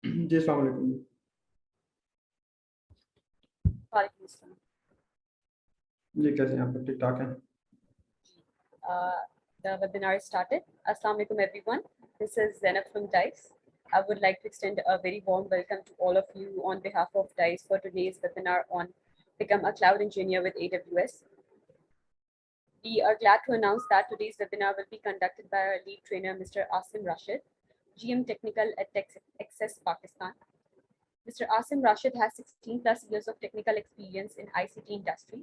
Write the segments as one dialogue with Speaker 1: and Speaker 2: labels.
Speaker 1: जी अस्सलाम वालेकुम।
Speaker 2: वालेकुम अस्सलाम।
Speaker 1: जी कैसे हैं आप? ठीक ठाक हैं?
Speaker 2: The webinar is started. Assalamu alaikum everyone. This is Zainab from DICE. I would like to extend a very warm welcome to all of you on behalf of DICE for today's webinar on Become a Cloud Engineer with AWS. We are glad to announce that today's webinar will be conducted by our lead trainer, Mr. Asim Rashid, GM Technical at TechXS Pakistan. Mr. Asim Rashid has 16 plus years of technical experience in ICT industry.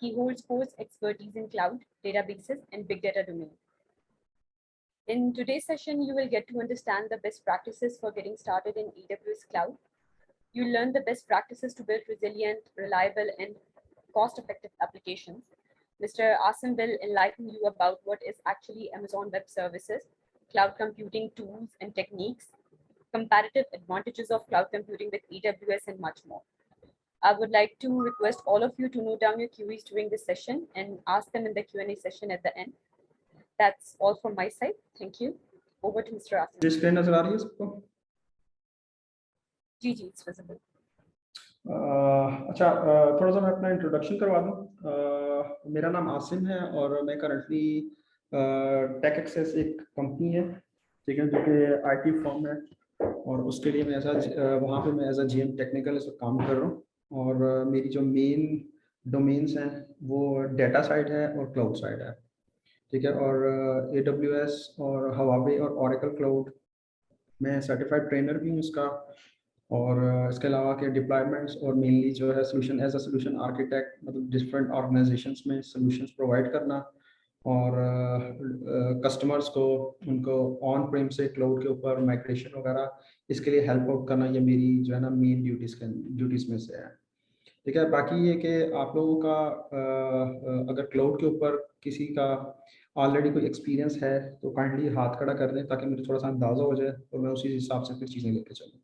Speaker 2: He holds course expertise in cloud, databases, and big data domain. In today's session, you will get to understand the best practices for getting started in AWS Cloud. You'll learn the best practices to build resilient, reliable, and cost-effective applications. Mr. Asim will enlighten you about what is actually Amazon Web Services, cloud computing tools and techniques, comparative advantages of cloud computing with AWS, and much more. I would like to request all of you to note down your queries during this session and ask them in the Q&A session at the end. That's all from my side. Thank you. Over to Mr. Asim.
Speaker 1: Ji screen नजर आ रही है सबको?
Speaker 2: जी, it's visible.
Speaker 1: अच्छा, थोड़ा सा मैं अपना इंट्रोडक्शन करवा दूं। मेरा नाम आसिम है और मैं करंटली टेक एक्सेस एक कंपनी है, ठीक है, जो कि आईटी फर्म है, और उसके लिए मैं वहाँ पे मैं एज अ जीएम टेक्निकल इस वक्त काम कर रहा हूँ। और मेरी जो मेन डोमेन्स हैं वो डेटा साइड है और क्लाउड साइड है, ठीक है। और AWS और हवावे और ओरेकल क्लाउड मैं सर्टिफाइड ट्रेनर भी हूँ इसका। और इसके अलावा के डिप्लॉयमेंट्स और मेनली जो है solution as a solution architect, मतलब डिफरेंट ऑर्गेनाइजेशंस में सोल्यूशंस प्रोवाइड करना और कस्टमर्स को उनको ऑन प्रेम से क्लाउड के ऊपर माइग्रेशन वगैरह इसके लिए हेल्प आउट करना, ये मेरी जो है ना मेन ड्यूटीज़ में से है, ठीक है। बाकी ये कि आप लोगों का अगर क्लाउड के ऊपर किसी का ऑलरेडी कोई एक्सपीरियंस है तो काइंडली हाथ खड़ा कर दें ताकि मुझे थोड़ा सा अंदाज़ा हो जाए और मैं उसी हिसाब से फिर चीज़ें लेके चलूँ।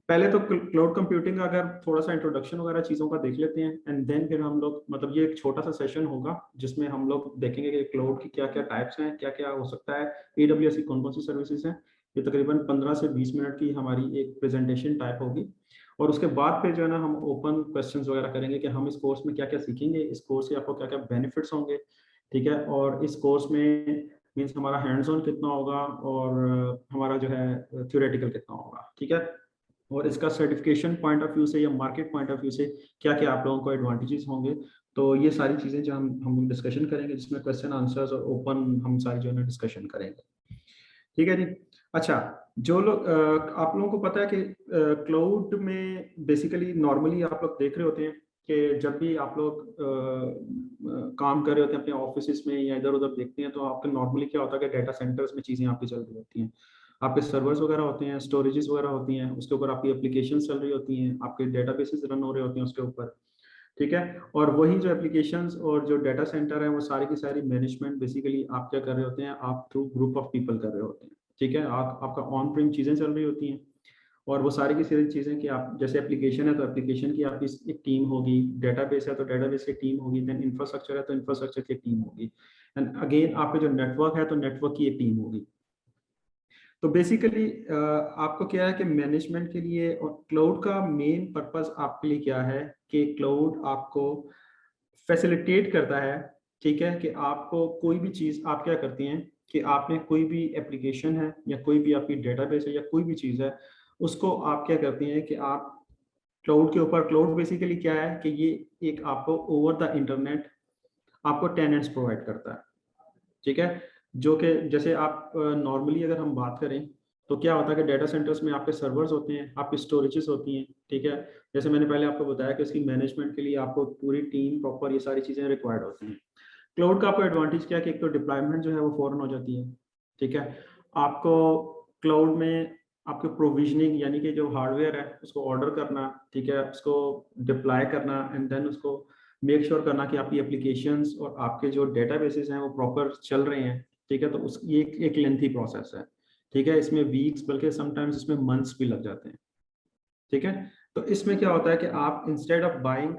Speaker 1: पहले तो क्लाउड कंप्यूटिंग का अगर थोड़ा सा इंट्रोडक्शन वगैरह चीज़ों का देख लेते हैं एंड देन फिर हम लोग, मतलब ये एक छोटा सा सेशन होगा जिसमें हम लोग देखेंगे कि क्लाउड की क्या क्या टाइप्स हैं, क्या क्या हो सकता है, AWS की कौन कौन सी सर्विसेज हैं। ये तकरीबन 15 से 20 मिनट की हमारी एक प्रेजेंटेशन टाइप होगी और उसके बाद फिर जो है ना हम ओपन क्वेश्चंस वगैरह करेंगे कि हम इस कोर्स में क्या क्या सीखेंगे, इस कोर्स से आपको क्या क्या बेनिफिट्स होंगे, ठीक है। और इस कोर्स में मीन्स हमारा हैंड्स ऑन कितना होगा और हमारा जो है थ्योरेटिकल कितना होगा, ठीक है। और इसका सर्टिफिकेशन पॉइंट ऑफ व्यू से या मार्केट पॉइंट ऑफ व्यू से क्या क्या आप लोगों को एडवांटेजेस होंगे, तो ये सारी चीज़ें जो हम डिस्कशन करेंगे, जिसमें क्वेश्चन आंसर्स और ओपन हम सारी जो है डिस्कशन करेंगे, ठीक है जी। अच्छा, जो लोग आप लोगों को पता है कि क्लाउड में बेसिकली नॉर्मली आप लोग देख रहे होते हैं कि जब भी आप लोग काम कर रहे होते हैं अपने ऑफिस में या इधर उधर देखते हैं तो आपके नॉर्मली क्या होता है कि डेटा सेंटर्स में चीज़ें आपकी चल रही होती हैं, आपके सर्वर्स वगैरह होते हैं, स्टोरेजेस वगैरह होती हैं, उसके ऊपर आपकी एप्लीकेशन चल रही होती हैं, आपके डेटाबेसेस रन हो रहे होते हैं उसके ऊपर, ठीक है। और वही जो एप्लीकेशंस और जो डेटा सेंटर है वो सारी की सारी मैनेजमेंट बेसिकली आप क्या कर रहे होते हैं, आप थ्रू ग्रुप ऑफ पीपल कर रहे होते हैं, ठीक है। आपका ऑन प्रेम चीज़ें चल रही होती हैं और वो सारी की सारी चीज़ें कि आप जैसे एप्लीकेशन है तो एप्लीकेशन की आपकी एक टीम होगी, डेटाबेस है तो डेटाबेस की टीम होगी, देन इंफ्रास्ट्रक्चर है तो इंफ्रास्ट्रक्चर की टीम होगी, एंड अगेन आपके जो नेटवर्क है तो नेटवर्क की एक टीम होगी। तो बेसिकली आपको क्या है कि मैनेजमेंट के लिए और क्लाउड का मेन पर्पस आपके लिए क्या है कि क्लाउड आपको फैसिलिटेट करता है, ठीक है, कि आपको कोई भी चीज़ आप क्या करती हैं कि आपने कोई भी एप्लीकेशन है या कोई भी आपकी डेटाबेस है या कोई भी चीज़ है, उसको आप क्या करती हैं कि आप क्लाउड के ऊपर, क्लाउड बेसिकली क्या है कि ये एक आपको ओवर द इंटरनेट आपको टेनेंट्स प्रोवाइड करता है, ठीक है। जो कि जैसे आप नॉर्मली अगर हम बात करें तो क्या होता है कि डेटा सेंटर्स में आपके सर्वर्स होते हैं, आपकी स्टोरेजेस होती हैं, ठीक है। जैसे मैंने पहले आपको बताया कि इसकी मैनेजमेंट के लिए आपको पूरी टीम प्रॉपर ये सारी चीज़ें रिक्वायर्ड होती हैं। क्लाउड का आपको एडवांटेज क्या है कि एक तो डिप्लॉयमेंट जो है वो फौरन हो जाती है, ठीक है। आपको क्लाउड में आपके प्रोविजनिंग यानी कि जो हार्डवेयर है उसको ऑर्डर करना, ठीक है, उसको डिप्लॉय करना एंड देन उसको मेक श्योर करना कि आपकी एप्लीकेशंस और आपके जो डेटाबेसेस हैं वो प्रॉपर चल रहे हैं, ठीक है। तो उस ये एक लेंथी प्रोसेस है, ठीक है। इसमें वीक्स बल्कि समटाइम्स इसमें मंथ्स भी लग जाते हैं, ठीक है। तो इसमें क्या होता है कि आप इंस्टेड ऑफ बाइंग,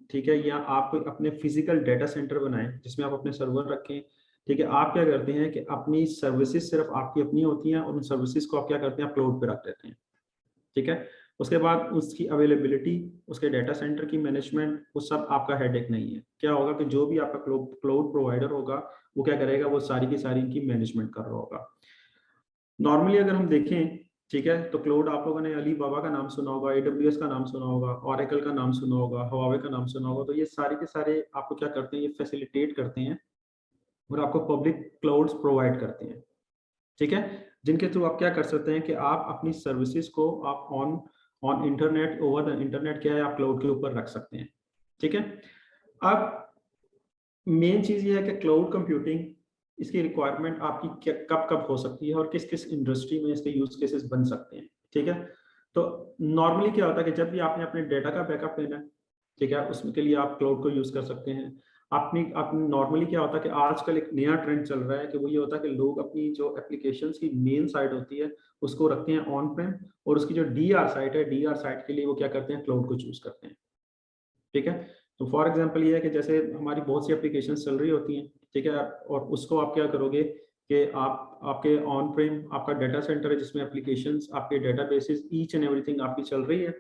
Speaker 1: ठीक है, या आप अपने फिजिकल डेटा सेंटर बनाएं जिसमें आप अपने सर्वर रखें, ठीक है, आप क्या करते हैं कि अपनी सर्विसेज सिर्फ आपकी अपनी होती हैं और उन सर्विसेज को आप क्या करते हैं, आप क्लाउड पे रख देते हैं, ठीक है। उसके बाद उसकी अवेलेबिलिटी, उसके डाटा सेंटर की मैनेजमेंट, वो सब आपका हेडेक नहीं है। क्या होगा कि जो भी आपका क्लाउड प्रोवाइडर होगा वो क्या करेगा, वो सारी की सारी इनकी मैनेजमेंट कर रहा होगा। नॉर्मली अगर हम देखें, ठीक है, तो क्लाउड आप लोगों ने अली बाबा का नाम सुना होगा, AWS का नाम सुना होगा, Oracle का नाम सुना होगा, हवावे का नाम सुना होगा। तो ये सारे के सारे आपको क्या करते हैं, ये फैसिलिटेट करते हैं और आपको पब्लिक क्लाउड्स प्रोवाइड करते हैं, ठीक है, जिनके थ्रू आप क्या कर सकते हैं कि आप अपनी सर्विसेज को आप on on internet, over the internet क्या है, आप क्लाउड के ऊपर रख सकते हैं, ठीक है। अब मेन चीज ये है कि क्लाउड कंप्यूटिंग, इसकी रिक्वायरमेंट आपकी कब कब हो सकती है और किस किस इंडस्ट्री में इसके यूज केसेस बन सकते हैं, ठीक है। तो नॉर्मली क्या होता है कि जब भी आपने अपने डेटा का बैकअप लेना है, ठीक है, उसके लिए आप क्लाउड को यूज कर सकते हैं। अपनी नॉर्मली क्या होता है कि आजकल एक नया ट्रेंड चल रहा है कि वो ये होता है कि लोग अपनी जो एप्लीकेशंस की मेन साइट होती है उसको रखते हैं ऑन प्रेम, और उसकी जो DR साइट है, DR साइट के लिए वो क्या करते हैं, क्लाउड को चूज करते हैं, ठीक है। तो फॉर एग्जांपल ये है कि जैसे हमारी बहुत सी एप्लीकेशन चल रही होती हैं, ठीक है, और उसको आप क्या करोगे कि आप आपके ऑन प्रेम आपका डाटा सेंटर है जिसमें एप्लीकेशंस, आपके डेटाबेसेस, ईच एंड एवरीथिंग आपकी चल रही है,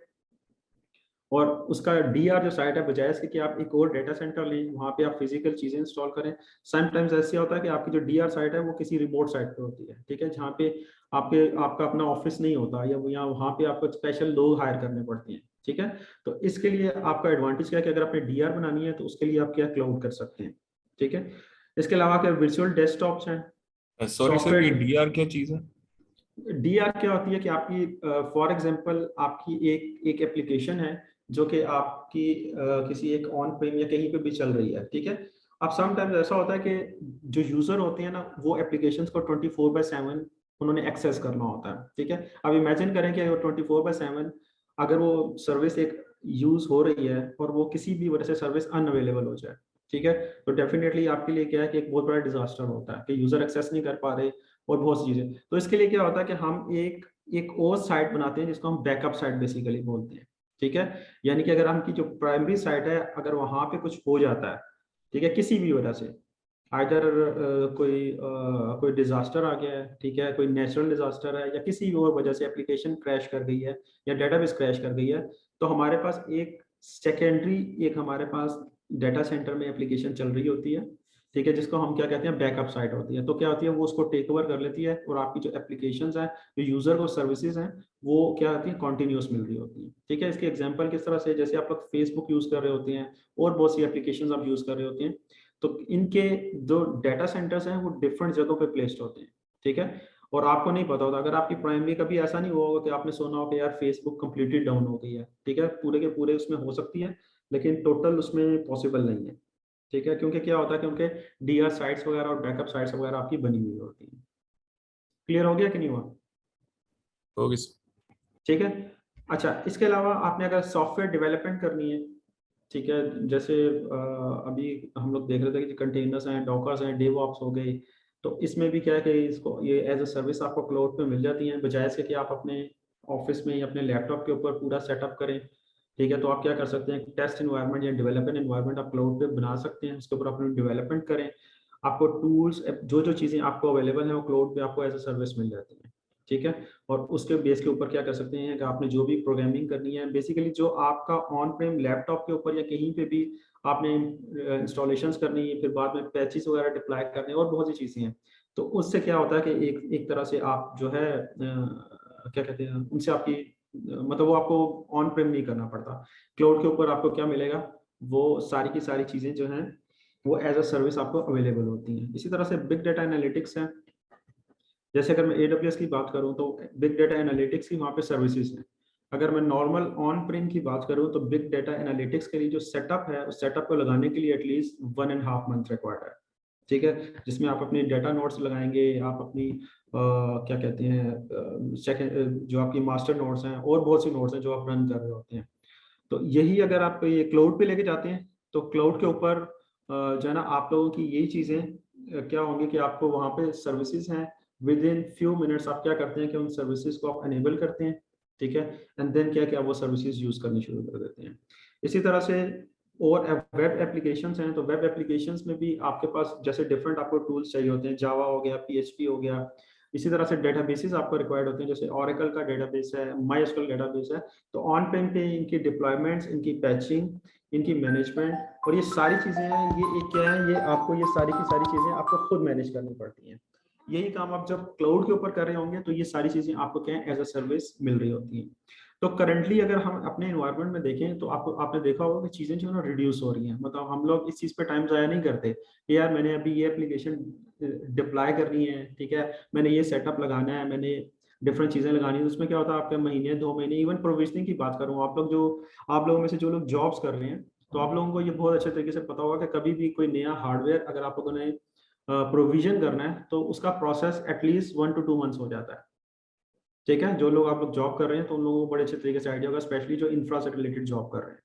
Speaker 1: और उसका DR जो साइट है, बजाय इसके कि आप एक और डेटा सेंटर लें, वहाँ पे आप फिजिकल चीजें इंस्टॉल करें। समटाइम्स ऐसे होता है कि आपकी जो DR साइट है वो किसी रिमोट साइट पे होती है, ठीक है, जहाँ पे आपका अपना ऑफिस नहीं होता, या वहाँ पे आपको स्पेशल लोग हायर करने पड़ते हैं, ठीक है। तो इसके लिए आपका एडवांटेज क्या है कि अगर आपने DR बनानी है तो उसके लिए आप क्या क्लाउड कर सकते हैं, ठीक है। इसके अलावा क्या वर्चुअल डेस्कटॉप्स हैं,
Speaker 3: सॉरी सर, ये
Speaker 1: सॉफ्टवेयर।
Speaker 3: DR क्या चीज है?
Speaker 1: DR क्या होती है कि आपकी फॉर एग्जांपल आपकी एक एप्लीकेशन है जो कि आपकी किसी एक ऑन प्रेम या कहीं पे भी चल रही है, ठीक है। अब समटाइम्स ऐसा होता है कि जो यूजर होते हैं ना, वो एप्लीकेशंस को 24/7 उन्होंने एक्सेस करना होता है, ठीक है। अब इमेजिन करें कि 24/7 अगर वो सर्विस एक यूज हो रही है और वो किसी भी वजह से सर्विस अनअवेलेबल हो जाए, ठीक है, तो डेफिनेटली आपके लिए क्या है कि एक बहुत बड़ा डिजास्टर होता है कि यूजर एक्सेस नहीं कर पा रहे और बहुत सी चीजें। तो इसके लिए क्या होता है कि हम एक और साइट बनाते हैं जिसको हम बैकअप साइट बेसिकली बोलते हैं, ठीक है। यानी कि अगर हमकी जो प्राइमरी साइट है, अगर वहां पे कुछ हो जाता है, ठीक है, किसी भी वजह से, आइदर कोई डिजास्टर आ गया है, ठीक है, कोई नेचुरल डिजास्टर है, या किसी भी और वजह से एप्लीकेशन क्रैश कर गई है या डेटाबेस क्रैश कर गई है, तो हमारे पास एक सेकेंडरी, एक हमारे पास डाटा सेंटर में एप्लीकेशन चल रही होती है, ठीक है, जिसको हम क्या कहते हैं, बैकअप साइट होती है। तो क्या होती है, वो उसको टेक ओवर कर लेती है और आपकी जो एप्लीकेशंस हैं, जो यूजर को सर्विसेज हैं, वो क्या होती है, कॉन्टिन्यूस मिल रही होती है, ठीक है। इसके एग्जांपल किस तरह से, जैसे आप लोग फेसबुक यूज कर रहे होते हैं और बहुत सी एप्लीकेशंस आप यूज कर रहे होते हैं, तो इनके जो डाटा सेंटर्स हैं वो डिफरेंट जगहों पे प्लेस्ड होते हैं, ठीक है। और आपको नहीं पता होता, अगर आपकी प्राइमरी, कभी ऐसा नहीं हुआ होगा कि आपने सुना हो कि यार फेसबुक कंप्लीटली डाउन हो गई है, ठीक है, पूरे के पूरे उसमें हो सकती है लेकिन टोटल उसमें पॉसिबल नहीं है, ठीक है, क्योंकि क्या होता है कि उनके DR साइट्स वगैरह और बैकअप साइट्स वगैरह आपकी बनी हुई होती है। क्लियर हो गया कि नहीं हुआ?
Speaker 3: ओके।
Speaker 1: ठीक है। अच्छा, इसके अलावा आपने अगर सॉफ्टवेयर डेवलपमेंट करनी है, ठीक है, जैसे अभी हम लोग देख रहे थे कि कंटेनर्स हैं, डॉकर्स हैं, डेवऑप्स हो गए, तो इसमें भी क्या है कि इसको ये एज अ सर्विस आपको क्लाउड पे मिल जाती है, बजाय से कि आप अपने ऑफिस में या अपने लैपटॉप के ऊपर पूरा सेटअप करें, ठीक है। तो आप क्या कर सकते हैं, टेस्ट इन्वायरमेंट या डेवलपमेंट इन्वायरमेंट आप क्लाउड पे बना सकते हैं, उसके ऊपर अपनी डेवलपमेंट करें, आपको टूल्स, जो जो चीज़ें आपको अवेलेबल है वो क्लाउड पे आपको एज अ सर्विस मिल जाती है, ठीक है। और उसके बेस के ऊपर क्या कर सकते हैं कि आपने जो भी प्रोग्रामिंग करनी है, बेसिकली जो आपका ऑन प्रेम लैपटॉप के ऊपर या कहीं पे भी आपने इंस्टॉलेशंस करनी है, फिर बाद में पैचेस वगैरह डिप्लॉय करने और बहुत सी चीज़ें हैं, तो उससे क्या होता है कि एक तरह से आप जो है क्या कहते हैं, उनसे आपकी मतलब वो आपको ऑन प्रेम नहीं करना पड़ता। क्लाउड के ऊपर आपको क्या मिलेगा, वो सारी की सारी चीज़ें जो हैं वो एज अ सर्विस आपको अवेलेबल होती हैं। इसी तरह से बिग डेटा एनालिटिक्स है, जैसे अगर मैं AWS की बात करूं तो बिग डेटा एनालिटिक्स की वहाँ पे सर्विसेज हैं। अगर मैं नॉर्मल ऑन प्रेम की बात करूं तो बिग डेटा एनालिटिक्स के लिए जो सेटअप है, उस सेटअप को लगाने के लिए एटलीस्ट 1.5 मंथ रिक्वायर्ड है, ठीक है, जिसमें आप अपनी डेटा नोट्स लगाएंगे, आप अपनी क्या कहते हैं सेकंड जो आपकी मास्टर नोट्स हैं और बहुत सी नोट्स हैं जो आप रन कर रहे होते हैं। तो यही अगर आप ये क्लाउड पे लेके जाते हैं तो क्लाउड के ऊपर जो है ना, आप लोगों की यही चीज़ें क्या होंगी कि आपको वहाँ पे सर्विसेज हैं, विद इन फ्यू मिनट्स आप क्या करते हैं कि उन सर्विसेज को आप अनेबल करते हैं, ठीक है, एंड देन क्या क्या वो सर्विसेज यूज करनी शुरू कर देते हैं। इसी तरह से और वेब एप्लीकेशंस हैं, तो वेब एप्लीकेशंस में भी आपके पास जैसे डिफरेंट आपको टूल्स चाहिए होते हैं, जावा हो गया, PHP हो गया, इसी तरह से डेटाबेसेस आपको रिक्वायर्ड होते हैं, जैसे ओरेकल का डेटाबेस है, माईएसक्यूएल डेटाबेस है। तो ऑन प्रेम पे इनकी डिप्लॉयमेंट्स, इनकी पैचिंग, इनकी मैनेजमेंट और ये सारी चीज़ें हैं, ये एक क्या है, ये आपको ये सारी की सारी चीज़ें आपको खुद मैनेज करनी पड़ती हैं। यही काम आप जब क्लाउड के ऊपर कर रहे होंगे तो ये सारी चीज़ें आपको क्या है, एज अ सर्विस मिल रही होती हैं। तो करंटली अगर हम अपने एनवायरनमेंट में देखें तो आपने देखा होगा कि चीज़ें जो है ना रिड्यूस हो रही हैं। मतलब हम लोग इस चीज़ पे टाइम ज़ाया नहीं करते कि यार मैंने अभी ये एप्लीकेशन डिप्लॉय करनी है, ठीक है, मैंने ये सेटअप लगाना है, मैंने डिफरेंट चीज़ें लगानी है। उसमें क्या होता है, आपके महीने 2 महीने, इवन प्रोविजनिंग की बात करूँ, आप लोगों में से जो लोग जॉब्स कर रहे हैं, तो आप लोगों को ये बहुत अच्छे तरीके से पता होगा कि कभी भी कोई नया हार्डवेयर अगर आप लोगों ने प्रोविजन करना है तो उसका प्रोसेस एटलीस्ट 1 to 2 मंथ्स हो जाता है। ठीक है, जो लोग आप लोग जॉब कर रहे हैं तो उन लोगों को बड़े अच्छे तरीके से आइडिया होगा, स्पेशली जो इंफ्रा से रिलेटेड जॉब कर रहे हैं।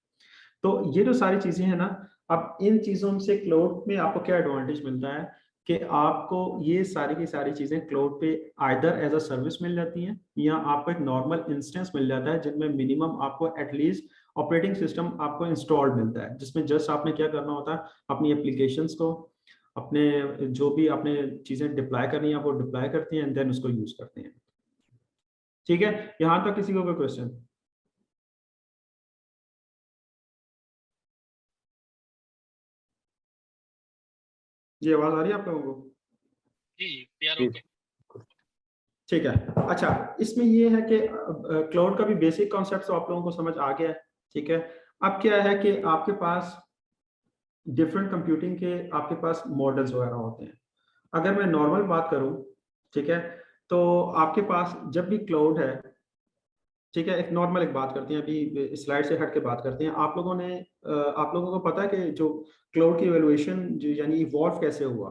Speaker 1: तो ये जो सारी चीजें हैं ना, अब इन चीजों से क्लाउड में आपको क्या एडवांटेज मिलता है कि आपको ये सारी की सारी चीजें क्लाउड पे आइदर एज अ सर्विस मिल जाती हैं या आपको एक नॉर्मल इंस्टेंस मिल जाता है, जिनमें मिनिमम आपको एटलीस्ट ऑपरेटिंग सिस्टम आपको इंस्टॉल्ड मिलता है, जिसमें जस्ट आपने क्या करना होता है, अपनी एप्लीकेशंस को, अपने जो भी आपने चीजें डिप्लॉय करनी है आप वो डिप्लॉय करते हैं एंड देन उसको यूज करते हैं। ठीक है, यहां तक किसी को कोई क्वेश्चन? ये आवाज आ रही है आप लोगों को?
Speaker 3: जी।
Speaker 1: ठीक है, अच्छा, इसमें ये है कि क्लाउड का भी बेसिक कॉन्सेप्ट तो आप लोगों को समझ आ गया है। ठीक है, अब क्या है कि आपके पास डिफरेंट कंप्यूटिंग के आपके पास मॉडल्स वगैरह होते हैं। अगर मैं नॉर्मल बात करूं, ठीक है, तो आपके पास जब भी क्लाउड है, ठीक है, एक नॉर्मल एक बात करते हैं, अभी स्लाइड से हट के बात करते हैं। आप लोगों को पता है कि जो क्लाउड की इवैल्यूएशन यानी इवॉल्व कैसे हुआ?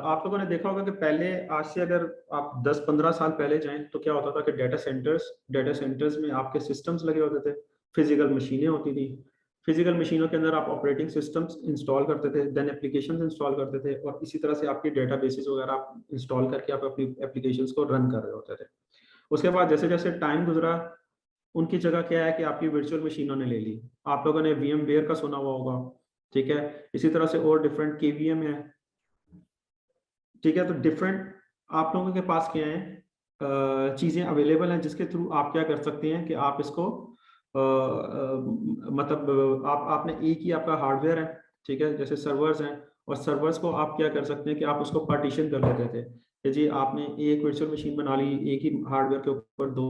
Speaker 1: आप लोगों ने देखा होगा कि पहले, आज से अगर आप 10-15 साल पहले जाएं तो क्या होता था कि डेटा सेंटर्स में आपके सिस्टम्स लगे होते थे, फिजिकल मशीनें होती थी। फिजिकल मशीनों के अंदर आप ऑपरेटिंग सिस्टम्स इंस्टॉल करते थे, देन एप्लीकेशंस इंस्टॉल करते थे, और इसी तरह से आपके डेटाबेसेस वगैरह आप इंस्टॉल करके आप अपनी एप्लीकेशंस को रन कर रहे होते थे। उसके बाद जैसे जैसे टाइम गुजरा, उनकी जगह क्या है कि आपकी वर्चुअल मशीनों ने ले ली। आप लोगों ने VMware का सुना हुआ होगा, ठीक है, इसी तरह से और डिफरेंट KVM है। ठीक है, तो डिफरेंट आप लोगों के पास क्या है, चीज़ें अवेलेबल हैं जिसके थ्रू आप क्या कर सकते हैं कि आप इसको मतलब आपने एक ही आपका हार्डवेयर है, ठीक है, जैसे सर्वर्स हैं, और सर्वर्स को आप क्या कर सकते हैं कि आप उसको पार्टीशन कर लेते थे कि जी आपने एक वर्चुअल मशीन बना ली एक ही हार्डवेयर के ऊपर दो।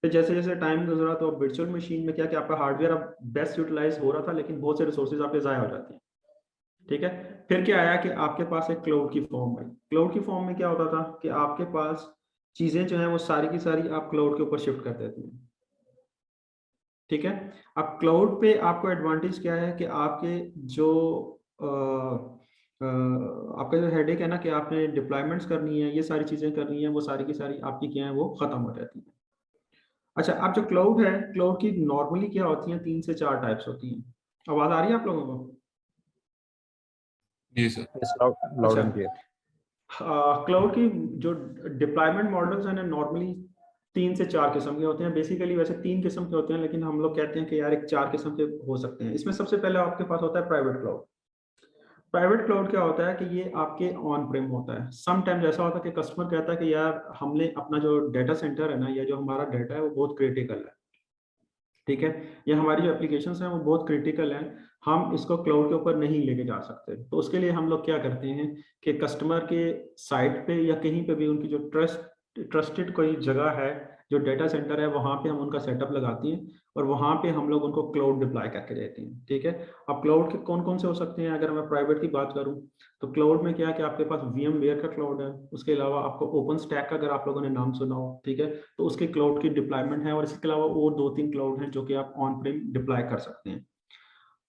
Speaker 1: फिर जैसे जैसे टाइम गुजरा तो वर्चुअल मशीन में क्या कि आपका हार्डवेयर अब बेस्ट यूटिलाइज हो रहा था, लेकिन बहुत से रिसोर्सेज आपके ज़ाया हो जाते हैं। ठीक है, फिर क्या आया कि आपके पास एक क्लाउड की फॉर्म है। क्लाउड की फॉर्म में क्या होता था कि आपके पास चीजें जो हैं वो सारी की सारी आप क्लाउड के ऊपर शिफ्ट कर देते हैं। ठीक है, अब क्लाउड पे आपको एडवांटेज क्या है कि आपके जो आपका जो हेडेक है ना कि आपने डिप्लॉयमेंट्स करनी है, ये सारी चीजें करनी है, वो सारी की सारी आपकी क्या है वो खत्म हो जाती है। अच्छा, अब जो क्लाउड है, क्लाउड की नॉर्मली क्या होती है, 3 से 4 टाइप्स होती हैं। आवाज आ रही है आप लोगों को?
Speaker 3: जी सर।
Speaker 4: Yes, loud
Speaker 1: अच्छा,
Speaker 4: and clear.
Speaker 1: क्लाउड की जो डिप्लॉयमेंट मॉडल्स हैं ना, नॉर्मली 3 से 4 किस्म के होते हैं। बेसिकली वैसे 3 किस्म के होते हैं, लेकिन हम लोग कहते हैं कि यार एक 4 किस्म के हो सकते हैं। इसमें सबसे पहले आपके पास होता है प्राइवेट क्लाउड। प्राइवेट क्लाउड क्या होता है कि ये आपके ऑन प्रेम होता है। सम टाइम्स ऐसा होता है कि कस्टमर कहता है कि यार हमने अपना जो डेटा सेंटर है ना, या जो हमारा डेटा है वो बहुत क्रिटिकल है, ठीक है, या हमारी जो एप्लीकेशंस हैं वो बहुत क्रिटिकल हैं, हम इसको क्लाउड के ऊपर नहीं लेके जा सकते। तो उसके लिए हम लोग क्या करते हैं कि कस्टमर के साइट पे या कहीं पे भी उनकी जो ट्रस्टेड कोई जगह है, जो डेटा सेंटर है, वहाँ पे हम उनका सेटअप लगाते हैं और वहाँ पे हम लोग उनको क्लाउड डिप्लॉय करके देते हैं। ठीक है, अब क्लाउड के कौन कौन से हो सकते हैं? अगर मैं प्राइवेट की बात करूँ तो क्लाउड में क्या है कि आपके पास VMware का क्लाउड है, उसके अलावा आपको ओपन स्टैक का अगर आप लोगों ने नाम सुना हो, ठीक है, तो उसके क्लाउड की डिप्लॉयमेंट है, और इसके अलावा और 2-3 क्लाउड हैं जो कि आप ऑन प्रेम डिप्लॉय कर सकते हैं।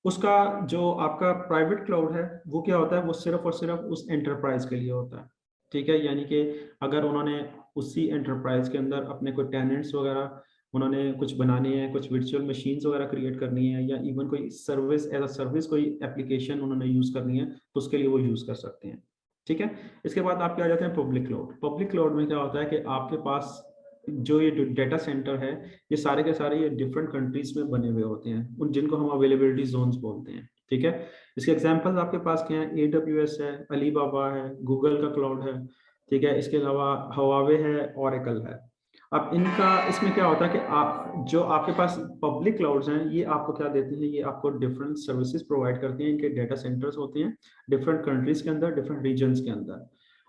Speaker 1: उसका जो आपका प्राइवेट क्लाउड है वो क्या होता है, वो सिर्फ और सिर्फ उस एंटरप्राइज के लिए होता है। ठीक है, यानी कि अगर उन्होंने उसी एंटरप्राइज के अंदर अपने कोई टेनेंट्स वगैरह उन्होंने कुछ बनाने हैं, कुछ वर्चुअल मशीन्स वगैरह क्रिएट करनी है, या इवन कोई सर्विस एज अ सर्विस कोई एप्लीकेशन उन्होंने यूज़ करनी है, तो उसके लिए वो यूज़ कर सकते हैं। ठीक है, इसके बाद आप क्या आ जाते हैं पब्लिक क्लाउड। पब्लिक क्लाउड में क्या होता है कि आपके पास जो ये डेटा सेंटर है, ये सारे के सारे ये डिफरेंट कंट्रीज में बने हुए होते हैं, उन जिनको हम अवेलेबिलिटी जोन्स बोलते हैं। ठीक है, इसके एग्जांपल्स आपके पास क्या है? AWS है, अलीबाबा है, गूगल का क्लाउड है, ठीक है। इसके अलावा हवावे है, ओरेकल है। अब इनका इसमें क्या होता है कि आप जो आपके पास पब्लिक क्लाउड्स हैं ये आपको क्या देते हैं, ये आपको डिफरेंट सर्विसेज प्रोवाइड करते हैं। इनके डेटा सेंटर्स होते हैं डिफरेंट कंट्रीज के अंदर, डिफरेंट रीजन्स के अंदर,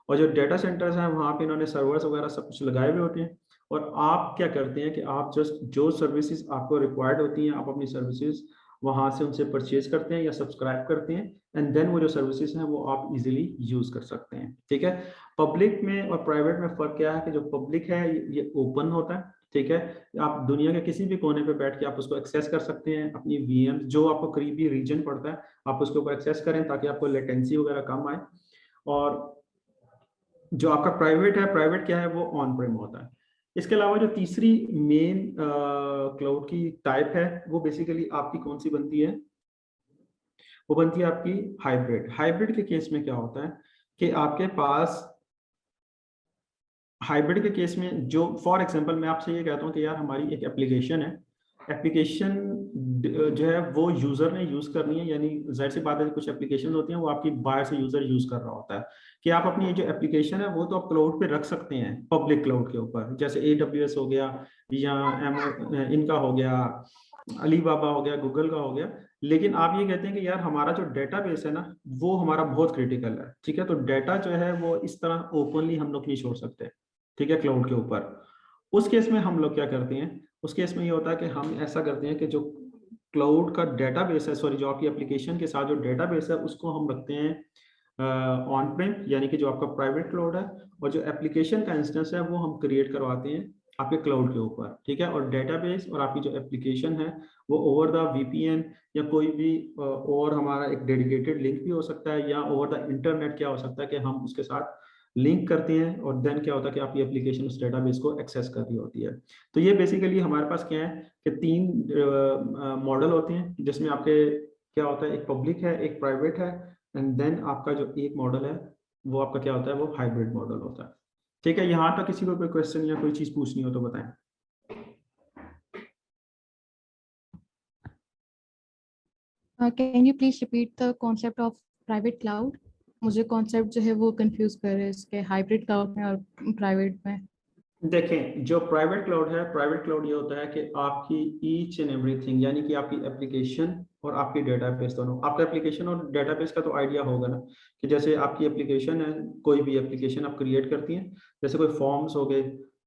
Speaker 1: और जो डेटा सेंटर्स हैं वहाँ पे इन्होंने सर्वर्स वगैरह सब कुछ लगाए हुए होते हैं। और आप क्या करते हैं कि आप जस्ट जो सर्विसेज आपको रिक्वायर्ड होती हैं आप अपनी सर्विसेज वहाँ से उनसे परचेज करते हैं या सब्सक्राइब करते हैं, एंड देन वो जो सर्विसेज हैं वो आप इजीली यूज कर सकते हैं। ठीक है। पब्लिक में और प्राइवेट में फर्क क्या है कि जो पब्लिक है ये ओपन होता है। ठीक है। आप दुनिया के किसी भी कोने पे बैठ के आप उसको एक्सेस कर सकते हैं। अपनी वीएम जो आपको करीबी रीजन पड़ता है आप उसके ऊपर एक्सेस करें ताकि आपको लेटेंसी वगैरह कम आए। और जो आपका प्राइवेट है, प्राइवेट क्या है, वो ऑन प्रेम होता है। इसके अलावा जो तीसरी मेन क्लाउड की टाइप है वो बेसिकली आपकी कौन सी बनती है, वो बनती है आपकी हाइब्रिड। हाइब्रिड के केस में क्या होता है कि आपके पास हाइब्रिड के केस में जो फॉर एग्जांपल मैं आपसे ये कहता हूँ कि यार हमारी एक एप्लीकेशन है, एप्लीकेशन जो है वो यूजर ने यूज करनी है, यानी जाहिर सी बात है कुछ एप्लीकेशन होती हैं वो आपकी बाहर से यूजर यूज कर रहा होता है कि आप अपनी ये जो एप्लीकेशन है वो तो आप क्लाउड पे रख सकते हैं पब्लिक क्लाउड के ऊपर, जैसे AWS हो गया या इनका हो गया, अलीबाबा हो गया, गूगल का हो गया। लेकिन आप ये कहते हैं कि यार हमारा जो डेटाबेस है ना वो हमारा बहुत क्रिटिकल है। ठीक है। तो डेटा जो है वो इस तरह ओपनली हम लोग नहीं छोड़ सकते। ठीक है, क्लाउड के ऊपर। उस केस में हम लोग क्या करते हैं, उस केस में ये होता है कि हम ऐसा करते हैं कि जो क्लाउड का डेटाबेस है, सॉरी जो आपकी एप्लीकेशन के साथ जो डेटाबेस है उसको हम रखते हैं ऑन प्रेम, यानी कि जो आपका प्राइवेट क्लाउड है, और जो एप्लीकेशन का इंस्टेंस है वो हम क्रिएट करवाते हैं आपके क्लाउड के ऊपर। ठीक है। और डेटाबेस और आपकी जो एप्लीकेशन है वो ओवर द VPN या कोई भी और हमारा एक डेडिकेटेड लिंक भी हो सकता है, या ओवर द इंटरनेट क्या हो सकता है कि हम उसके साथ लिंक करते हैं, और देन क्या होता है कि आपकी एप्लीकेशन उस डेटाबेस को एक्सेस कर रही होती है। तो ये बेसिकली हमारे पास क्या है कि तीन मॉडल होते हैं जिसमें आपके क्या होता है, एक पब्लिक है, एक प्राइवेट है, एंड देन आपका जो एक मॉडल है वो आपका क्या होता है, वो हाइब्रिड मॉडल होता है। ठीक है। यहाँ तक किसी को कोई क्वेश्चन या कोई चीज पूछनी हो तो बताएं।
Speaker 4: Can you please repeat the concept of private cloud? मुझे concept जो है वो confuse कर रहे हैं इसके हाइब्रिड क्लाउड में और प्राइवेट में।
Speaker 1: देखें, जो प्राइवेट क्लाउड है, प्राइवेट क्लाउड ये होता है कि आपकी ईच एंड एवरीथिंग, यानी कि आपकी एप्लीकेशन और आपकी डेटाबेस दोनों, आपका एप्लीकेशन और डेटाबेस का तो आइडिया होगा ना कि जैसे आपकी एप्लीकेशन है, कोई भी एप्लीकेशन आप क्रिएट करती हैं, जैसे कोई फॉर्म्स हो गए,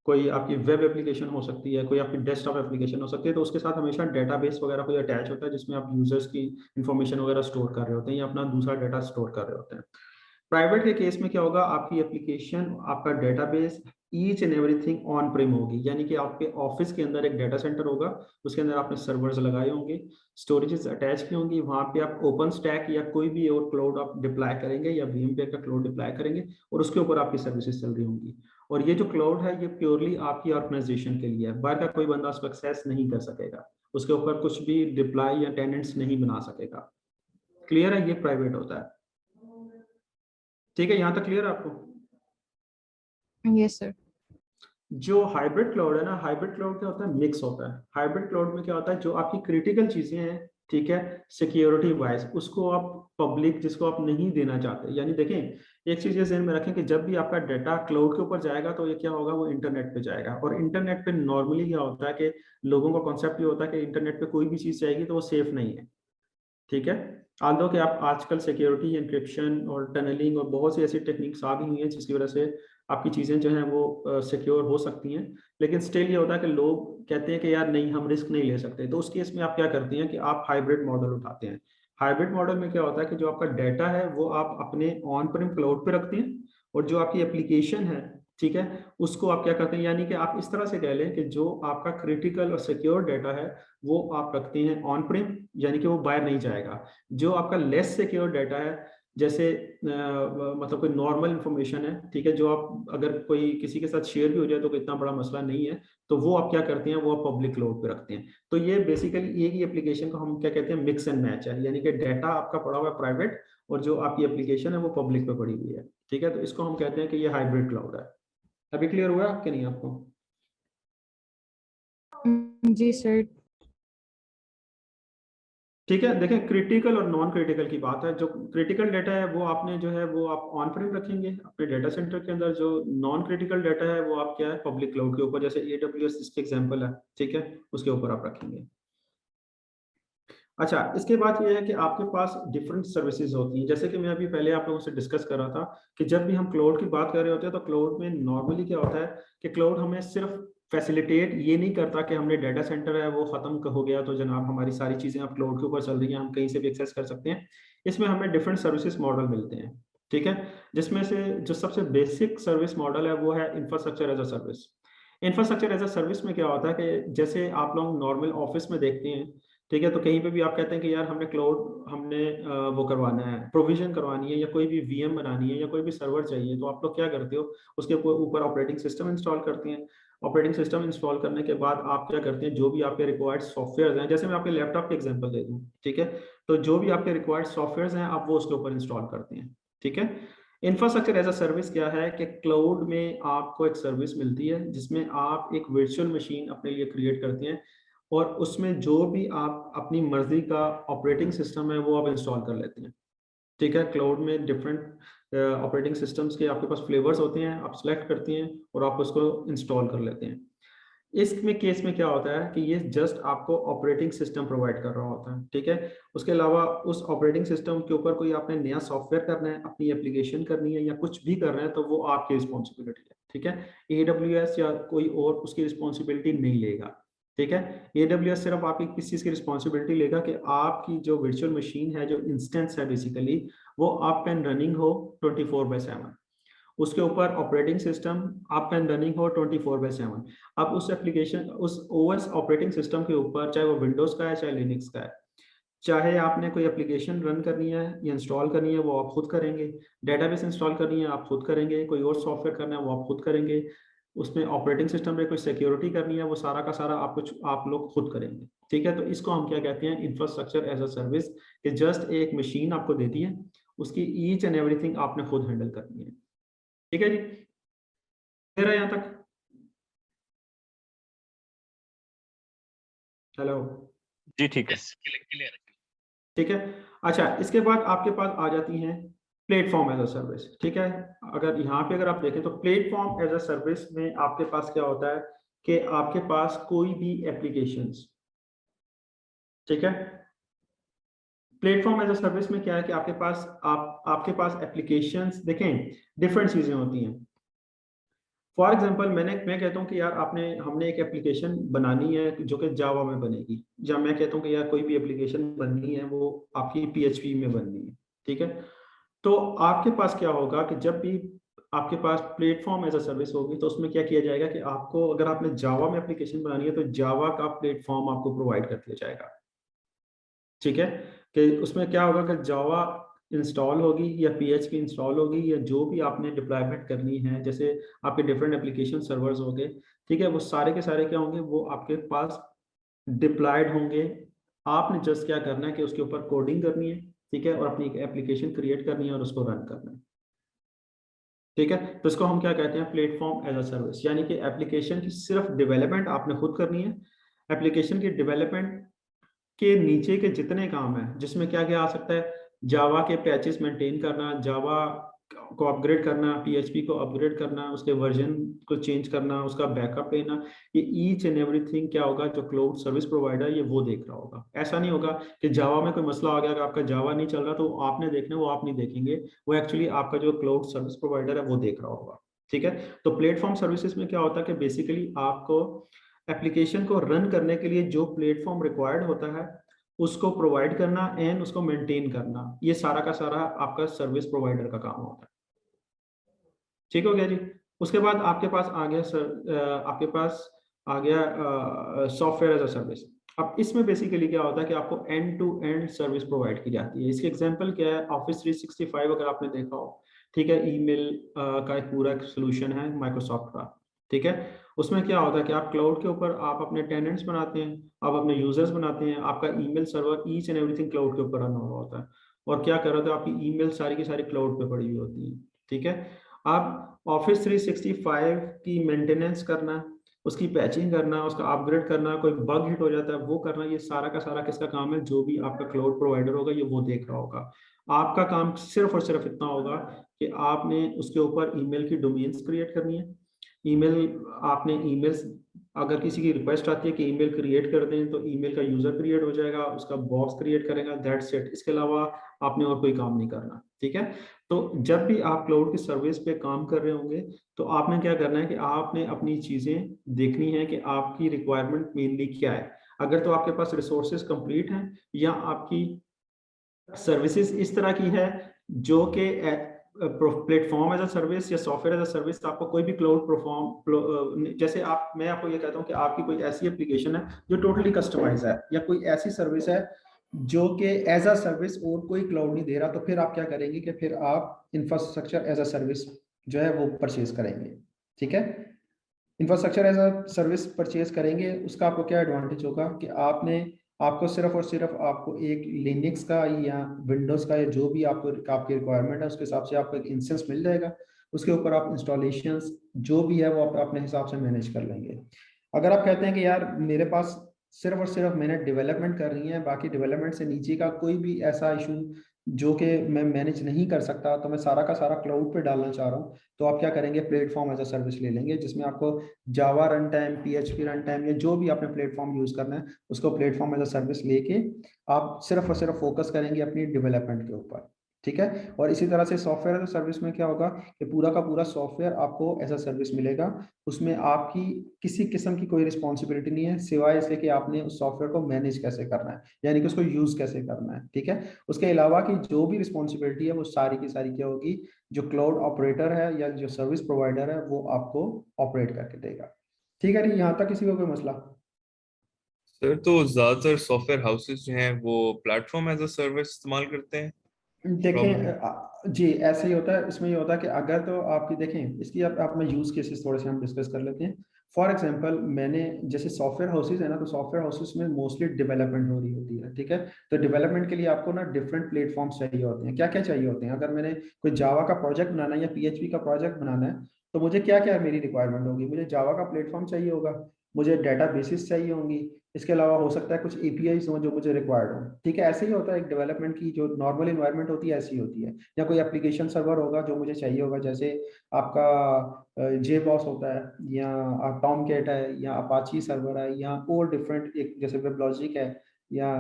Speaker 1: कोई आपकी वेब एप्लीकेशन हो सकती है, कोई आपकी डेस्कटॉप एप्लीकेशन हो सकती है, तो उसके साथ हमेशा डेटाबेस वगैरह कोई अटैच होता है जिसमें आप यूजर्स की इंफॉर्मेशन वगैरह स्टोर कर रहे होते हैं या अपना दूसरा डाटा स्टोर कर रहे होते हैं। प्राइवेट के केस में क्या होगा, आपकी एप्लीकेशन, आपका database, each and everything on प्रेम होगी, यानी कि आपके ऑफिस के अंदर एक डाटा सेंटर होगा, उसके अंदर आपने सर्वर्स लगाए होंगे, स्टोरेजेस अटैच की होंगी, वहां पे आप ओपन स्टैक या कोई भी और क्लाउड आप डिप्लॉय करेंगे या VMware का क्लाउड डिप्लॉय करेंगे, और उसके ऊपर आपकी सर्विसेज चल रही होंगी। और ये जो क्लाउड है ये प्योरली आपकी ऑर्गेनाइजेशन के लिए है, बाहर का कोई बंदा उसको एक्सेस नहीं कर सकेगा, उसके ऊपर कुछ भी डिप्लॉय या टेनेंट्स नहीं बना सकेगा। क्लियर है, ये प्राइवेट होता है। ठीक है, यहाँ तक क्लियर है आपको?
Speaker 4: Yes sir.
Speaker 1: जो हाइब्रिड क्लाउड है ना, हाइब्रिड क्लाउड क्या होता है, मिक्स होता है। हाइब्रिड क्लाउड में क्या होता है, जो आपकी क्रिटिकल चीजें हैं, ठीक है, सिक्योरिटी वाइज, उसको आप पब्लिक, जिसको आप नहीं देना चाहते, यानी देखें एक चीज ये ध्यान में रखें कि जब भी आपका डाटा क्लाउड के ऊपर जाएगा तो ये क्या होगा, वो इंटरनेट पे जाएगा, और इंटरनेट पे नॉर्मली क्या होता है कि लोगों का कॉन्सेप्ट ये होता है कि इंटरनेट पे कोई भी चीज जाएगी तो वो सेफ नहीं है। ठीक है। आल्दो कि आप आजकल सिक्योरिटी, एन्क्रिप्शन और टनलिंग और बहुत सी ऐसी टेक्निक्स आ गई हुई हैं जिसकी वजह से आपकी चीज़ें जो हैं वो सिक्योर हो सकती हैं, लेकिन स्टिल ये होता है कि लोग कहते हैं कि यार नहीं, हम रिस्क नहीं ले सकते। तो उस केस में आप क्या करते हैं कि आप हाइब्रिड मॉडल उठाते हैं। हाइब्रिड मॉडल में क्या होता है कि जो आपका डाटा है वो आप अपने ऑन प्रेम क्लाउड पे रखते हैं, और जो आपकी एप्लीकेशन है, ठीक है, उसको आप क्या करते हैं, यानी कि आप इस तरह से कह लें कि जो आपका क्रिटिकल और सिक्योर डाटा है वो आप रखते हैं ऑन प्रेम, यानी कि वो बाहर नहीं जाएगा। जो आपका लेस सिक्योर डाटा है, जैसे मतलब कोई नॉर्मल इंफॉर्मेशन है, ठीक है, जो आप अगर कोई किसी के साथ शेयर भी हो जाए तो कोई इतना बड़ा मसला नहीं है, तो वो आप क्या करते हैं, वो आप पब्लिक क्लाउड पे रखते हैं। तो ये बेसिकली एक ही एप्लीकेशन को हम क्या कहते हैं, मिक्स एंड मैच है, यानी कि डाटा आपका पड़ा हुआ है प्राइवेट और जो आपकी एप्लीकेशन है वो पब्लिक पे पड़ी हुई है। ठीक है। तो इसको हम कहते हैं कि ये हाइब्रिड क्लाउड है। अभी क्लियर हुआ आपके नहीं आपको?
Speaker 4: जी सर।
Speaker 1: ठीक है, देखें क्रिटिकल और नॉन क्रिटिकल की बात है। जो क्रिटिकल डाटा है वो आपने जो है वो आप ऑन प्रेम रखेंगे अपने डाटा सेंटर के अंदर। जो नॉन क्रिटिकल डाटा है वो आप क्या है पब्लिक क्लाउड के ऊपर, जैसे AWS इसके एग्जांपल है, ठीक है, उसके ऊपर आप रखेंगे। अच्छा, इसके बाद ये है कि आपके पास डिफरेंट सर्विसेज होती हैं। जैसे कि मैं अभी पहले आप लोगों से डिस्कस कर रहा था कि जब भी हम क्लाउड की बात कर रहे होते हैं तो क्लाउड में नॉर्मली क्या होता है कि क्लाउड हमें सिर्फ फैसिलिटेट ये नहीं करता कि हमने डाटा सेंटर है वो खत्म हो गया तो जनाब हमारी सारी चीजें अब क्लाउड के ऊपर चल रही हैं, हम कहीं से भी एक्सेस कर सकते हैं। इसमें हमें डिफरेंट सर्विसेज मॉडल मिलते हैं, ठीक है, जिसमें से जो सबसे बेसिक सर्विस मॉडल है वो है infrastructure as a service. Infrastructure as a service में क्या होता है कि जैसे आप लोग नॉर्मल ऑफिस में देखते हैं, ठीक है, तो कहीं पे भी आप कहते हैं कि यार हमने क्लाउड हमने वो करवाना है, प्रोविजन करवानी है या कोई भी VM बनानी है या कोई भी सर्वर चाहिए, तो आप लोग क्या करते हो उसके ऊपर ऑपरेटिंग सिस्टम इंस्टॉल करते हैं। ऑपरेटिंग सिस्टम इंस्टॉल करने के बाद आप क्या करते हैं, जो भी आपके रिक्वायर्ड सॉफ्टवेयर हैं, जैसे मैं आपके लैपटॉप के एग्जांपल दे दूं, ठीक है, तो जो भी आपके रिक्वायर्ड सॉफ्टवेयर हैं आप वो उसके ऊपर इंस्टॉल करते हैं, ठीक है। इंफ्रास्ट्रक्चर एज अ सर्विस क्या है कि क्लाउड में आपको एक सर्विस मिलती है जिसमें आप एक वर्चुअल मशीन अपने लिए क्रिएट करते हैं और उसमें जो भी आप अपनी मर्जी का ऑपरेटिंग सिस्टम है वो आप इंस्टॉल कर लेते हैं, ठीक है। क्लाउड में डिफरेंट ऑपरेटिंग सिस्टम्स के आपके पास फ्लेवर्स होते हैं, आप सेलेक्ट करते हैं और आप उसको इंस्टॉल कर लेते हैं। इसमें केस में क्या होता है कि ये जस्ट आपको ऑपरेटिंग सिस्टम प्रोवाइड कर रहा होता है, ठीक है। उसके अलावा उस ऑपरेटिंग सिस्टम के ऊपर कोई आपने नया सॉफ्टवेयर करना है, अपनी एप्लीकेशन करनी है या कुछ भी करना है तो वो आपकी रिस्पॉन्सिबिलिटी है, ठीक है। AWS या कोई और उसकी रिस्पॉन्सिबिलिटी नहीं लेगा, ठीक है। AWS सिर्फ आपकी किस चीज़ की रिस्पॉन्सिबिलिटी लेगा कि आपकी जो वर्चुअल मशीन है, जो इंस्टेंस है बेसिकली, वो अप एंड रनिंग हो 24/7, उसके ऊपर operating system up and running हो 24/7। अब उस एप्लीकेशन उस OS ऑपरेटिंग सिस्टम के ऊपर, चाहे वो विंडोज का है चाहे लिनक्स का है, चाहे आपने कोई एप्लीकेशन रन करनी है या इंस्टॉल करनी है वो आप खुद करेंगे, डेटाबेस इंस्टॉल करनी है आप खुद करेंगे, कोई और सॉफ्टवेयर करना है वो आप खुद करेंगे, उसमें ऑपरेटिंग सिस्टम में कोई सिक्योरिटी करनी है वो सारा का सारा आप लोग खुद करेंगे, ठीक है। तो इसको हम क्या कहते हैं, इंफ्रास्ट्रक्चर एज अ सर्विस, कि जस्ट एक मशीन आपको देती है, उसकी ईच एंड एवरीथिंग आपने खुद हैंडल करनी है, ठीक है जी। क्लियर है यहाँ तक? हेलो?
Speaker 5: जी ठीक है।
Speaker 3: यस, क्लियर है।
Speaker 1: ठीक है। अच्छा, इसके बाद आपके पास आ जाती हैं प्लेटफॉर्म एज अ सर्विस, ठीक है। अगर यहाँ पे अगर आप देखें तो प्लेटफॉर्म एज अ सर्विस में आपके पास क्या होता है कि आपके पास कोई भी एप्लीकेशंस, ठीक है, प्लेटफॉर्म एज अ सर्विस में क्या है कि आपके पास एप्लीकेशंस देखें डिफरेंट चीजें होती हैं। फॉर एग्जाम्पल मैं कहता हूँ कि यार हमने एक एप्लीकेशन बनानी है जो कि जावा में बनेगी, या मैं कहता हूँ कि यार कोई भी एप्लीकेशन बननी है वो आपकी PHP में बननी है, ठीक है। तो आपके पास क्या होगा कि जब भी आपके पास प्लेटफॉर्म एज अ सर्विस होगी तो उसमें क्या किया जाएगा कि आपको अगर आपने जावा में एप्लीकेशन बनानी है तो जावा का प्लेटफॉर्म आपको प्रोवाइड कर दिया जाएगा, ठीक है। कि उसमें क्या होगा कि जावा इंस्टॉल होगी या PHP इंस्टॉल होगी या जो भी आपने डिप्लॉयमेंट करनी है, जैसे आपके डिफरेंट एप्लीकेशन सर्वर्स हो गए, ठीक है, वो सारे के सारे क्या होंगे, वो आपके पास डिप्लॉयड होंगे। आपने जस्ट क्या करना है कि उसके ऊपर कोडिंग करनी है, ठीक है, और अपनी एक एप्लीकेशन क्रिएट करनी है और उसको रन करना है, ठीक है। तो इसको हम क्या कहते हैं, प्लेटफॉर्म एज अ सर्विस, यानी कि एप्लीकेशन की सिर्फ डेवलपमेंट आपने खुद करनी है। एप्लीकेशन की डेवलपमेंट के नीचे के जितने काम है, जिसमें क्या क्या आ सकता है, जावा के पैचेस मेंटेन करना, जावा को अपग्रेड करना, PHP को अपग्रेड करना, उसके वर्जन को चेंज करना, उसका बैकअप लेना, ये ईच एंड एवरीथिंग क्या होगा, जो क्लाउड सर्विस प्रोवाइडर ये वो देख रहा होगा। ऐसा नहीं होगा कि जावा में कोई मसला आ गया कि आपका जावा नहीं चल रहा तो आपने देखना, वो आप नहीं देखेंगे, वो एक्चुअली आपका जो क्लाउड सर्विस प्रोवाइडर है वो देख रहा होगा, ठीक है। तो प्लेटफॉर्म सर्विसेज में क्या होता है कि बेसिकली आपको एप्लीकेशन को रन करने के लिए जो प्लेटफॉर्म रिक्वायर्ड होता है उसको प्रोवाइड करना एंड उसको मेंटेन करना, ये सारा का सारा आपका सर्विस प्रोवाइडर का काम होता है, ठीक हो गया जी। उसके बाद आपके पास आ गया आपके पास आ गया सॉफ्टवेयर एज अ सर्विस। अब इसमें बेसिकली क्या होता है कि आपको end to end service provide की जाती है। इसके एग्जांपल क्या है, ऑफिस 365 अगर आपने देखा हो, ठीक है, ईमेल का एक पूरा सोल्यूशन है माइक्रोसॉफ्ट का, ठीक है। उसमें क्या होता है कि आप क्लाउड के ऊपर आप अपने टेनेंट्स बनाते हैं, आप अपने यूजर्स बनाते हैं, आपका email server each and everything cloud के ऊपर रन हो रहा होता है, और क्या कर रहे होते हैं, आपकी ईमेल सारी की सारी क्लाउड पे पड़ी हुई होती है, ठीक है। आप ऑफिस 365 की मेंटेनेंस करना, उसकी पैचिंग करना, उसका अपग्रेड करना, कोई बग हिट हो जाता है वो करना, ये सारा का सारा किसका काम है? जो भी आपका क्लाउड प्रोवाइडर होगा ये वो देख रहा होगा। आपका काम सिर्फ और सिर्फ इतना होगा कि आपने उसके ऊपर ईमेल की डोमेन्स क्रिएट करनी है। ईमेल, आपने ईमेल्स, अगर किसी की रिक्वेस्ट आती है कि ईमेल क्रिएट कर दें तो ईमेल का यूजर क्रिएट हो जाएगा, उसका बॉक्स क्रिएट करेगा, दैट्स इट। इसके अलावा आपने और कोई काम नहीं करना, ठीक है। तो जब भी आप क्लाउड की सर्विस पे काम कर रहे होंगे तो आपने क्या करना है कि आपने अपनी चीजें देखनी है कि आपकी रिक्वायरमेंट मेनली क्या है। अगर तो आपके पास रिसोर्सेज कंप्लीट हैं या आपकी सर्विसेज इस तरह की है जो कि प्लेटफॉर्म एज अ सर्विस या सॉफ्टवेयर एज अ सर्विस, आपको कोई भी क्लाउड परफॉर्म, जैसे आप, मैं आपको ये कहता हूँ कि आपकी कोई ऐसी एप्लीकेशन है जो टोटली कस्टमाइज है, या कोई ऐसी सर्विस है जो कि एज अ सर्विस और कोई क्लाउड नहीं दे रहा, तो फिर आप क्या करेंगे कि फिर आप इंफ्रास्ट्रक्चर एज अ सर्विस जो है वो परचेज करेंगे, ठीक है। Infrastructure as a service purchase करेंगे, उसका आपको क्या एडवांटेज होगा कि आपको सिर्फ और सिर्फ आपको एक लिनक्स का या विंडोज का या जो भी आपकी रिक्वायरमेंट है उसके हिसाब से आपको एक इंस्टेंस मिल जाएगा। उसके ऊपर आप इंस्टॉलेशन जो भी है वो आप अपने हिसाब से मैनेज कर लेंगे। अगर आप कहते हैं कि यार मेरे पास सिर्फ और सिर्फ मैंने डेवलपमेंट करनी है, बाकी डेवलपमेंट से नीचे का कोई भी ऐसा इशू जो कि मैं मैनेज नहीं कर सकता, तो मैं सारा का सारा क्लाउड पे डालना चाह रहा हूँ, तो आप क्या करेंगे? प्लेटफॉर्म एज अ सर्विस ले लेंगे, जिसमें आपको Java runtime, PHP runtime या जो भी आपने प्लेटफॉर्म यूज करना है उसको प्लेटफॉर्म एज अ सर्विस लेके आप सिर्फ और सिर्फ फोकस करेंगे अपनी डेवलपमेंट के ऊपर, ठीक है। और इसी तरह से सॉफ्टवेयर एज अ सर्विस में क्या होगा कि पूरा का पूरा सॉफ्टवेयर आपको एज अ सर्विस मिलेगा, उसमें आपकी किसी किस्म की कोई रिस्पॉन्सिबिलिटी नहीं है सिवाय इसके कि आपने उस सॉफ्टवेयर को मैनेज कैसे करना है, यानी कि उसको यूज कैसे करना है, ठीक है। उसके अलावा की जो भी रिस्पॉन्सिबिलिटी है वो सारी की सारी क्या होगी, जो क्लाउड ऑपरेटर है या जो सर्विस प्रोवाइडर है वो आपको ऑपरेट करके देगा, ठीक है। नहीं, यहाँ तक किसी को कोई मसला?
Speaker 5: सर तो ज्यादातर सॉफ्टवेयर हाउसेस जो हैं वो प्लेटफॉर्म एज अ सर्विस इस्तेमाल करते हैं
Speaker 1: देखें
Speaker 5: प्रॉब्लम।
Speaker 1: जी ऐसे ही होता है। इसमें ये होता है कि अगर तो आपकी देखें इसकी आप में यूज केसेस थोड़े से हम डिस्कस कर लेते हैं। फॉर एग्जांपल, मैंने जैसे सॉफ्टवेयर हाउसेज है ना, तो सॉफ्टवेयर हाउसेज में मोस्टली डेवलपमेंट हो रही होती है, ठीक है। तो डेवलपमेंट के लिए आपको ना डिफरेंट प्लेटफॉर्म्स चाहिए होते हैं। क्या क्या चाहिए होते हैं? अगर मैंने कोई जावा का प्रोजेक्ट बनाना है या पीएचपी का प्रोजेक्ट बनाना है तो मुझे क्या क्या मेरी रिक्वायरमेंट होगी? मुझे जावा का प्लेटफॉर्म चाहिए होगा, मुझे डेटा बेसिस चाहिए होंगी, इसके अलावा हो सकता है कुछ एपीआई हो जो मुझे रिक्वायर्ड हो, ठीक है। ऐसे ही होता है एक डेवलपमेंट की जो नॉर्मल इन्वायरमेंट होती है ऐसी होती है। या कोई एप्लीकेशन सर्वर होगा जो मुझे चाहिए होगा, जैसे आपका जे बॉस होता है या टॉम कैट है या अपाची सर्वर है या और डिफरेंट एक जैसे वेब लॉजिक है या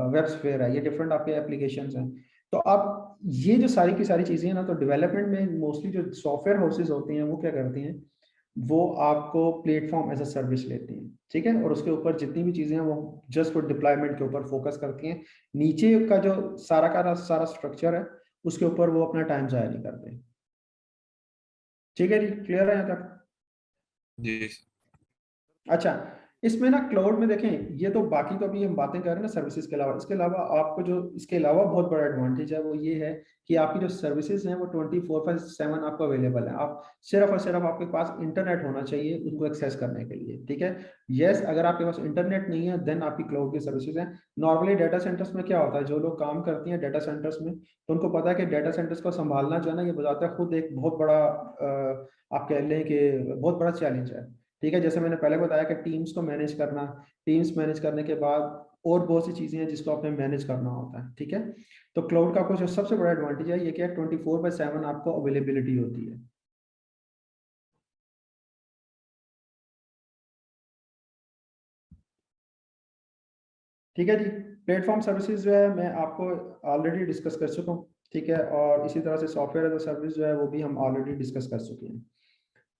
Speaker 1: वेब स्फेयर है, ये डिफरेंट आपके एप्लीकेशन हैं। तो आप ये जो सारी की सारी चीजें हैं ना, तो डेवलपमेंट में मोस्टली जो सॉफ्टवेयर हाउसेज होते हैं वो क्या करते हैं, वो आपको प्लेटफॉर्म एज अ सर्विस लेते हैं, ठीक है। और उसके ऊपर जितनी भी चीजें हैं वो जस्ट वो डिप्लॉयमेंट के ऊपर फोकस करती हैं। नीचे का जो सारा का सारा स्ट्रक्चर है उसके ऊपर वो अपना टाइम जाया नहीं करते, ठीक है जी। क्लियर है यहाँ तक?
Speaker 5: जी
Speaker 1: अच्छा, इसमें ना क्लाउड में देखें, ये तो बाकी तो अभी हम बातें कर रहे हैं ना सर्विसेज के अलावा, इसके अलावा आपको जो इसके अलावा बहुत बड़ा एडवांटेज है वो ये है कि आपकी जो सर्विसेज हैं वो 24/7 आपको अवेलेबल है। आप सिर्फ और सिर्फ आपके पास इंटरनेट होना चाहिए उनको एक्सेस करने के लिए, ठीक है। यस, अगर आपके पास इंटरनेट नहीं है देन आपकी क्लाउड की सर्विसेज हैं। नॉर्मली डेटा सेंटर्स में क्या होता है, जो लोग काम करते हैं डेटा सेंटर्स में तो उनको पता है कि डेटा सेंटर्स को संभालना जो है ना, ये बताता है खुद एक बहुत बड़ा आप कह लें कि बहुत बड़ा चैलेंज है, ठीक है। जैसे मैंने पहले बताया कि टीम्स को मैनेज करना, टीम्स मैनेज करने के बाद और बहुत सी चीजें हैं जिसको आपने मैनेज करना होता है, ठीक है। तो क्लाउड का कुछ सबसे बड़ा एडवांटेज है ये कि 24/7 आपको अवेलेबिलिटी होती है। ठीक है जी। प्लेटफॉर्म सर्विसेज जो है मैं आपको ऑलरेडी डिस्कस कर चुका हूँ, ठीक है। और इसी तरह से सॉफ्टवेयर एज अ सर्विस जो है वो भी हम ऑलरेडी डिस्कस कर चुके हैं,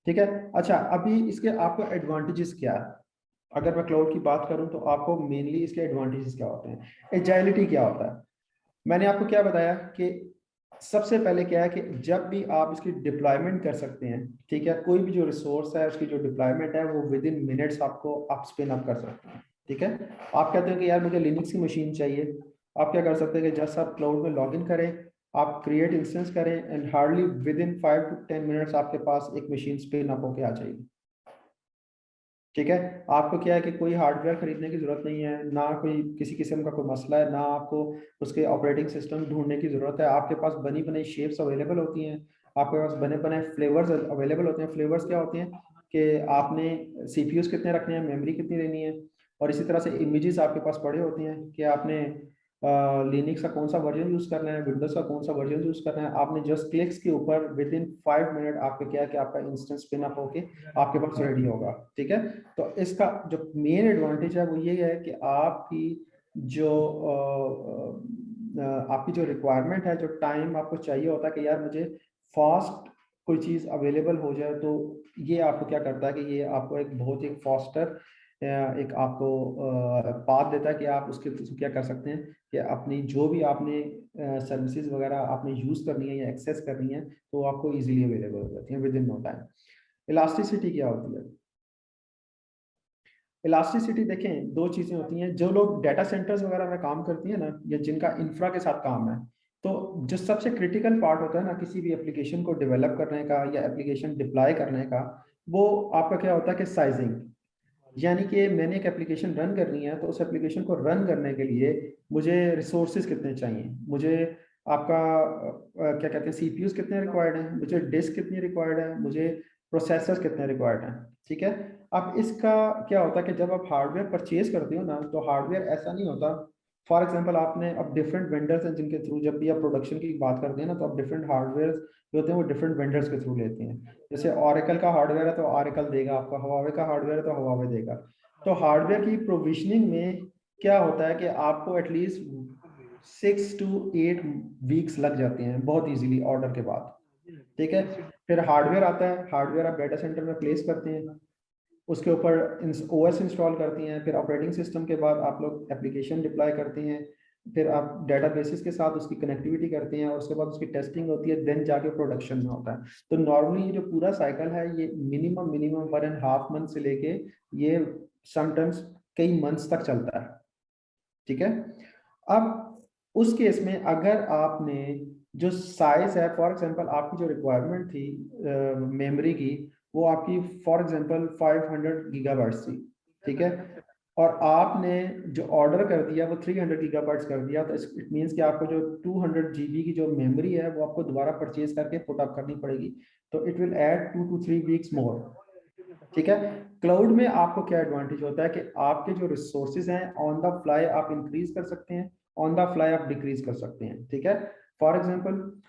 Speaker 1: ठीक है। अच्छा, अभी इसके आपको एडवांटेजेस क्या है? अगर मैं क्लाउड की बात करूं तो आपको मेनली इसके एडवांटेजेस क्या होते हैं? एजाइलिटी क्या होता है? मैंने आपको क्या बताया कि सबसे पहले क्या है कि जब भी आप इसकी डिप्लॉयमेंट कर सकते हैं, ठीक है, कोई भी जो रिसोर्स है उसकी जो डिप्लॉयमेंट है वो विद इन मिनट्स आपको आप स्पिन अप कर सकते हैं, ठीक है। आप कहते हैं कि यार मुझे लिनक्स की मशीन चाहिए, आप क्या कर सकते हैं कि जस्ट आप क्लाउड में लॉग इन करें, आप क्रिएट इंस्टेंस करें and hardly with in 5 to 10 minutes आपके पास एक मशीन स्पिन अप होके आ जाएगी, ठीक है। आपको क्या है कि कोई हार्डवेयर खरीदने की जरूरत नहीं है, ना कोई किसी किस्म का कोई मसला है, ना आपको उसके ऑपरेटिंग सिस्टम ढूंढने की जरूरत है। आपके पास बनी बनाई शेप्स अवेलेबल होती हैं, आपके पास बने बनाए फ्लेवर्स अवेलेबल होते हैं। फ्लेवर्स क्या होते हैं? कि आपने CPUs कितने रखने हैं, मेमोरी कितनी लेनी है, और इसी तरह से इमेजेस आपके पास पड़े होते हैं कि आपने लिनक्स का कौन सा वर्जन यूज करना है, विंडोज का कौन सा वर्जन यूज करना है। आपने जस्ट क्लिक्स के ऊपर विद इन 5 मिनट आपका क्या है कि आपका इंस्टेंस स्पिन अप होके आपके पास रेडी होगा। ठीक है, तो इसका जो मेन एडवांटेज है वो ये है कि आपकी जो रिक्वायरमेंट है, जो टाइम आपको चाहिए होता है कि यार मुझे फास्ट कोई चीज़ अवेलेबल हो जाए, तो ये आपको क्या करता है कि ये आपको एक बहुत ही फास्टर एक आपको पाथ देता है कि आप उसके थ्रू क्या कर सकते हैं कि अपनी जो भी आपने सर्विसेज वगैरह आपने यूज़ करनी है या एक्सेस करनी है तो आपको इजीली अवेलेबल हो जाती है within no time. Elasticity क्या होती है? इलास्टिसिटी देखें, दो चीज़ें होती हैं। जो लोग डाटा सेंटर्स वगैरह में काम करती हैं ना, या जिनका इंफ्रा के साथ काम है, तो जो सबसे क्रिटिकल पार्ट होता है ना किसी भी एप्लीकेशन को डेवलप करने का या एप्लीकेशन डिप्लॉय करने का, वो आपका क्या होता है कि साइजिंग। यानी कि मैंने एक एप्लीकेशन रन करनी है, तो उस एप्लीकेशन को रन करने के लिए मुझे रिसोर्सेज कितने चाहिए, मुझे आपका क्या कहते हैं CPUs कितने रिक्वायर्ड हैं, मुझे डिस्क कितनी रिक्वायर्ड है, मुझे प्रोसेसर्स कितने रिक्वायर्ड हैं। ठीक है, अब इसका क्या होता है कि जब आप हार्डवेयर परचेज करते हो ना, तो हार्डवेयर ऐसा नहीं होता। फॉर एग्जांपल आपने अब डिफरेंट वेंडर्स हैं जिनके थ्रू जब भी आप प्रोडक्शन की बात करते हैं ना, तो आप डिफरेंट हार्डवेयर जो होते हैं वो डिफरेंट वेंडर्स के थ्रू लेते हैं। जैसे ऑरेकल का हार्डवेयर है तो ऑरेकल देगा आपका, हवावे का हार्डवेयर है तो हवावे देगा। तो हार्डवेयर की प्रोविजनिंग में क्या होता है कि आपको एटलीस्ट 6 to 8 वीक्स लग जाते हैं बहुत इजीली ऑर्डर के बाद। ठीक है, फिर हार्डवेयर आता है, हार्डवेयर आप डाटा सेंटर में प्लेस करते हैं, उसके ऊपर OS इंस्टॉल करती हैं, फिर ऑपरेटिंग सिस्टम के बाद आप लोग एप्लीकेशन डिप्लॉय करते हैं, फिर आप डेटाबेसेस के साथ उसकी कनेक्टिविटी करते हैं, और उसके बाद उसकी टेस्टिंग होती है, देन जाके प्रोडक्शन में होता है। तो नॉर्मली ये जो पूरा साइकिल है ये मिनिमम 1.5 मंथ से लेके ये समटाइम्स कई मंथ्स तक चलता है। ठीक है, अब उस केस में अगर आपने जो साइज है, फॉर एग्जांपल आपकी जो रिक्वायरमेंट थी मेमोरी की, वो आपकी फॉर एग्जांपल 500 गीगाबाइट्स थी। ठीक है, और आपने जो ऑर्डर कर दिया वो 300 गीगाबाइट्स कर दिया, तो इट मींस कि आपको जो 200 GB की जो मेमोरी है वो आपको दोबारा परचेज करके पुट अप करनी पड़ेगी। तो it will add 2 to 3 weeks more. ठीक है, क्लाउड में आपको क्या एडवांटेज होता है कि आपके जो रिसोर्सेज हैं ऑन द फ्लाई आप इंक्रीज कर सकते हैं, ऑन द फ्लाई आप डिक्रीज कर सकते हैं। ठीक है, फॉर एग्जांपल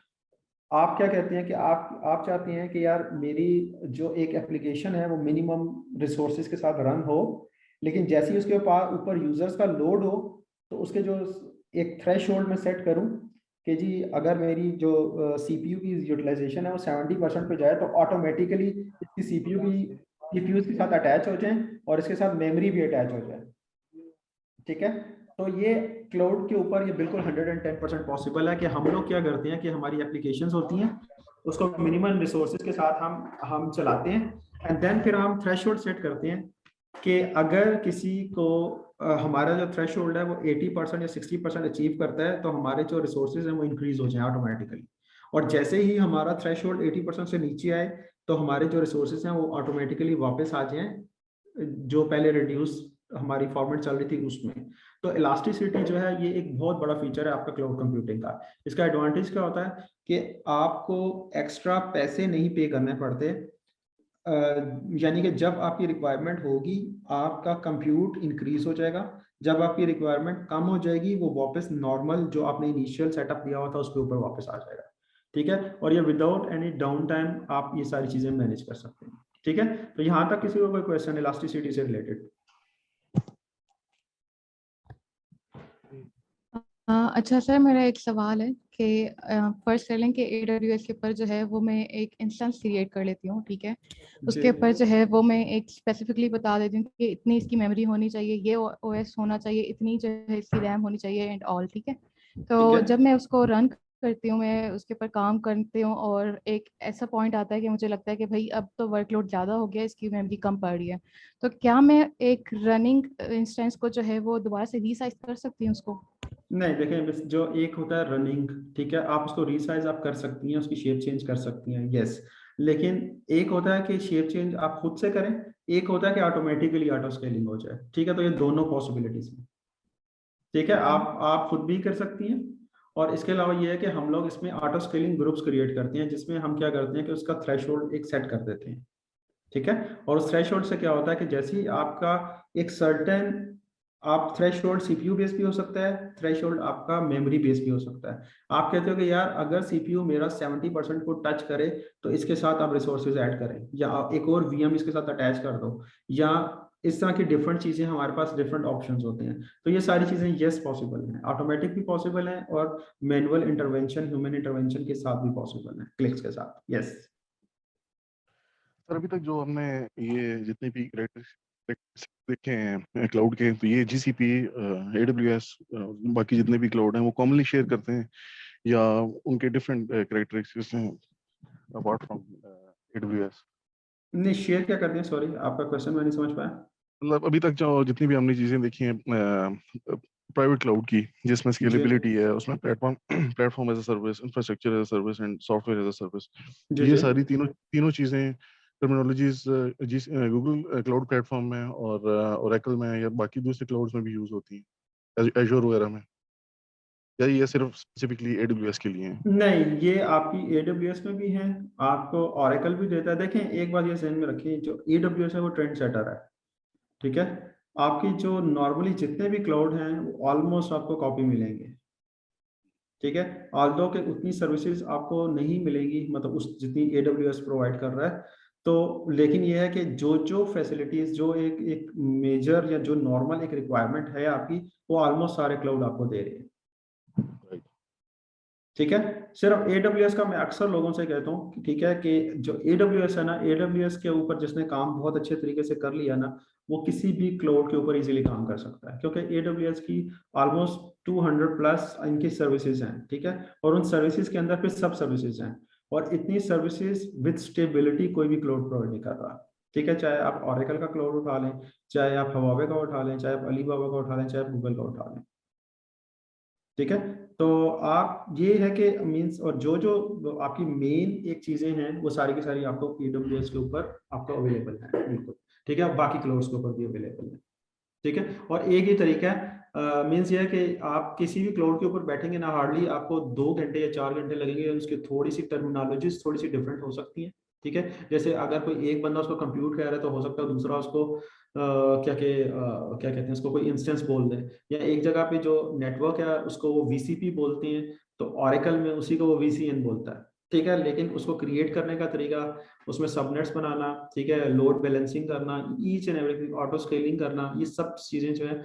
Speaker 1: आप क्या कहते हैं कि आप चाहते हैं कि यार मेरी जो एक एप्लीकेशन है वो मिनिमम रिसोर्सेज के साथ रन हो, लेकिन जैसे ही उसके ऊपर यूजर्स का लोड हो तो उसके जो एक थ्रेश होल्ड में सेट करूं कि जी अगर मेरी जो CPU की यूटिलाइजेशन है वो 70% पे जाए तो ऑटोमेटिकली इसकी CPU के साथ अटैच हो जाए और इसके साथ मेमोरी भी अटैच हो जाए। ठीक है, तो ये क्लाउड के ऊपर ये बिल्कुल 110% पॉसिबल है कि हम लोग क्या करते हैं कि हमारी एप्लीकेशंस होती हैं उसको मिनिमम रिसोर्सेज के साथ हम चलाते हैं, एंड देन फिर हम थ्रेशोल्ड सेट करते हैं कि अगर किसी को हमारा जो थ्रेशोल्ड है वो 80% या 60% अचीव करता है तो हमारे जो रिसोर्सेज हैं वो इंक्रीज हो जाए ऑटोमेटिकली, और जैसे ही हमारा थ्रेशोल्ड 80% से नीचे आए तो हमारे जो रिसोर्सेज हैं वो ऑटोमेटिकली वापस आ जाएं जो पहले रिड्यूस हमारी फॉर्मेट चल रही थी उसमें। तो इलास्टिसिटी जो है ये एक बहुत बड़ा फीचर है आपका क्लाउड कंप्यूटिंग का। इसका एडवांटेज क्या होता है कि आपको एक्स्ट्रा पैसे नहीं पे करने पड़ते, यानी कि जब आपकी रिक्वायरमेंट होगी आपका कंप्यूट इंक्रीज हो जाएगा, जब आपकी रिक्वायरमेंट कम हो जाएगी वो वापस नॉर्मल जो आपने इनिशियल सेटअप दिया हुआ था उसके ऊपर वापस आ जाएगा। ठीक है, और ये विदाउट एनी डाउन टाइम आप ये सारी चीजें मैनेज कर सकते हैं। ठीक है, तो यहाँ तक किसी को कोई क्वेश्चन इलास्टिसिटी से रिलेटेड?
Speaker 4: अच्छा सर, मेरा एक सवाल है कि फर्स्ट कर लें कि AWS के ऊपर जो है वो मैं एक इंस्टेंस क्रिएट कर लेती हूँ। ठीक है, उसके ऊपर जो है वो मैं एक स्पेसिफिकली बता देती हूँ कि इतनी इसकी मेमोरी होनी चाहिए, ये OS होना चाहिए, इतनी जो है इसकी रैम होनी चाहिए एंड ऑल। ठीक है, तो जब मैं उसको रन करती हूँ, मैं उसके ऊपर काम करती हूँ और एक ऐसा पॉइंट आता है कि मुझे लगता है कि भाई अब तो वर्कलोड ज़्यादा हो गया, इसकी मेमोरी कम पड़ रही है, तो क्या मैं एक रनिंग इंस्टेंस को जो है वो दोबारा से रीसाइज कर सकती हूँ उसको?
Speaker 1: नहीं, देखें जो एक होता है रनिंग, ठीक है, आप उसको रीसाइज आप कर सकती हैं, उसकी शेप चेंज कर सकती हैं, यस, लेकिन एक होता है कि शेप चेंज आप खुद से करें, एक होता है कि ऑटोमेटिकली ऑटो स्केलिंग हो जाए। ठीक है, तो ये दोनों पॉसिबिलिटीज हैं। ठीक है, आप खुद भी कर सकती हैं, और इसके अलावा ये है कि हम लोग इसमें ऑटो स्केलिंग ग्रुप्स क्रिएट करते हैं जिसमें हम क्या करते हैं कि उसका थ्रेशोल्ड एक सेट कर देते हैं। ठीक है। और उस थ्रेशोल्ड से क्या होता है कि जैसे ही आपका एक सर्टेन, आप थ्रेशोल्ड सीपीयू बेस भी हो सकता है, थ्रेशोल्ड आपका मेमोरी बेस भी हो सकता है। आप कहते हो कि यार अगर सीपीयू मेरा 70% को टच करे तो इसके साथ आप रिसोर्सेज ऐड करें, या आप एक और वीएम इसके साथ अटैच कर दो, या इस तरह की डिफरेंट चीजें हमारे पास डिफरेंट ऑप्शंस होते हैं। तो ये सारी चीजें यस पॉसिबल हैं, ऑटोमेटिक भी पॉसिबल है और मैनुअल इंटरवेंशन, ह्यूमन इंटरवेंशन के साथ भी पॉसिबल है, क्लिक्स के साथ। यस
Speaker 6: सर अभी तक जो हमने ये जितने भी देखे हैं क्लाउड के, तो ये जीसीपी, AWS, बाकी जितने भी क्लाउड हैं वो कॉमनली शेयर करते हैं या उनके डिफरेंट कैरेक्टरिस्टिक्स हैं अपार्ट फ्रॉम AWS?
Speaker 1: नहीं, शेयर क्या करते हैं? सॉरी, आपका क्वेश्चन मैं नहीं समझ पाया।
Speaker 6: मतलब अभी तक जो जितनी भी हमने चीजें देखी हैं प्राइवेट क्लाउड की, जिसमें स्केलेबिलिटी है, उसमें platform as a service, infrastructure as a service and software as a service,
Speaker 1: जी
Speaker 6: ये
Speaker 1: जी
Speaker 6: सारी तीनों चीजें टर्मिनोलॉजीज गूगल क्लाउड प्लेटफॉर्म में और ओरेकल में या बाकी दूसरे क्लाउड्स में भी यूज होती हैं, एजोर वगैरह में, या ये सिर्फ स्पेसिफिकली AWS के लिए है?
Speaker 1: नहीं, ये आपकी AWS में भी है, आपको Oracle भी देता है। देखें, एक बात ये ध्यान में रखिए, जो AWS है वो ट्रेंड सेटर है, ठीक है। आपकी जो नॉर्मली जितने भी क्लाउड हैं वो ऑलमोस्ट आपको कॉपी मिलेंगे, ठीक है। ऑल्दो के उतनी सर्विसेज आपको नहीं मिलेंगी, मतलब उस जितनी AWS प्रोवाइड कर रहा है। तो लेकिन ये है कि जो जो फैसिलिटीज, जो एक एक मेजर या जो नॉर्मल एक रिक्वायरमेंट है आपकी, वो ऑलमोस्ट सारे क्लाउड आपको दे रहे हैं, ठीक है। सिर्फ AWS का मैं अक्सर लोगों से कहता हूँ कि ठीक है कि जो AWS है ना, AWS के ऊपर जिसने काम बहुत अच्छे तरीके से कर लिया ना, वो किसी भी क्लाउड के ऊपर इजीली काम कर सकता है, क्योंकि AWS की ऑलमोस्ट 200 प्लस इनकी सर्विसेज हैं, ठीक है। और उन सर्विसेज के अंदर फिर सब सर्विसेज हैं, और इतनी सर्विसेज विद स्टेबिलिटी कोई भी क्लाउड प्रोवाइड नहीं कर रहा, ठीक है। चाहे आप Oracle का क्लाउड उठा लें, चाहे आप हवावे का उठा लें, चाहे आप अलीबाबा का उठा लें, चाहे आप गूगल का उठा लें, ठीक है। तो आप ये है कि मींस, और जो जो आपकी मेन एक चीजें हैं वो सारी की सारी आपको AWS के ऊपर आपको अवेलेबल है, बिल्कुल, ठीक है। बाकी क्लाउड्स के ऊपर भी अवेलेबल है, ठीक है। और एक ही तरीका है, मीन्स ये है कि आप किसी भी क्लाउड के ऊपर बैठेंगे ना, हार्डली आपको 2 घंटे या 4 घंटे लगेंगे, उसकी थोड़ी सी टर्मिनोलॉजीज थोड़ी सी डिफरेंट हो सकती हैं, ठीक है। जैसे अगर कोई एक बंदा उसको कंप्यूट कर रहा है तो हो सकता है दूसरा उसको क्या कहते हैं, उसको कोई इंस्टेंस बोल दे, या एक जगह पे जो नेटवर्क है उसको वो VCP बोलते हैं, तो Oracle में उसी को वो VCN बोलता है, ठीक है। लेकिन उसको क्रिएट करने का तरीका, उसमें सबनेट्स बनाना, ठीक है, लोड बैलेंसिंग करना, each and everything, auto scaling करना, ये सब चीजें जो है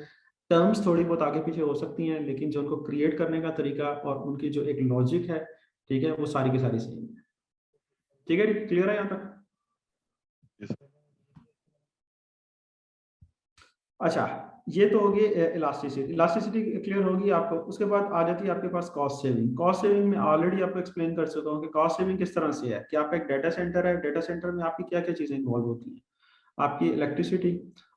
Speaker 1: टर्म्स थोड़ी बहुत आगे पीछे हो सकती हैं, लेकिन जो उनको क्रिएट करने का तरीका और उनकी जो एक लॉजिक है, ठीक है, वो सारी की सारी सेम है, ठीक है। क्लियर है यहाँ तक?
Speaker 6: Yes.
Speaker 1: अच्छा, ये तो होगी इलास्टिसिटी। इलास्टिसिटी क्लियर होगी आपको। उसके बाद आ जाती है आपके पास कॉस्ट सेविंग। कॉस्ट सेविंग में ऑलरेडी आपको एक्सप्लेन कर चुका हूँ कि कॉस्ट सेविंग किस तरह से है, कि आपका एक डाटा सेंटर है, डाटा सेंटर में आपकी क्या क्या चीजें इन्वॉल्व होती हैं, आपकी इलेक्ट्रिसिटी,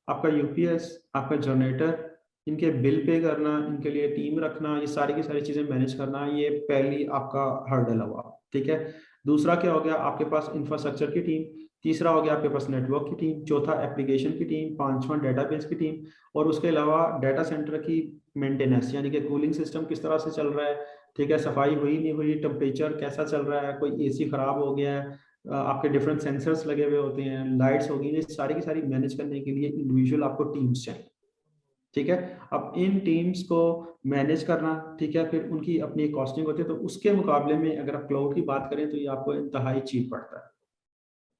Speaker 1: आपका UPS, आपका जनरेटर, इनके बिल पे करना, इनके लिए टीम रखना, ये सारी की सारी चीजें मैनेज करना, ये पहली आपका हर्डल हुआ, ठीक है। दूसरा क्या हो गया, आपके पास इंफ्रास्ट्रक्चर की टीम। तीसरा हो गया आपके पास नेटवर्क की टीम। चौथा एप्लीकेशन की टीम। पांचवा डेटाबेस की टीम। और उसके अलावा डाटा सेंटर की मेंटेनेंस, यानी कि कूलिंग सिस्टम किस तरह से चल रहा है, ठीक है, सफाई हुई नहीं हुई, टेम्परेचर कैसा चल रहा है, कोई AC खराब हो गया है, आपके डिफरेंट सेंसर्स लगे हुए होते हैं, लाइट्स होगी, ये सारी की सारी मैनेज करने के लिए इंडिविजुअल आपको टीम्स चाहिए, ठीक है। अब इन टीम्स को मैनेज करना, ठीक है, फिर उनकी अपनी कॉस्टिंग होती है, तो उसके मुकाबले में अगर आप क्लाउड की बात करें तो ये आपको इंतहाई चीप पड़ता है,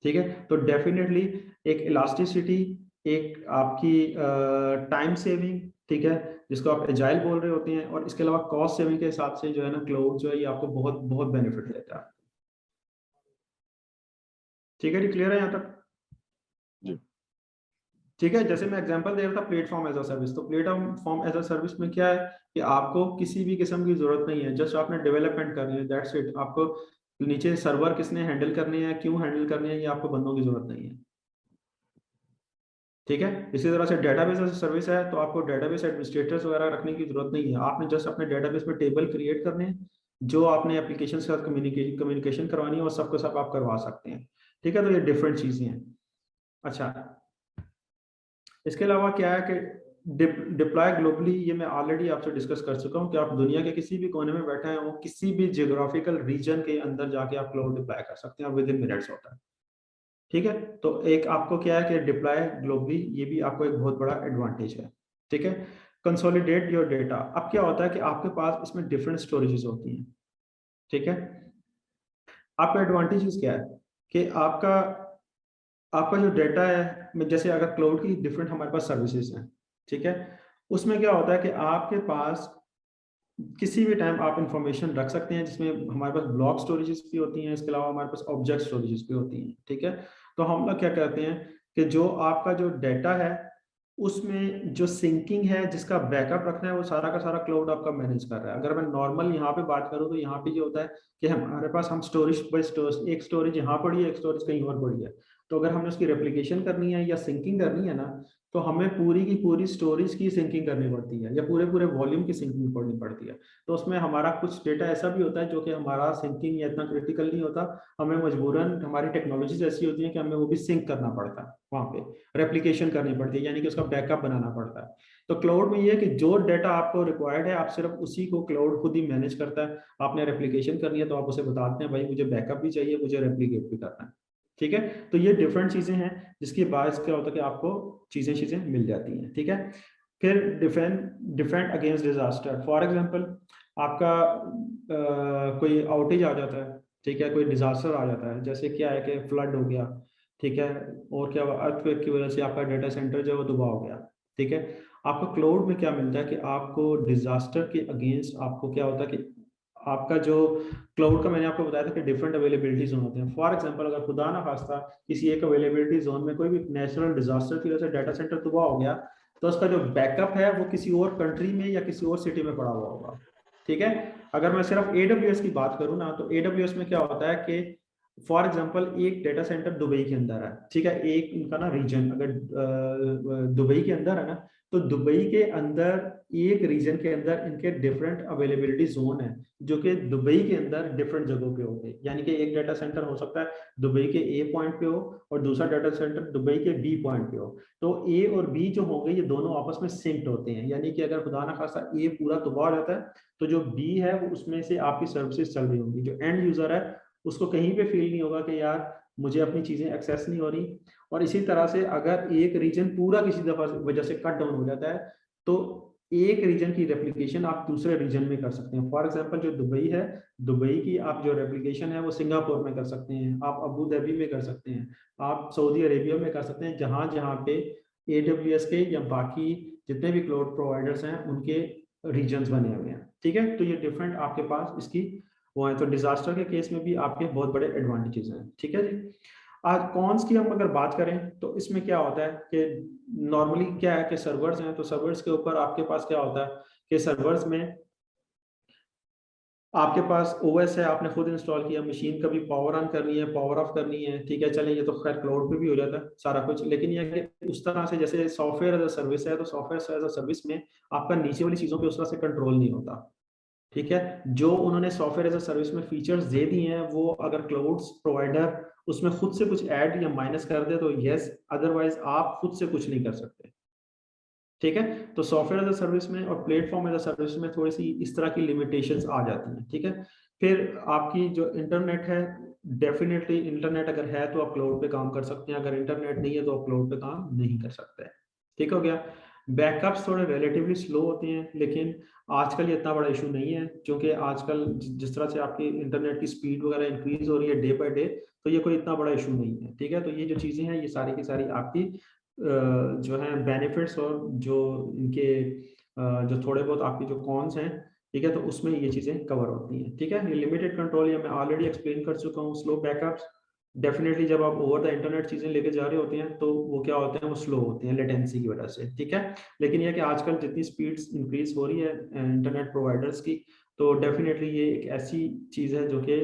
Speaker 1: ठीक है। तो डेफिनेटली एक इलास्टिसिटी, एक आपकी टाइम सेविंग, ठीक है, जिसको आप एजाइल बोल रहे होते हैं, और इसके अलावा कॉस्ट सेविंग के हिसाब से जो है ना, क्लाउड जो है ये आपको बहुत बहुत बेनिफिट देता है, ठीक है जी। क्लियर है यहाँ तक?
Speaker 6: जी।
Speaker 1: ठीक है। जैसे मैं एग्जांपल दे रहा था प्लेटफॉर्म एज अ सर्विस, तो प्लेटफॉर्म एज अ सर्विस में क्या है कि आपको किसी भी किस्म की जरूरत नहीं है, जस्ट आपने डेवलपमेंट करनी है, दैट्स इट। आपको नीचे सर्वर किसने हैंडल करने हैं, क्यों हैंडल करने हैं, ये आपको बंदों की जरूरत नहीं है, ठीक है। इसी तरह से डेटाबेस एज अ सर्विस है, तो आपको डेटाबेस एडमिनिस्ट्रेटर्स वगैरह रखने की जरूरत नहीं है, आपने जस्ट अपने डेटाबेस में टेबल क्रिएट करने हैं, जो आपने एप्लीकेशन के साथ कम्युनिकेशन करवानी है, और सबको सब आप करवा सकते हैं, ठीक है। तो ये डिफरेंट चीजें हैं। अच्छा, इसके अलावा क्या है कि डिप्लॉय ग्लोबली, ये मैं ऑलरेडी आपसे डिस्कस कर चुका हूँ कि आप दुनिया के किसी भी कोने में बैठे हैं, वो किसी भी जियोग्राफिकल रीजन के अंदर जाके आप क्लाउड डिप्लॉय कर सकते हैं, विद इन मिनट्स होता है, ठीक है, तो एक आपको क्या है कि डिप्लॉय ग्लोबली, ये भी आपको एक बहुत बड़ा एडवांटेज है। ठीक है, कंसोलिडेट योर डेटा। अब क्या होता है कि आपके पास इसमें डिफरेंट स्टोरेजेस होती हैं। ठीक है, आपका एडवांटेज क्या है कि आपका आपका जो डेटा है, जैसे अगर क्लाउड की डिफरेंट हमारे पास सर्विसेज हैं, ठीक है, उसमें क्या होता है कि आपके पास किसी भी टाइम आप इंफॉर्मेशन रख सकते हैं, जिसमें हमारे पास ब्लॉक स्टोरेजेस भी होती हैं, इसके अलावा हमारे पास ऑब्जेक्ट स्टोरेजेस भी होती हैं। ठीक है, तो हम लोग क्या कहते हैं कि जो आपका जो डेटा है उसमें जो सिंकिंग है, जिसका बैकअप रखना है, वो सारा का सारा क्लाउड आपका मैनेज कर रहा है। अगर मैं नॉर्मल यहाँ पे बात करूँ तो यहाँ पे ये होता है कि हमारे पास हम स्टोरेज बाई स्टोरेज, एक स्टोरेज यहाँ पड़ी है, एक स्टोरेज कहीं और पड़ी है, तो अगर हमने उसकी रेप्लिकेशन करनी है या सिंकिंग करनी है ना, तो हमें पूरी की पूरी स्टोरेज की सिंकिंग करनी पड़ती है या पूरे पूरे वॉल्यूम की सिंकिंग करनी पड़ती है। तो उसमें हमारा कुछ डेटा ऐसा भी होता है जो कि हमारा सिंकिंग या इतना क्रिटिकल नहीं होता, हमें मजबूरन हमारी टेक्नोलॉजीज ऐसी होती है कि हमें वो भी सिंक करना पड़ता है, वहाँ पे रेप्लिकेशन करनी पड़ती है, यानी कि उसका बैकअप बनाना पड़ता है। तो क्लाउड में ये है कि जो डेटा आपको रिक्वायर्ड है, आप सिर्फ उसी को क्लाउड खुद ही मैनेज करता है। आपने रेप्लिकेशन करनी है तो आप उसे बताते हैं भाई मुझे बैकअप भी चाहिए, मुझे रेप्लिकेट भी करना है। ठीक है, तो ये डिफरेंट चीजें हैं जिसके बाद क्या होता है कि आपको चीजें चीजें मिल जाती हैं। ठीक है, फिर defend against disaster. For example आपका कोई आउटेज आ जाता है, ठीक है, कोई डिजास्टर आ जाता है, जैसे क्या है कि फ्लड हो गया, ठीक है, और क्या हुआ, अर्थक्वेक की वजह से आपका डेटा सेंटर जो है वो तबाह हो गया। ठीक है, आपको क्लाउड में क्या मिलता है कि आपको डिजास्टर के अगेंस्ट आपको क्या होता है कि आपका जो क्लाउड का, मैंने आपको बताया था कि डिफरेंट अवेलेबिलिटी जोन होते हैं। फॉर एग्जांपल अगर खुदा ना खास्ता किसी एक अवेलेबिलिटी जोन में कोई भी नेचुरल डिजास्टर की वजह से डाटा सेंटर तबाह हो गया, तो उसका जो बैकअप है वो किसी और कंट्री में या किसी और सिटी में पड़ा हुआ होगा। ठीक है, अगर मैं सिर्फ AWS की बात करूँ ना, तो AWS में क्या होता है कि फॉर एग्जांपल एक डेटा सेंटर दुबई के अंदर है, ठीक है, एक इनका ना रीजन अगर दुबई के अंदर है ना, तो दुबई के अंदर एक रीजन के अंदर इनके डिफरेंट अवेलेबिलिटी जोन है, जो कि दुबई के अंदर डिफरेंट जगहों पे होंगे। यानी कि एक डाटा सेंटर हो सकता है दुबई के A पॉइंट पे हो और दूसरा डाटा सेंटर दुबई के B पॉइंट पे हो। तो A और B जो होंगे ये दोनों आपस में सिंक्ड होते हैं, यानी कि अगर खुदा ना खासा A पूरा तबाह हो जाता है तो जो B है वो उसमें से आपकी सर्विसेज चल रही होंगी, जो एंड यूजर है उसको कहीं पे फील नहीं होगा कि यार मुझे अपनी चीजें एक्सेस नहीं हो रही। और इसी तरह से अगर एक रीजन पूरा किसी दफा वजह से कट डाउन हो जाता है, तो एक रीजन की रेप्लिकेशन आप दूसरे रीजन में कर सकते हैं। फॉर एग्जांपल जो दुबई है, दुबई की आप जो रेप्लिकेशन है वो सिंगापुर में कर सकते हैं, आप अबू धाबी में कर सकते हैं, आप सऊदी अरेबिया में कर सकते हैं, जहां जहां पे AWS के या बाकी जितने भी क्लाउड प्रोवाइडर्स हैं उनके रीजन्स बने हुए हैं। ठीक है, तो ये डिफरेंट आपके पास इसकी वो है। तो डिजास्टर के केस में भी आपके बहुत बड़े एडवांटेजेस हैं। ठीक है जी, आज कॉन्स की हम अगर बात करें तो इसमें क्या होता है कि नॉर्मली क्या है कि सर्वर्स हैं, तो सर्वर्स के ऊपर आपके पास क्या होता है कि सर्वर्स में आपके पास OS है, आपने खुद इंस्टॉल किया, मशीन कभी पावर ऑन करनी है, पावर ऑफ करनी है, ठीक है, चलें ये तो खैर क्लाउड पे भी हो जाता है सारा कुछ, लेकिन ये है कि उस तरह से जैसे सॉफ्टवेयर एज अ सर्विस है, तो सॉफ्टवेयर एज अ सर्विस में आपका नीचे वाली चीज़ों पे उस तरह से कंट्रोल नहीं होता। ठीक है, जो उन्होंने सॉफ्टवेयर एज अ सर्विस में फीचर्स दे दिए हैं वो अगर क्लाउड प्रोवाइडर उसमें खुद से कुछ ऐड या माइनस कर दे तो यस, अदरवाइज आप खुद से कुछ नहीं कर सकते। ठीक है, तो सॉफ्टवेयर एज अ सर्विस में और प्लेटफॉर्म एज अ सर्विस में थोड़ी सी इस तरह की लिमिटेशंस आ जाती हैं। ठीक है, फिर आपकी जो इंटरनेट है, डेफिनेटली इंटरनेट अगर है तो आप क्लाउड पे काम कर सकते हैं, अगर इंटरनेट नहीं है तो आप क्लाउड पे काम नहीं कर सकते। ठीक हो गया, बैकअप्स थोड़े रिलेटिवली स्लो होते हैं, लेकिन आजकल ये इतना बड़ा इशू नहीं है, क्योंकि आजकल जिस तरह से आपकी इंटरनेट की स्पीड वगैरह इंक्रीज हो रही है डे बाय डे, तो ये कोई इतना बड़ा इशू नहीं है। ठीक है, तो ये जो चीज़ें हैं ये सारी की सारी आपकी जो है बेनिफिट्स और जो इनके जो थोड़े बहुत आपकी जो कॉन्स हैं, ठीक है, तो उसमें ये चीज़ें कवर होती हैं। ठीक है, ये लिमिटेड कंट्रोल ये मैं ऑलरेडी एक्सप्लेन कर चुका हूँ। स्लो बैकअप्स डेफिनेटली जब आप ओवर द इंटरनेट चीज़ें लेके जा रहे होते हैं तो वो क्या होते हैं, वो स्लो होते हैं लेटेंसी की वजह से। ठीक है, लेकिन यह कि आजकल जितनी स्पीड्स इंक्रीज हो रही है इंटरनेट प्रोवाइडर्स की, तो डेफिनेटली ये एक ऐसी चीज़ है जो कि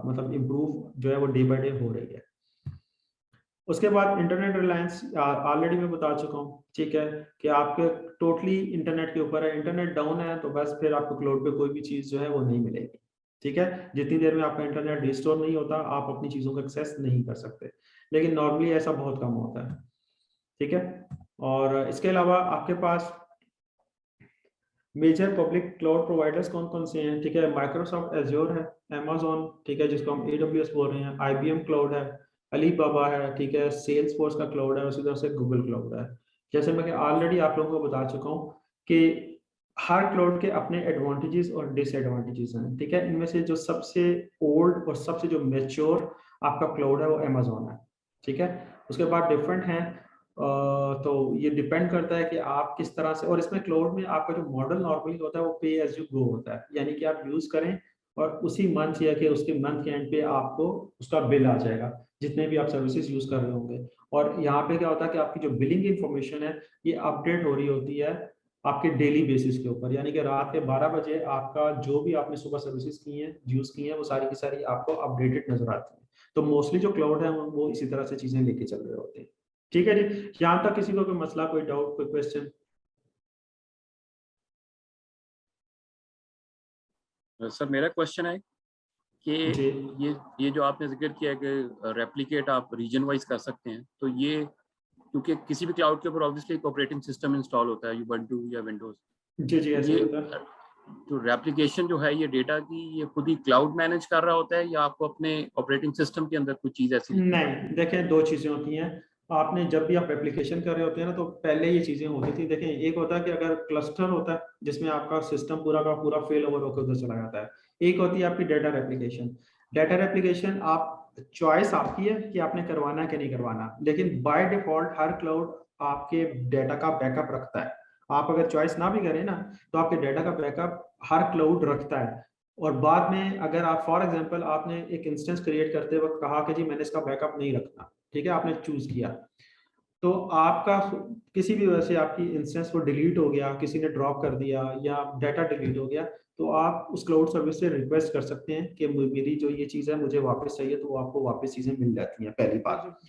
Speaker 1: मतलब इम्प्रूव जो है वो डे बाय डे हो रही है। उसके बाद इंटरनेट रिलायंस ऑलरेडी मैं बता चुका हूँ। ठीक है, कि आपके टोटली इंटरनेट के ऊपर है, इंटरनेट डाउन है तो बस फिर आपको क्लाउड पे कोई भी चीज़ जो है वो नहीं मिलेगी। ठीक है, जितनी देर में आपका इंटरनेट रिस्टोर नहीं होता आप अपनी चीज़ों को एक्सेस नहीं कर सकते, लेकिन नॉर्मली ऐसा बहुत कम होता है। ठीक है, और इसके अलावा आपके पास मेजर पब्लिक क्लाउड प्रोवाइडर्स कौन कौन से हैं। ठीक है, माइक्रोसॉफ्ट एज्योर है, अमेजोन, ठीक है, जिसको हम AWS बोल रहे हैं, IBM क्लाउड है, अली बाबा है, ठीक है, सेल्स फोर्स का क्लाउड है, उसी तरह से गूगल क्लाउड है। जैसे मैं ऑलरेडी आप लोगों को बता चुका हूँ कि हर क्लाउड के अपने एडवांटेजेस और डिसएडवांटेजेस हैं, ठीक है। इनमें से जो सबसे ओल्ड और सबसे जो मेच्योर आपका क्लाउड है वो अमेजोन है, ठीक है। उसके बाद डिफरेंट हैं, तो ये डिपेंड करता है कि आप किस तरह से, और इसमें क्लाउड में आपका जो मॉडल नॉर्मली होता है वो पे एज यू गो होता है, यानी कि आप यूज करें और उसी मंथ या कि उसके मंथ के एंड पे आपको उसका बिल आ जाएगा, जितने भी आप सर्विसेज यूज कर रहे होंगे। और यहाँ पे क्या होता है कि आपकी जो बिलिंग इंफॉर्मेशन है ये अपडेट हो रही होती है आपके डेली बेसिस के ऊपर, यानी कि रात के 12 बजे आपका जो भी आपने सुबह सर्विसेज की हैं, यूज की हैं, वो सारी की सारी आपको अपडेटेड नजर आती है। तो मोस्टली जो क्लाउड है वो इसी तरह से चीजें लेके चल रहे होते हैं, ठीक है जी। यहाँ तक किसी को कोई मसला, कोई डाउट, कोई क्वेश्चन?
Speaker 7: सर मेरा क्वेश्चन है कि
Speaker 1: जी
Speaker 7: ये जो आपने जिक्र किया कि रेप्लिकेट आप रीजन वाइज कर सकते हैं, तो ये क्योंकि किसी भी क्लाउड के ऊपर ऑब्वियसली एक ऑपरेटिंग सिस्टम इंस्टॉल होता है, Ubuntu या विंडोज।
Speaker 1: जी ऐसे
Speaker 7: ये
Speaker 1: होता है।
Speaker 7: जो रेप्लिकेशन जो है ये डेटा की ये खुद ही क्लाउड मैनेज कर रहा होता है या आपको अपने ऑपरेटिंग सिस्टम के अंदर कुछ चीज ऐसी?
Speaker 1: नहीं, देखें, दो चीजें होती हैं। आपने जब भी आप एप्लीकेशन कर रहे होते हैं ना, तो पहले ये चीजें होती थी। देखें, एक होता है कि अगर क्लस्टर होता है जिसमें आपका सिस्टम पूरा का पूरा फेल ओवर होकर उधर चला जाता है। एक होती है आपकी डाटा रेप्लिकेशन। डाटा रेप्लिकेशन आप चॉइस आपकी है कि आपने करवाना है कि नहीं करवाना, लेकिन बाय डिफॉल्ट हर क्लाउड आपके डाटा का बैकअप रखता है। आप अगर चॉइस ना भी करें ना, तो आपके डाटा का बैकअप हर क्लाउड रखता है। और बाद में अगर आप फॉर एग्जांपल आपने एक इंस्टेंस क्रिएट करते वक्त कहा कि जी मैंने इसका बैकअप नहीं रखना, ठीक है, आपने चूज किया, तो आपका किसी भी वजह से आपकी इंस्टेंस वो डिलीट हो गया, किसी ने ड्रॉप कर दिया या डाटा डिलीट हो गया, तो आप उस क्लाउड सर्विस से रिक्वेस्ट कर सकते हैं कि मेरी जो ये चीज़ है मुझे वापस चाहिए, तो वो आपको वापस चीज़ें मिल जाती हैं, पहली बात।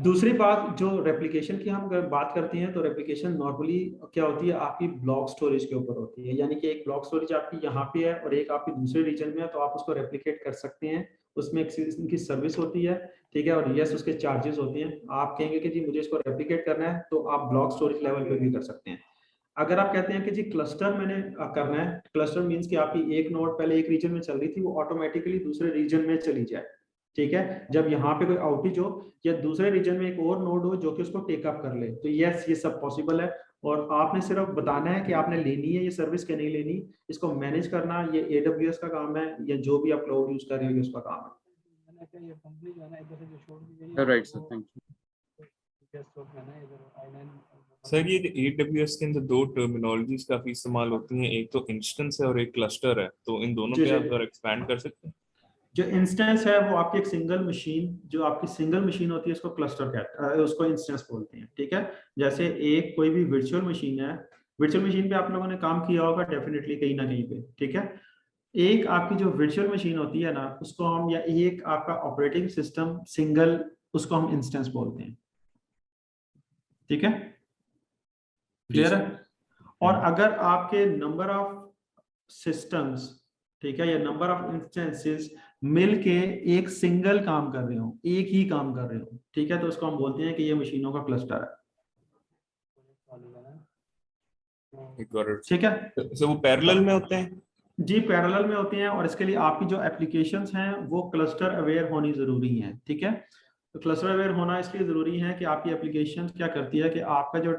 Speaker 1: दूसरी बात, जो रेप्लिकेशन की हम अगर बात करते हैं, तो रेप्लिकेशन नॉर्मली क्या होती है, आपकी ब्लॉक स्टोरेज के ऊपर होती है। यानी कि एक ब्लॉक स्टोरेज आपकी यहाँ पे है और एक आपकी दूसरे रीजन में है, तो आप उसको रेप्लिकेट कर सकते हैं। उसमें एक इनकी सर्विस होती है, ठीक है, और यस उसके चार्जेस होते हैं। आप कहेंगे कि जी मुझे इसको रेप्लिकेट करना है, तो आप ब्लॉक स्टोरेज लेवल पे भी कर सकते हैं। अगर आप कहते हैं कि जी क्लस्टर मैंने करना है, क्लस्टर मींस कि आपकी एक नोड पहले एक रीजन में चल रही थी, वो ऑटोमेटिकली दूसरे रीजन में चली जाए, ठीक है। जब यहाँ पे कोई आउटेज हो या दूसरे रीजन में एक और नोड हो जो कि उसको टेकअप कर ले, तो यस ये सब पॉसिबल है। और आपने सिर्फ बताना है कि आपने लेनी है ये सर्विस के नहीं लेनी, इसको मैनेज करना ये AWS का काम है, या जो भी आप क्लाउड यूज कर रहे हो उसका काम है।
Speaker 7: Right sir, thank you.
Speaker 5: Sir ये AWS के अंदर दो टर्मिनोलॉजीज काफी इस्तेमाल होती हैं, एक तो इंस्टेंस है और एक क्लस्टर है, तो इन दोनों पे आप अगर एक्सपैंड कर सकते हैं।
Speaker 1: जो इंस्टेंस है वो आपकी एक सिंगल मशीन, जो आपकी सिंगल मशीन होती है उसको क्लस्टर कहते हैं, उसको इंस्टेंस बोलते हैं, ठीक है। जैसे एक कोई भी वर्चुअल मशीन है, वर्चुअल मशीन पे आप लोगों ने काम किया होगा डेफिनेटली कहीं ना कहीं पे, ठीक है। एक आपकी जो वर्चुअल मशीन होती है ना, उसको हम, या एक आपका ऑपरेटिंग सिस्टम सिंगल, उसको हम इंस्टेंस बोलते हैं, ठीक है, क्लियर है। और अगर आपके नंबर ऑफ सिस्टम्स, ठीक है, या नंबर ऑफ इंस्टेंसेस मिलके एक सिंगल काम कर रहे हो, एक ही काम कर रहे हो, ठीक है, तो उसको हम बोलते हैं कि ये मशीनों का क्लस्टर है, ठीक है।
Speaker 5: तो वो पैरेलल में होते हैं?
Speaker 1: जी पैरेलल में होते हैं, और इसके लिए आपकी जो एप्लीकेशंस हैं वो क्लस्टर अवेयर होनी जरूरी है, ठीक है। तो क्लस्टर अवेयर होना इसलिए जरूरी है कि आपकी एप्लीकेशन क्या करती है कि आपका जो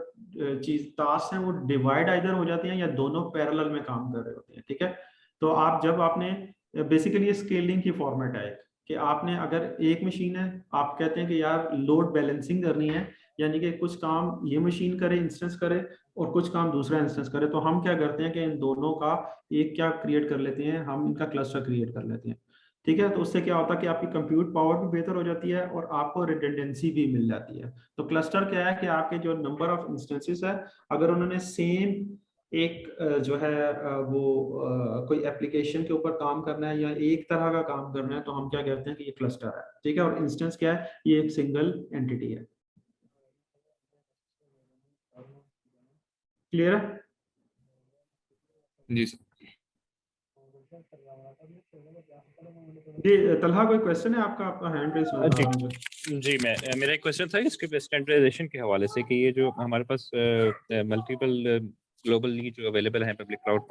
Speaker 1: चीज टास्क है वो डिवाइड आइदर हो जाते हैं या दोनों पैरेलल में काम कर रहे होते हैं, ठीक है। तो आप जब आपने बेसिकली स्केलिंग की फॉर्मेट है कि आपने अगर एक मशीन है, आप कहते हैं कि यार लोड बैलेंसिंग करनी है, यानी कि कुछ काम ये मशीन करे, इंस्टेंस करे, और कुछ काम दूसरा इंस्टेंस करे, तो हम क्या करते हैं कि इन दोनों का एक क्या क्रिएट कर लेते हैं, हम इनका क्लस्टर क्रिएट कर लेते हैं, ठीक है। तो उससे क्या होता है कि आपकी कंप्यूट पावर भी बेहतर हो जाती है और आपको रिडंडेंसी भी मिल जाती है। तो क्लस्टर क्या है कि आपके जो नंबर ऑफ इंस्टेंसेस है, अगर उन्होंने सेम एक जो है वो कोई एप्लीकेशन के ऊपर काम करना है या एक तरह का काम करना है, तो हम क्या कहते हैं कि ये क्लस्टर है, ठीक है। और इंस्टेंस क्या है, ये एक सिंगल एंटिटी है, क्लियर है
Speaker 5: जी सर।
Speaker 1: जी तलहा, कोई क्वेश्चन है आपका? आपका हैंड रेस हो रहा है।
Speaker 8: जी मेरा एक क्वेश्चन था इसके स्टैंडर्डाइजेशन के हवाले से कि ये जो हमारे पास मल्टीपल ग्लोबली जो अवेलेबल हैं पब्लिक क्लाउड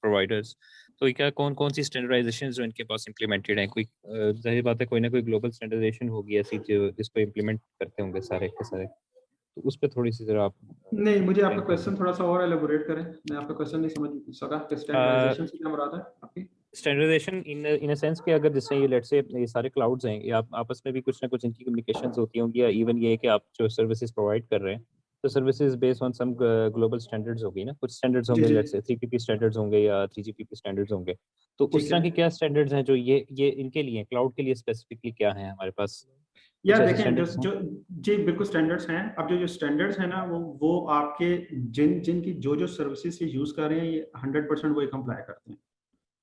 Speaker 8: प्रोवाइडर्स, तो क्या कौन कौन सी स्टैंडर्डाइजेशन जो इनके पास इम्प्लीमेंटेड है? कोई जाहिर बात है कोई ना कोई ग्लोबल स्टैंडर्डाइजेशन होगी ऐसी जो जिसको इम्प्लीमेंट करते होंगे सारे के सारे, तो उस पर थोड़ी सी जरा आप
Speaker 1: नहीं, मुझे आपका
Speaker 8: explain कर
Speaker 1: क्वेश्चन
Speaker 8: दें।
Speaker 1: थोड़ा सा और एलेबोरेट करें, मैं आपका क्वेश्चन नहीं समझ सका कि स्टैंडर्डाइजेशन से क्या मुराद है आपकी?
Speaker 8: स्टैंडर्डाइजेशन इन अ सेंस कि अगर जैसे ये लेट्स से ये सारे क्लाउड्स हैं, ये आप आपस में भी कुछ ना कुछ इनकी कम्युनिकेशंस होती होंगी, या इवन ये कि आप जो सर्विसेज प्रोवाइड कर रहे हैं तो services based on some global standards होगी ना, कुछ स्टैंडर्ड्स
Speaker 1: जी
Speaker 8: होंगे,
Speaker 1: जी
Speaker 8: लेट्स से 3GPP स्टैंडर्ड्स होंगे या 3GPP स्टैंडर्ड्स होंगे, तो उस
Speaker 1: ठीक
Speaker 8: तरह
Speaker 1: है।
Speaker 8: के क्या स्टैंडर्ड्स हैं जो ये इनके लिए क्लाउड के लिए स्पेसिफिकली क्या है हमारे पास, कुछ
Speaker 1: यार
Speaker 8: ऐसे
Speaker 1: देखें, जो
Speaker 8: स्टैंडर्ड्स हैं?
Speaker 1: जो जी बिल्कुल स्टैंडर्ड्स हैं। अब जो जो स्टैंडर्ड्स हैं ना, वो आपके जिनकी जो जो सर्विसेज ये यूज कर रहे हैं, ये 100% वो कंप्लाई करते हैं।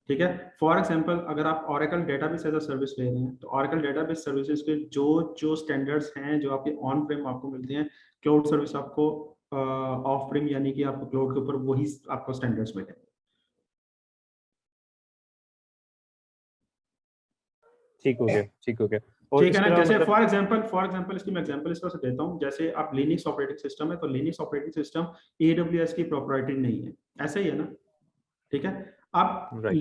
Speaker 1: ठीक है। फॉर एग्जांपल, अगर आप Oracle database as a service ले रहे हैं, तो ओरेकल डेटाबेस सर्विसेज के जो जो स्टैंडर्ड्स हैं जो आपके ऑन प्रेम आपको मिलते हैं, क्लाउड सर्विस आपको ऑफ प्रेम यानी कि आपको क्लाउड के ऊपर वही आपको स्टैंडर्ड्स मिलेंगे।
Speaker 8: ठीक हो गया, ठीक हो गया। और
Speaker 1: ठीक है
Speaker 8: इसके
Speaker 1: ना।
Speaker 8: अलावा
Speaker 1: जैसे
Speaker 8: मतलब
Speaker 1: फॉर एग्जांपल इसकी मैं एग्जांपल इस तरह से देता हूँ, जैसे आप लिनक्स ऑपरेटिंग सिस्टम है, तो लिनक्स ऑपरेटिंग सिस्टम AWS की प्रॉपर्टी नहीं है, ऐसा ही है ना। ठीक है। अब
Speaker 8: राइट,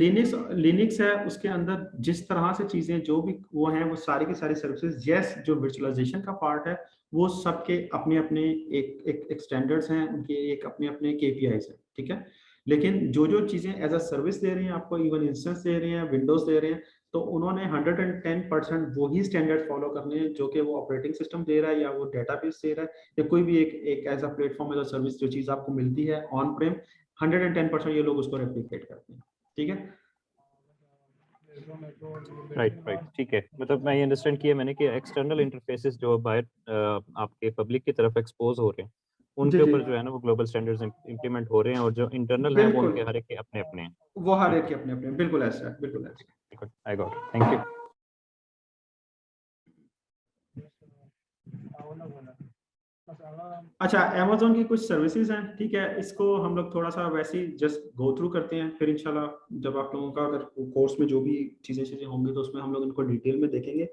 Speaker 1: लिनक्स है, उसके अंदर जिस तरह से चीजें जो भी वो हैं, वो सारी की सारी सर्विसेज, यस जो वर्चुअलाइजेशन का पार्ट है, वो सबके अपने अपने एक स्टैंडर्ड्स हैं, उनके एक अपने अपने KPIs हैं। ठीक है। लेकिन जो जो चीजें एज अ सर्विस दे रही हैं आपको, इवन इंस्टेंस दे रहे हैं, विंडोज दे रहे हैं, तो उन्होंने 110% वही स्टैंडर्ड फॉलो करने हैं जो कि वो ऑपरेटिंग सिस्टम दे रहा है, या वो डेटाबेस दे रहा है, या कोई भी एक as a platform as a service जो चीज आपको मिलती है ऑन प्रेम, 110% ये लोग उसको रेप्लिकेट करते हैं। ठीक है।
Speaker 8: राइट, राइट, ठीक है। मतलब मैं ये अंडरस्टैंड किया मैंने कि एक्सटर्नल इंटरफेसेस जो बाहर आपके पब्लिक की तरफ एक्सपोज हो रहे हैं,
Speaker 1: जी
Speaker 8: उनके
Speaker 1: जी
Speaker 8: ऊपर जो है ना वो ग्लोबल स्टैंडर्ड्स इम्प्लीमेंट हो रहे हैं, और जो इंटरनल हैं वो
Speaker 1: बिल्कुल,
Speaker 8: उनके हर एक के अपने अपने हैं।
Speaker 1: वो हर
Speaker 8: ठीक
Speaker 1: एक के अपने अपने, बिल्कुल ऐसा है, बिल्कुल ऐसा है।
Speaker 8: है, आई गॉट, थैंक यू।
Speaker 1: अच्छा, अमेजोन की कुछ सर्विसेज हैं। ठीक है, इसको हम लोग थोड़ा सा वैसे ही जस्ट गो थ्रू करते हैं, फिर इंशाल्लाह जब आप लोगों का अगर कोर्स में जो भी चीजें होंगी तो उसमें हम लोग इनको डिटेल में देखेंगे।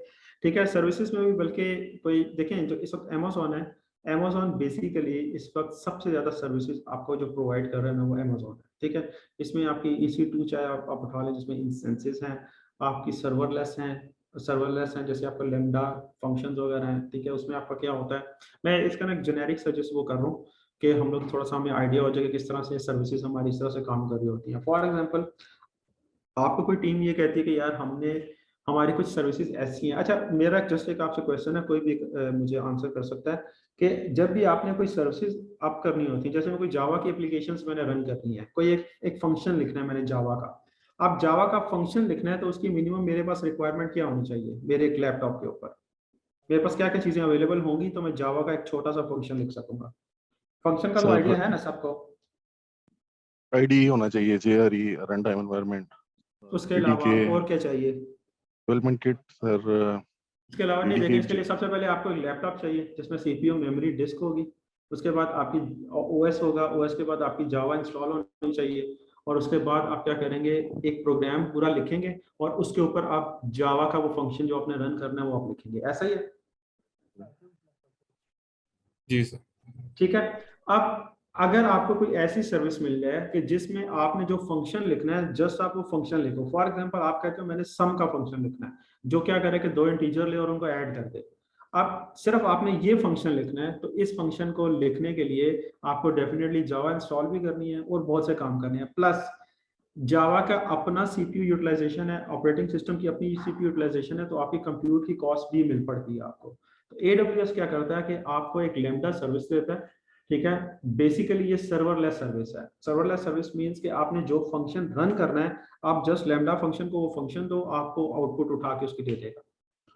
Speaker 1: ठीक है। सर्विसेज में भी बल्कि कोई देखें, जो इस वक्त अमेजोन है, अमेजोन बेसिकली इस वक्त सबसे ज्यादा सर्विसेज आपको जो प्रोवाइड कर रहे हैं वो अमेजोन है। ठीक है। इसमें आपकी EC2 चाहे आप उठा लें, जिसमें इंस्टेंसेस हैं, आपकी सर्वरलेस हैं, जैसे आपका लेमडा फंक्शंस वगैरह हैं। ठीक है। उसमें आपका क्या होता है, मैं इसका ना जेनेरिक सजेस्ट वो कर रहा हूँ कि हम लोग थोड़ा सा हमें आइडिया हो जाए कि किस तरह से सर्विसेज हमारी इस तरह से काम कर रही होती हैं। फॉर एग्जांपल, आपको कोई टीम ये कहती है कि यार हमने हमारी कुछ सर्विसेज ऐसी हैं। अच्छा, मेरा जस्ट एक आपसे क्वेश्चन है, कोई भी मुझे आंसर कर सकता है कि जब भी आपने कोई सर्विसेज अप करनी होती है, जैसे मैं कोई जावा की एप्लीकेशंस मैंने रन करनी है, कोई एक फंक्शन लिखना है मैंने जावा का। अब जावा का फंक्शन लिखना है तो उसकी मिनिमम मेरे पास रिक्वायरमेंट क्या होनी चाहिए, मेरे एक लैपटॉप के ऊपर मेरे पास क्या क्या चीजें अवेलेबल होंगी तो मैं जावा का एक छोटा सा फंक्शन लिख सकूंगा। फंक्शन का तो
Speaker 6: सर
Speaker 1: आइडिया है ना सबको।
Speaker 6: आईडी होना चाहिए, JRE रन टाइम एनवायरनमेंट,
Speaker 1: उसके अलावा
Speaker 6: PDK
Speaker 1: और क्या चाहिए?
Speaker 6: डेवलपमेंट किट सर,
Speaker 1: इसके अलावा नहीं, देखें, इसके
Speaker 6: PDK
Speaker 1: लिए सबसे पहले आपको एक लैपटॉप चाहिए जिसमें CPU मेमोरी डिस्क होगी। उसके बाद आपकी OS होगा, OS के बाद आपकी जावा इंस्टॉल होनी चाहिए, और उसके बाद आप क्या करेंगे, एक प्रोग्राम पूरा लिखेंगे और उसके ऊपर आप जावा का वो फंक्शन जो आपने रन करना है वो आप लिखेंगे। ऐसा ही है।
Speaker 5: जी सर।
Speaker 1: ठीक है। अब अगर आपको कोई ऐसी सर्विस मिल जाए कि जिसमें आपने जो फंक्शन लिखना है, जस्ट आप वो फंक्शन लिखो। फॉर एग्जांपल, आप कहते हो मैंने सम का फंक्शन लिखना है, जो क्या करे कि दो इंटीजर ले और उनको ऐड कर दे। अब सिर्फ आपने ये फंक्शन लिखना है, तो इस फंक्शन को लिखने के लिए आपको डेफिनेटली जावा इंस्टॉल भी करनी है और बहुत से काम करने हैं। प्लस जावा का अपना CPU यूटिलाइजेशन है, ऑपरेटिंग सिस्टम की अपनी CPU यूटिलाइजेशन है, तो आपकी कंप्यूट की कॉस्ट भी मिल पड़ती है आपको। तो AWS क्या करता है कि आपको एक लैम्बडा सर्विस देता है। ठीक है। बेसिकली ये सर्वरलेस सर्विस है। सर्वरलेस सर्विस मींस कि आपने जो फंक्शन रन करना है, आप जस्ट लैम्बडा फंक्शन को वो फंक्शन दो, आपको आउटपुट उठा के उसकी दे देगा।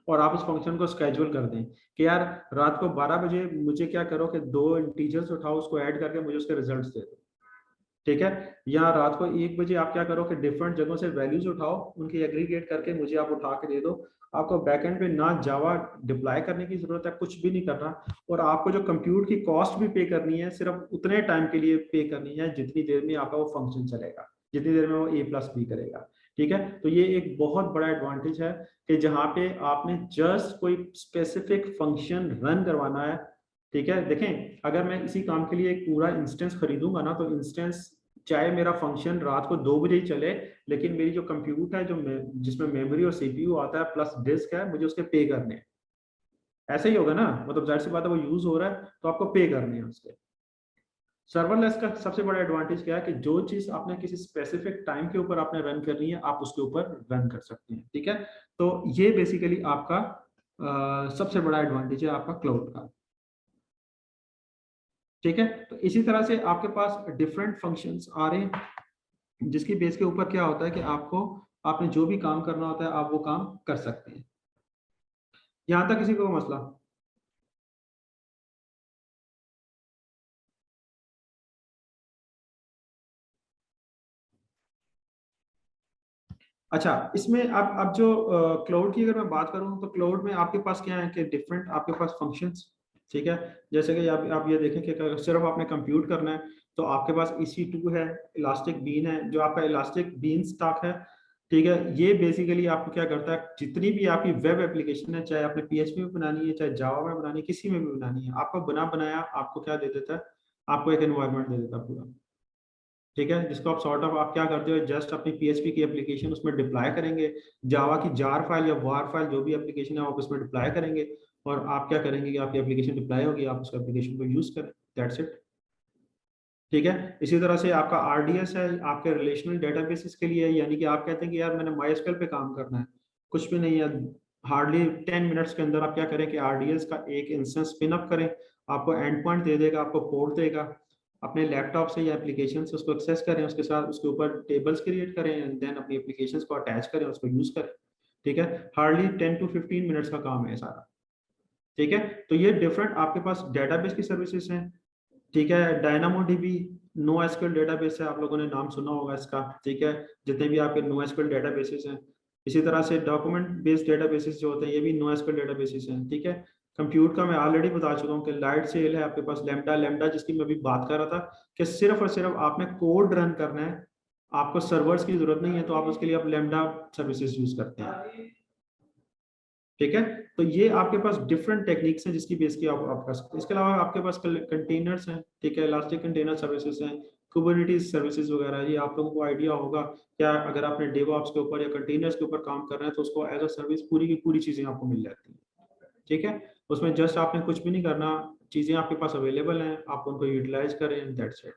Speaker 1: और आप इस फंक्शन को स्केड्यूल कर दें कि यार रात को 12 बजे मुझे क्या करो कि दो इंटीजर्स उठाओ, उसको ऐड करके मुझे उसके रिजल्ट्स दे दो। ठीक है। या रात को 1 बजे आप क्या करो कि डिफरेंट जगहों से वैल्यूज उठाओ, उनकी एग्रीगेट करके मुझे आप उठा के दे दो। आपको बैकएंड पे ना जावा डिप्लॉय करने की जरूरत है, कुछ भी नहीं करना। और आपको जो कंप्यूट की कॉस्ट भी पे करनी है, सिर्फ उतने टाइम के लिए पे करनी है जितनी देर में आपका वो फंक्शन चलेगा, जितनी देर में वो A+B करेगा। ठीक है। तो ये एक बहुत बड़ा एडवांटेज है कि जहाँ पे आपने जस्ट कोई स्पेसिफिक फंक्शन रन करवाना है। ठीक है। देखें, अगर मैं इसी काम के लिए एक पूरा इंस्टेंस खरीदूंगा ना, तो इंस्टेंस चाहे मेरा फंक्शन रात को 2 बजे ही चले, लेकिन मेरी जो कंप्यूट है, जो जिसमें मेमोरी और सीपीयू आता है प्लस डिस्क है, मुझे उसके पे करने हैं। ऐसे ही होगा ना, मतलब जाहिर सी बात है वो यूज हो रहा है तो आपको पे करने हैं उसके। सर्वरलेस का सबसे बड़ा एडवांटेज क्या है कि जो चीज आपने किसी स्पेसिफिक टाइम के ऊपर आपने रन करनी है, आप उसके ऊपर रन कर सकते हैं। ठीक है, तो ये बेसिकली आपका सबसे बड़ा एडवांटेज है आपका क्लाउड का। ठीक है, तो इसी तरह से आपके पास डिफरेंट फंक्शंस आ रहे हैं जिसकी बेस के ऊपर क्या होता है कि आपने जो भी काम करना होता है आप वो काम कर सकते हैं। यहां तक किसी को मसला? अच्छा, इसमें अब जो क्लाउड की अगर मैं बात करूं तो क्लाउड में आपके पास क्या है कि डिफरेंट आपके पास फंक्शंस। ठीक है, जैसे कि आप ये देखें कि अगर सिर्फ आपने कंप्यूट करना है तो आपके पास EC2 है, इलास्टिक बीन है, जो आपका इलास्टिक बीन स्टैक है। ठीक है, ये बेसिकली आपको क्या करता है, जितनी भी आपकी वेब एप्लीकेशन है, चाहे आपने PHP में बनानी है, चाहे जावा में बनानी है, किसी में भी बनानी है, आपको बना बनाया आपको क्या दे देता है, आपको एक एनवायरनमेंट दे देता है पूरा। ठीक है, जिसको आप सॉर्ट ऑफ आप क्या करते हो, जस्ट अपनी PHP की एप्लीकेशन उसमें डिप्लॉय करेंगे, जावा की जार फाइल या वार फाइल जो भी एप्लीकेशन है आप उसमें डिप्लॉय करेंगे, और आप क्या करेंगे कि आपकी एप्लीकेशन डिप्लॉय होगी, आप उस एप्लीकेशन को यूज करें, दैट्स इट। ठीक है, इसी तरह से आपका RDS है आपके रिलेशनल डेटाबेसेस के लिए, यानी कि आप कहते हैं कि यार मैंने MySQL पे काम करना है, कुछ भी नहीं है, हार्डली 10 मिनट्स के अंदर आप क्या करें कि RDS का एक इंस्टेंस स्पिन अप करें, आपको एंड पॉइंट दे देगा, आपको पोर्ट देगा, अपने लैपटॉप से या एप्लीकेशन से उसको एक्सेस करें, उसके साथ उसके ऊपर टेबल्स क्रिएट करें एंड देन अपनी एप्लीकेशंस को अटैच करें, उसको यूज करें। ठीक है, हार्डली 10 to 15 मिनट्स का काम है सारा। ठीक है, तो ये डिफरेंट आपके पास डेटाबेस की सर्विसेज हैं। ठीक है, DynamoDB NoSQL डेटाबेस है, आप लोगों ने नाम सुना होगा इसका। ठीक है, जितने भी आपके NoSQL डेटाबेसेस हैं, इसी तरह से डॉक्यूमेंट बेस्ड डेटाबेसेस जो होते हैं ये भी NoSQL डेटाबेसेस हैं। ठीक है, कंप्यूट का मैं ऑलरेडी बता चुका हूँ कि लाइट सेल है आपके पास, लैम्डा जिसकी मैं अभी बात कर रहा था कि सिर्फ और सिर्फ आपने कोड रन करना है, आपको सर्वर्स की जरूरत नहीं है, तो आप उसके लिए आप लैम्डा सर्विसेज यूज करते हैं। ठीक है, तो ये आपके पास डिफरेंट टेक्निक्स हैं जिसकी बेस की आप कर सकते हैं। इसके अलावा आपके पास कंटेनर्स हैं। ठीक है, इलास्टिक कंटेनर सर्विसेज हैं, कुबरनेटिस सर्विसेज वगैरह, ये आप लोगों को आइडिया होगा क्या, अगर आपने डेवऑप्स के ऊपर या कंटेनर्स के ऊपर काम करना है तो उसको एज अ सर्विस पूरी की पूरी चीजें आपको मिल जाती हैं। ठीक है, उसमें जस्ट आपने कुछ भी नहीं करना, चीजें आपके पास अवेलेबल हैं, आप उनको यूटिलाइज करें, दैट्स इट।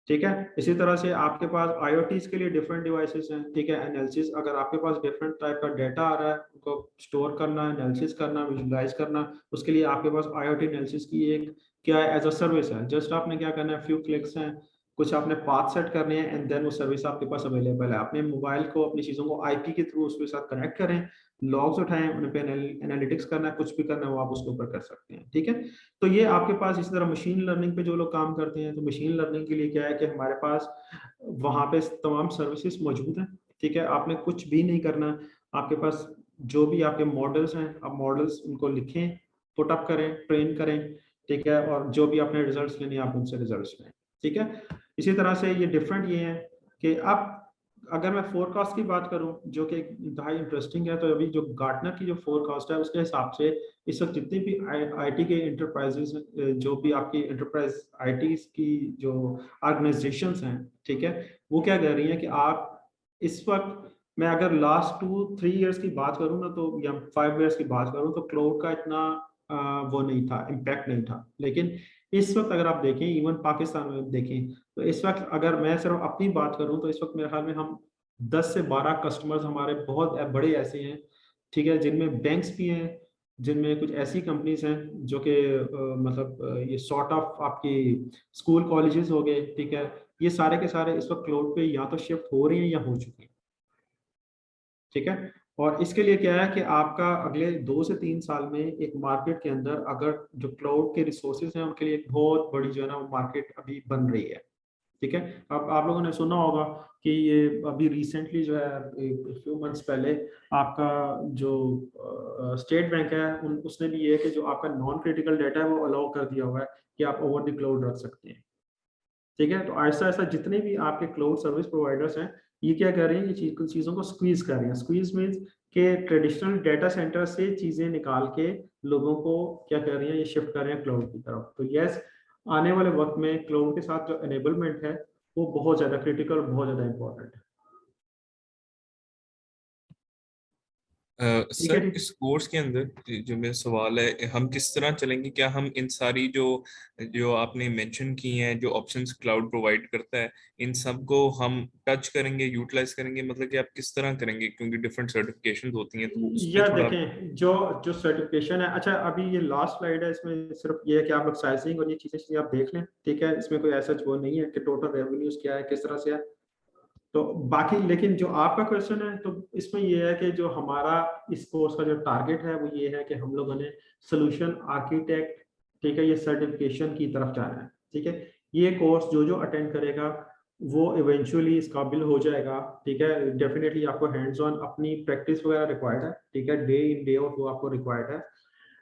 Speaker 1: ठीक है, इसी तरह से आपके पास IoTs के लिए डिफरेंट डिवाइसेस हैं। ठीक है, एनालिसिस, अगर आपके पास डिफरेंट टाइप का डेटा आ रहा है उनको स्टोर करना, एनालिसिस करना, विजुलाइज करना, उसके लिए आपके पास IoT एनालिसिस की एक क्या है, एज अ सर्विस है। जस्ट आपने क्या करना है, फ्यू क्लिक्स हैं, कुछ आपने पाथ सेट करने हैं एंड देन वो सर्विस आपके पास अवेलेबल है। अपने मोबाइल को, अपनी चीज़ों को IP के थ्रू उसके साथ कनेक्ट करें, लॉग्स उठाएं, उन पे एनालिटिक्स करना है, कुछ भी करना है वो आप उसके ऊपर कर सकते हैं। ठीक है, तो ये आपके पास इसी तरह मशीन लर्निंग पे जो लोग काम करते हैं, तो मशीन लर्निंग के लिए क्या है कि हमारे पास वहाँ पे तमाम सर्विसेज मौजूद हैं। ठीक है, आपने कुछ भी नहीं करना, आपके पास जो भी आपके मॉडल्स हैं, आप मॉडल्स उनको लिखें, पुट अप करें, ट्रेन करें। ठीक है, और जो भी आपने रिजल्ट्स लेने आप उनसे रिजल्ट्स लें। ठीक है, इसी तरह से ये डिफरेंट ये हैं कि अब अगर मैं फोरकास्ट की बात करूं जो कि इंतहाई इंटरेस्टिंग है, तो अभी जो गार्टनर की जो फोरकास्ट है उसके हिसाब से इस वक्त जितनी भी IT के इंटरप्राइजेस, जो भी आपकी इंटरप्राइज IT की जो ऑर्गेनाइजेशंस हैं, ठीक है, वो क्या कह रही हैं कि आप इस वक्त, मैं अगर लास्ट 2-3 इयर्स की बात करूं ना, तो या 5 इयर्स की बात करूं, तो क्लाउड का इतना वो नहीं था, इम्पैक्ट नहीं था। लेकिन इस वक्त अगर आप देखें, इवन पाकिस्तान में देखें, तो इस वक्त अगर मैं सिर्फ अपनी बात करूं तो इस वक्त मेरे ख्याल में हम 10 से 12 कस्टमर्स हमारे बहुत बड़े ऐसे हैं। ठीक है, जिनमें बैंक्स भी हैं, जिनमें कुछ ऐसी कंपनीज हैं जो कि मतलब ये सॉर्ट ऑफ आपकी स्कूल कॉलेजेस हो गए। ठीक है, ये सारे के सारे इस वक्त क्लाउड पे या तो शिफ्ट हो रही हैं या हो चुकी हैं। ठीक है, और इसके लिए क्या है कि आपका अगले 2 से 3 साल में एक मार्केट के अंदर अगर जो क्लाउड के रिसोर्सेज हैं उनके लिए एक बहुत बड़ी जो है ना वो मार्केट अभी बन रही है। ठीक है, अब आप लोगों ने सुना होगा कि ये अभी रिसेंटली जो है एक फ्यू मंथ्स पहले आपका जो स्टेट बैंक है उसने भी ये कि जो आपका नॉन क्रिटिकल डाटा है वो अलाउ कर दिया हुआ है कि आप ओवर द क्लाउड रख सकते हैं। ठीक है, तो ऐसा ऐसा जितने भी आपके क्लाउड सर्विस प्रोवाइडर्स हैं ये क्या कर रहे हैं, ये चीज़ों को स्क्वीज कर रहे हैं। स्क्वीज मीन्स के ट्रेडिशनल डाटा सेंटर से चीज़ें निकाल के लोगों को क्या कर रही हैं, ये शिफ्ट कर रहे हैं क्लाउड की तरफ। तो यस, आने वाले वक्त में क्लाउड के साथ जो एनेबलमेंट है वो बहुत ज़्यादा क्रिटिकल, बहुत ज़्यादा इंपॉर्टेंट है। ठीक है
Speaker 5: सर
Speaker 1: जी।
Speaker 5: इस कोर्स के अंदर जो मेरा सवाल है, हम किस तरह चलेंगे? क्या हम इन सारी जो जो आपने मेंशन की हैं, जो ऑप्शंस क्लाउड प्रोवाइड करता है, इन सब को हम टच करेंगे, यूटिलाइज करेंगे? मतलब कि आप किस तरह करेंगे, क्योंकि डिफरेंट सर्टिफिकेशंस होती हैं, तो उस पे
Speaker 1: या
Speaker 5: थोड़ा।
Speaker 1: देखें जो जो सर्टिफिकेशन है, अच्छा अभी ये लास्ट स्लाइड है, इसमें सिर्फ ये है कि आप लोग साइजिंग और ये चीज़ें आप देख लें, ठीक है। इसमें कोई ऐसा वो नहीं है कि टोटल रेवेन्यूज क्या है, किस तरह से है। तो बाकी लेकिन जो आपका क्वेश्चन है, तो इसमें ये है कि जो हमारा इस कोर्स का जो टारगेट है वो ये है कि हम लोगों ने सोल्यूशन आर्किटेक्ट, ठीक है, ये सर्टिफिकेशन की तरफ जाना है, ठीक है। ये कोर्स जो जो अटेंड करेगा वो इवेंचुअली इस काबिल हो जाएगा, ठीक है। डेफिनेटली आपको हैंड्स ऑन अपनी प्रैक्टिस वगैरह रिक्वायर्ड है, ठीक है, डे इन डे आउट वो आपको रिक्वायर्ड है,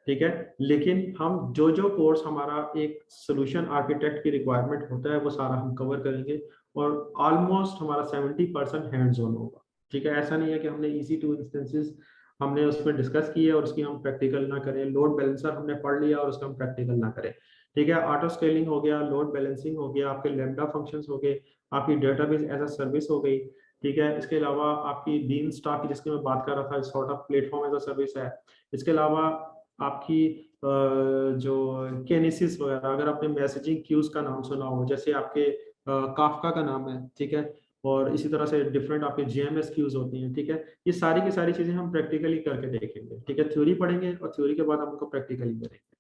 Speaker 1: ठीक है। लेकिन हम जो जो कोर्स हमारा एक सोल्यूशन आर्किटेक्ट की रिक्वायरमेंट होता है वो सारा हम कवर करेंगे, और ऑलमोस्ट हमारा 70% हैंड्स ऑन होगा, ठीक है। ऐसा नहीं है कि हमने इजी टू इंस्टेंसेस हमने उसमें डिस्कस किए और उसकी हम प्रैक्टिकल ना करें, लोड बैलेंसर हमने पढ़ लिया और उसका हम प्रैक्टिकल ना करें, ठीक है। ऑटो स्केलिंग हो गया, लोड बैलेंसिंग हो गया, आपके लैम्बडा फंक्शंस हो गए, आपकी डेटाबेस एज अ सर्विस हो गई, ठीक है। इसके अलावा आपकी बीन स्टॉक जिसकी मैं बात कर रहा था, sort of platform as a service है। इसके अलावा आपकी जो केनेसिस वगैरह, अगर आपने मैसेजिंग क्यूज का नाम सुना हो, जैसे आपके काफका का नाम है, ठीक है, और इसी तरह से डिफरेंट आपके जीएमएस क्यूज होती हैं, ठीक है। ये सारी की सारी चीजें हम प्रैक्टिकली करके देखेंगे, ठीक है। थ्योरी पढ़ेंगे और थ्योरी के बाद हम उनको प्रैक्टिकली करेंगे,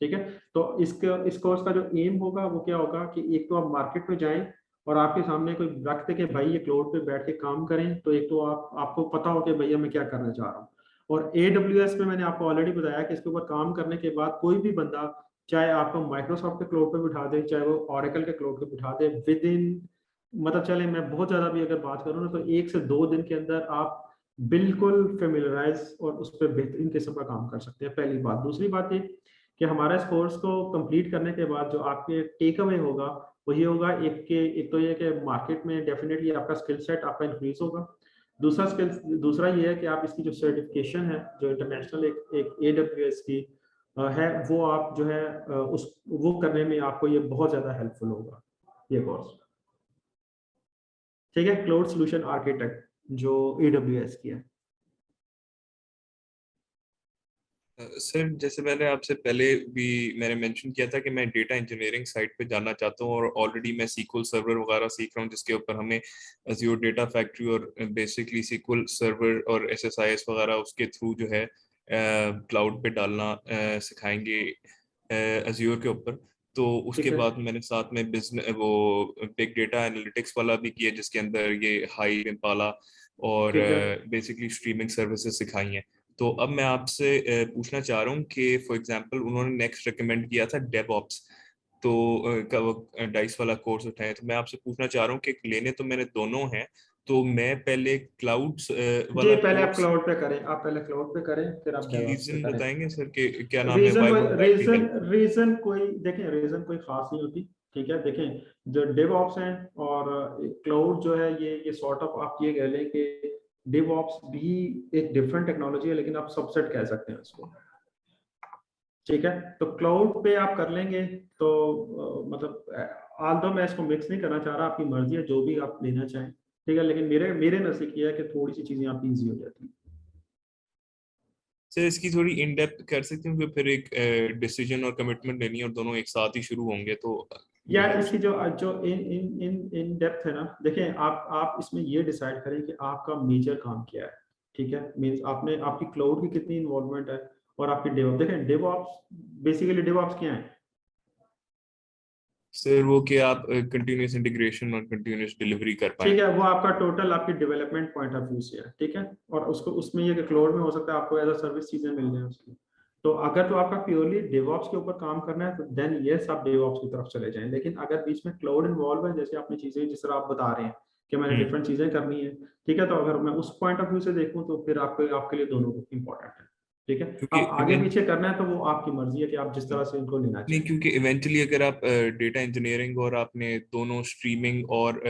Speaker 1: ठीक है। तो इस कोर्स का जो एम होगा वो क्या होगा कि एक तो आप मार्केट में जाएं और आपके सामने कोई रख दे कि भाई ये क्लाउड पे बैठ के काम करें, तो एक तो आपको पता हो कि भैया मैं क्या करना चाह रहा हूँ। और AWS में मैंने आपको ऑलरेडी बताया कि इसके ऊपर काम करने के बाद कोई भी बंदा, चाहे आपको माइक्रोसॉफ्ट के क्लाउड पे बिठा दे, चाहे वो ऑरेकल के क्लाउड पे बिठा दे, विद इन, मतलब चले मैं बहुत ज्यादा भी अगर बात करूँ ना, तो 1 से 2 दिन के अंदर आप बिल्कुल फेमिलराइज और उस पर बेहतरीन किस्म का काम कर सकते हैं, पहली बात। दूसरी बात ये कि हमारा इस कोर्स को कंप्लीट करने के बाद जो आपके टेक अवे होगा वो ये होगा, एक तो ये कि मार्केट में डेफिनेटली आपका स्किल सेट आपका इंक्रीज होगा। दूसरा ये है कि आप इसकी जो सर्टिफिकेशन है, जो इंटरनेशनल एक AWS की है, वो आप जो है उस वो करने में आपको ये बहुत ज़्यादा हेल्पफुल होगा ये कोर्स, ठीक है। क्लाउड सॉल्यूशन आर्किटेक्ट जो AWS की है।
Speaker 5: सर जैसे मैंने आपसे पहले भी मैंने मेंशन किया था कि मैं डेटा इंजीनियरिंग साइड पे जाना चाहता हूँ, और ऑलरेडी मैं SQL सर्वर वगैरह सीख रहा हूँ, जिसके ऊपर हमें Azure डेटा फैक्ट्री और बेसिकली SQL सर्वर और SSIS वगैरह उसके थ्रू जो है क्लाउड पे डालना सिखाएंगे Azure के ऊपर। तो उसके
Speaker 1: ठीक है,
Speaker 5: बाद मैंने साथ में बिजनेस वो बिग डेटा एनालिटिक्स वाला भी किया, जिसके अंदर ये हाइव, इम्पाला और
Speaker 1: ठीक है।
Speaker 5: बेसिकली स्ट्रीमिंग सर्विसेज सिखाई हैं। तो अब मैं आपसे पूछना चाह रहा हूँ कि फॉर एग्जांपल उन्होंने नेक्स्ट रिकमेंड किया था डेवऑप्स, तो डाइस वाला कोर्स उठाए, तो मैं आपसे पूछना चाह रहा हूँ कि लेने तो मैंने दोनों हैं, तो मैं पहले क्लाउड
Speaker 1: जी,
Speaker 5: वाला
Speaker 1: पहले आप
Speaker 5: कोर्स,
Speaker 1: क्लाउड पे करें, आप पहले क्लाउड पे करें, फिर आप
Speaker 5: उसकी
Speaker 1: डेवऑप्स पे
Speaker 5: रीजन
Speaker 1: करें।
Speaker 5: बताएंगे सर कि क्या नाम है, why would that be
Speaker 1: region
Speaker 5: helpful?
Speaker 1: Region कोई देखें, रीजन कोई खास नहीं होती, ठीक है। देखें, जो डेवऑप्स हैं और क्लाउड जो है, ये सॉर्ट ऑफ आप ये कह लें कि डेवऑप्स भी एक डिफरेंट टेक्नोलॉजी है, लेकिन आप सबसेट कह सकते हैं उसको, ठीक है। तो क्लाउड पे आप कर लेंगे तो मतलब आल्दो मैं इसको मिक्स नहीं करना चाह रहा, आपकी मर्जी है जो भी आप लेना चाहें, ठीक है। लेकिन मेरे मेरे नजदीक ये है कि थोड़ी सी चीजें आपकी ईजी हो जाती हैं।
Speaker 5: सर इसकी थोड़ी इन डेप्थ कर सकते हैं, क्योंकि फिर एक डिसीजन और कमिटमेंट लेनी है और दोनों एक साथ ही शुरू होंगे, तो
Speaker 1: यार इसकी जो जो इन इन इन इन डेप्थ है ना, देखें आप इसमें ये डिसाइड करें कि आपका मेजर काम क्या है, ठीक है। मींस आपने आपकी क्लाउड की कितनी इन्वॉल्वमेंट है और आपकी डेवऑप्स, देखें डेवऑप्स बेसिकली डेवऑप्स क्या है।
Speaker 5: सर वो कि आप कंटिन्यूस इंटीग्रेशन और कंटिन्यूस डिलीवरी कर पाए।
Speaker 1: ठीक है, वो आपका टोटल आपकी डेवलपमेंट पॉइंट ऑफ व्यू से है, ठीक है। और उसको उसमें ये कि क्लाउड में हो सकता है आपको एज अ सर्विस चीजें मिल जाए उसकी। तो अगर तो आपका प्योरली डेवऑप्स के ऊपर काम करना है तो देन यस आप डेवऑप्स की तरफ चले जाएं। लेकिन अगर बीच में क्लाउड इन्वॉल्व है, जैसे आपने चीजें जिस तरह आप बता रहे हैं कि मैंने
Speaker 5: हम्म।
Speaker 1: डिफरेंट चीजें करनी है, ठीक है, तो अगर मैं उस पॉइंट ऑफ व्यू से देखूं तो फिर आपके आपके लिए दोनों इंपॉर्टेंट है। ठीक है।
Speaker 5: क्योंकि
Speaker 1: अब आगे पीछे करना है तो वो आपकी मर्जी है कि आप जिस तरह से इनको लेना
Speaker 5: नहीं,
Speaker 1: चाहिए।
Speaker 5: क्योंकि इवेंचुअली अगर आप डेटा इंजीनियरिंग और आपने दोनों स्ट्रीमिंग और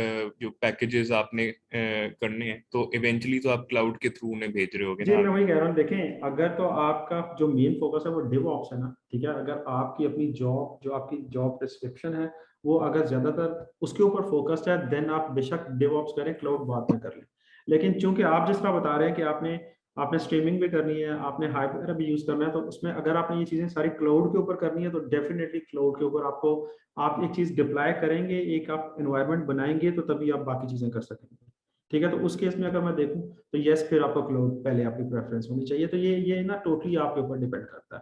Speaker 5: जो पैकेजेस आपने करने हैं, तो इवेंचुअली तो आप क्लाउड के थ्रू उन्हें भेज रहे होगे
Speaker 1: जी,
Speaker 5: ना।
Speaker 1: मैं वही कह रहा हूँ, देखें अगर तो आपका जो मेन फोकस है वो DevOps है ना, ठीक है, अगर आपकी अपनी जॉब जो आपकी जॉब डिस्क्रिप्शन है वो अगर ज्यादातर उसके ऊपर फोकस्ड है, देन आप बेशक DevOps करें, क्लाउड बाद में कर लें। लेकिन चूंकि आप जिस तरह बता रहे हैं कि आपने आपने स्ट्रीमिंग भी करनी है, आपने हाइपर भी यूज करना है, तो उसमें अगर आपने ये चीजें सारी क्लाउड के ऊपर करनी है तो डेफिनेटली क्लाउड के ऊपर आपको आप एक चीज डिप्लॉय करेंगे, एक आप एनवायरनमेंट बनाएंगे, तो तभी आप बाकी चीजें कर सकेंगे। ठीक है, तो उस केस में अगर मैं देखूं तो यस, फिर आपको क्लाउड पहले आपकी प्रेफरेंस होनी चाहिए। तो ये ना टोटली आपके ऊपर डिपेंड करता है,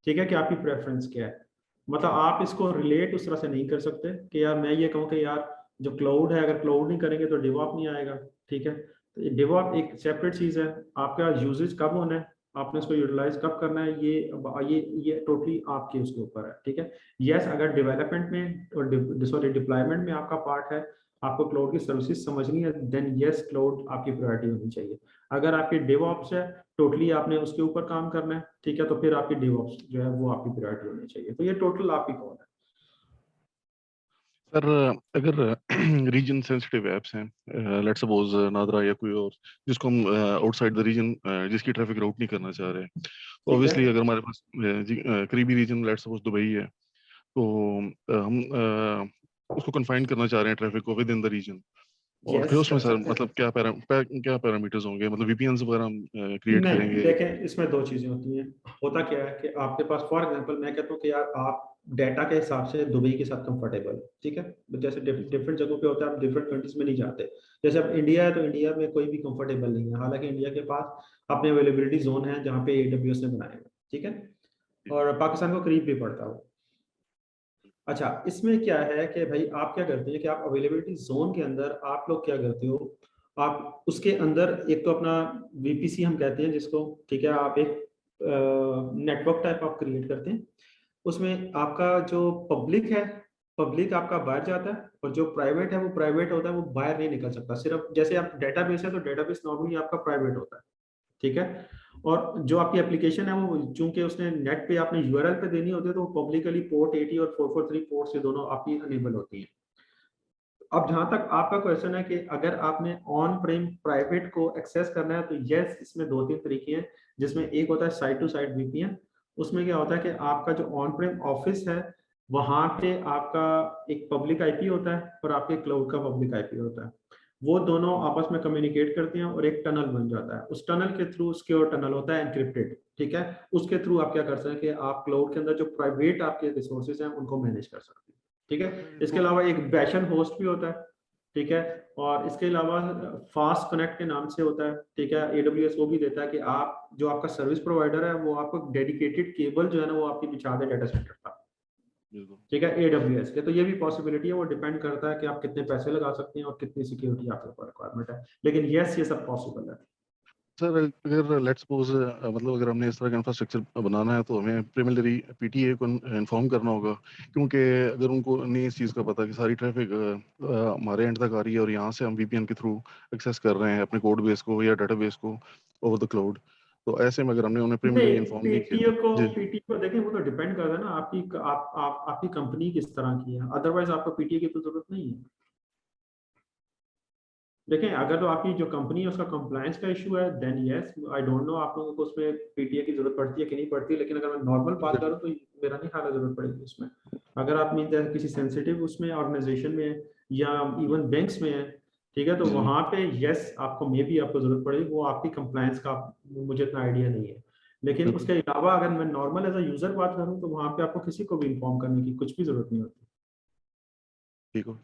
Speaker 1: ठीक है, कि आपकी प्रेफरेंस क्या है। मतलब आप इसको रिलेट उस तरह से नहीं कर सकते कि यार मैं ये कहूँ कि यार जो क्लाउड है, अगर क्लाउड नहीं करेंगे तो डेवऑप नहीं आएगा। ठीक है, तो डेवऑप एक सेपरेट चीज़ है, आपका यूजेज कब होना है, आपने इसको यूटिलाइज कब करना है, ये टोटली आपके उसके ऊपर है। ठीक है, यस, अगर डेवलपमेंट में और सॉरी डिप्लॉयमेंट में आपका पार्ट है, आपको क्लाउड की सर्विसेज समझनी है, देन यस क्लाउड आपकी प्रायोरिटी होनी चाहिए। अगर आपकी डेवऑप्स है, टोटली आपने उसके ऊपर काम करना है, ठीक है, तो फिर आपकी डेवऑप्स जो है वो आपकी प्रायोरिटी होनी चाहिए। तो ये टोटल आपकी कौन है।
Speaker 6: सर अगर रीजन सेंसिटिव ऐप्स हैं, लेट्स सपोज नादरा या कोई और, जिसको हम आउटसाइड द रीजन जिसकी ट्रैफिक राउट नहीं करना चाह रहे, तो ऑब्वियसली अगर हमारे पास करीबी रीजन लेट्स सपोज दुबई है, तो हम उसको कन्फाइन करना चाह रहे हैं ट्रैफिक को विद इन द रीजन, और फिर
Speaker 1: यस,
Speaker 6: उसमें
Speaker 1: कर
Speaker 6: सर
Speaker 1: सकते हैं।
Speaker 6: मतलब क्या पैरामीटर्स होंगे, मतलब वीपीएन्स वगैरह हम क्रिएट
Speaker 1: नहीं,
Speaker 6: करेंगे?
Speaker 1: देखें इसमें दो चीजें होती हैं। होता क्या है कि आपके पास फॉर एग्जांपल मैं कहता हूँ कि यार आप डाटा के हिसाब से दुबई के साथ कंफर्टेबल, ठीक है, जैसे डिफरेंट जगहों पे होता है, आप डिफरेंट कंट्रीज में नहीं जाते। जैसे अब इंडिया है तो इंडिया में कोई भी कंफर्टेबल नहीं है, हालांकि इंडिया के पास अपने अवेलेबिलिटी जोन है जहाँ पे AWS ने बनाए हुए, ठीक है, और पाकिस्तान को करीब भी पड़ता है। अच्छा, इसमें क्या है कि भाई आप क्या करते हैं कि आप अवेलेबिलिटी जोन के अंदर आप लोग क्या करते हो, आप उसके अंदर एक तो अपना VPC हम कहते हैं जिसको, ठीक है, आप एक नेटवर्क टाइप आप क्रिएट करते हैं। उसमें आपका जो पब्लिक है, पब्लिक आपका बाहर जाता है, और जो प्राइवेट है वो प्राइवेट होता है, वो बाहर नहीं निकल सकता। सिर्फ जैसे आप डेटाबेस है तो डेटाबेस नॉर्मली आपका प्राइवेट होता है, ठीक है, और जो आपकी एप्लीकेशन है वो चूंकि उसने नेट पे आपने URL पे देनी होती है, तो पब्लिकली पोर्ट 80 और 443 पोर्ट से दोनों आपकी अनेबल होती हैं। अब जहां तक आपका क्वेश्चन है कि अगर आपने ऑन प्रेम प्राइवेट को एक्सेस करना है, तो यस, इसमें 2-3 तरीके हैं, जिसमें एक होता है साइट टू साइट VPN। उसमें क्या होता है कि आपका जो ऑन प्रेम ऑफिस है वहां पे आपका एक पब्लिक IP होता है और आपके क्लाउड का पब्लिक IP होता है, वो दोनों आपस में कम्युनिकेट करते हैं और एक टनल बन जाता है। उस टनल के थ्रू, सिक्योर टनल होता है, एनक्रिप्टेड, ठीक है, उसके थ्रू आप क्या कर सकते हैं कि आप क्लाउड के अंदर जो प्राइवेट आपके रिसोर्सेज हैं उनको मैनेज कर सकते हैं, ठीक है। इसके अलावा एक बैशन होस्ट भी होता है, ठीक है, और इसके अलावा फास्ट कनेक्ट के नाम से होता है, ठीक है, AWS वो भी देता है कि आप जो आपका सर्विस प्रोवाइडर है वो आपको डेडिकेटेड केबल जो है ना वो आपकी बिछा दे डाटा सेंटर का, ठीक है, AWS के। तो ये भी पॉसिबिलिटी है, वो डिपेंड करता है कि आप कितने पैसे लगा सकते हैं और कितनी सिक्योरिटी आपके ऊपर रिक्वायरमेंट है, लेकिन यस, ये सब पॉसिबल है।
Speaker 6: सर अगर लेट्स सपोज मतलब अगर हमने इस तरह का इंफ्रास्ट्रक्चर बनाना है, तो हमें प्रीलिमिनरी PTA को इन्फॉर्म करना होगा, क्योंकि अगर उनको नहीं इस चीज़ का पता कि सारी ट्रैफिक हमारे एंड तक आ रही है और यहाँ से हम VPN के थ्रू एक्सेस कर रहे हैं अपने कोड बेस को या डाटाबेस को ओवर द क्लाउड, तो ऐसे में अगर हमने उन्हें प्रीलिमिनरी
Speaker 1: नहीं,
Speaker 6: इन्फॉर्म नहीं
Speaker 1: पीटीओ को
Speaker 6: किया। जी
Speaker 1: पीटीओ को देखें, वो तो डिपेंड करता है ना आपकी आपकी कंपनी किस तरह की है, अदरवाइज आपको PTA की तो जरूरत नहीं है। देखें, अगर तो आपकी जो कंपनी है उसका कंप्लायंस का इशू है, then yes, I don't know आप लोगों को उसमें PTA की जरूरत पड़ती है कि नहीं पड़ती, लेकिन अगर मैं नॉर्मल बात करूं तो मेरा नहीं ख्याल जरूरत पड़ेगी उसमें। अगर आप किसी सेंसिटिव उसमें ऑर्गेनाइजेशन में है या इवन बैंक्स में है, ठीक है, तो वहां पे यस आपको मे बी आपको जरूरत पड़ेगी, वो आपकी कंप्लायंस का मुझे इतना आइडिया नहीं है। लेकिन उसके अलावा अगर मैं नॉर्मल एज अ यूजर बात करूं तो वहां पे आपको किसी को भी इन्फॉर्म करने की कुछ भी जरूरत नहीं होती।
Speaker 6: ठीक हो।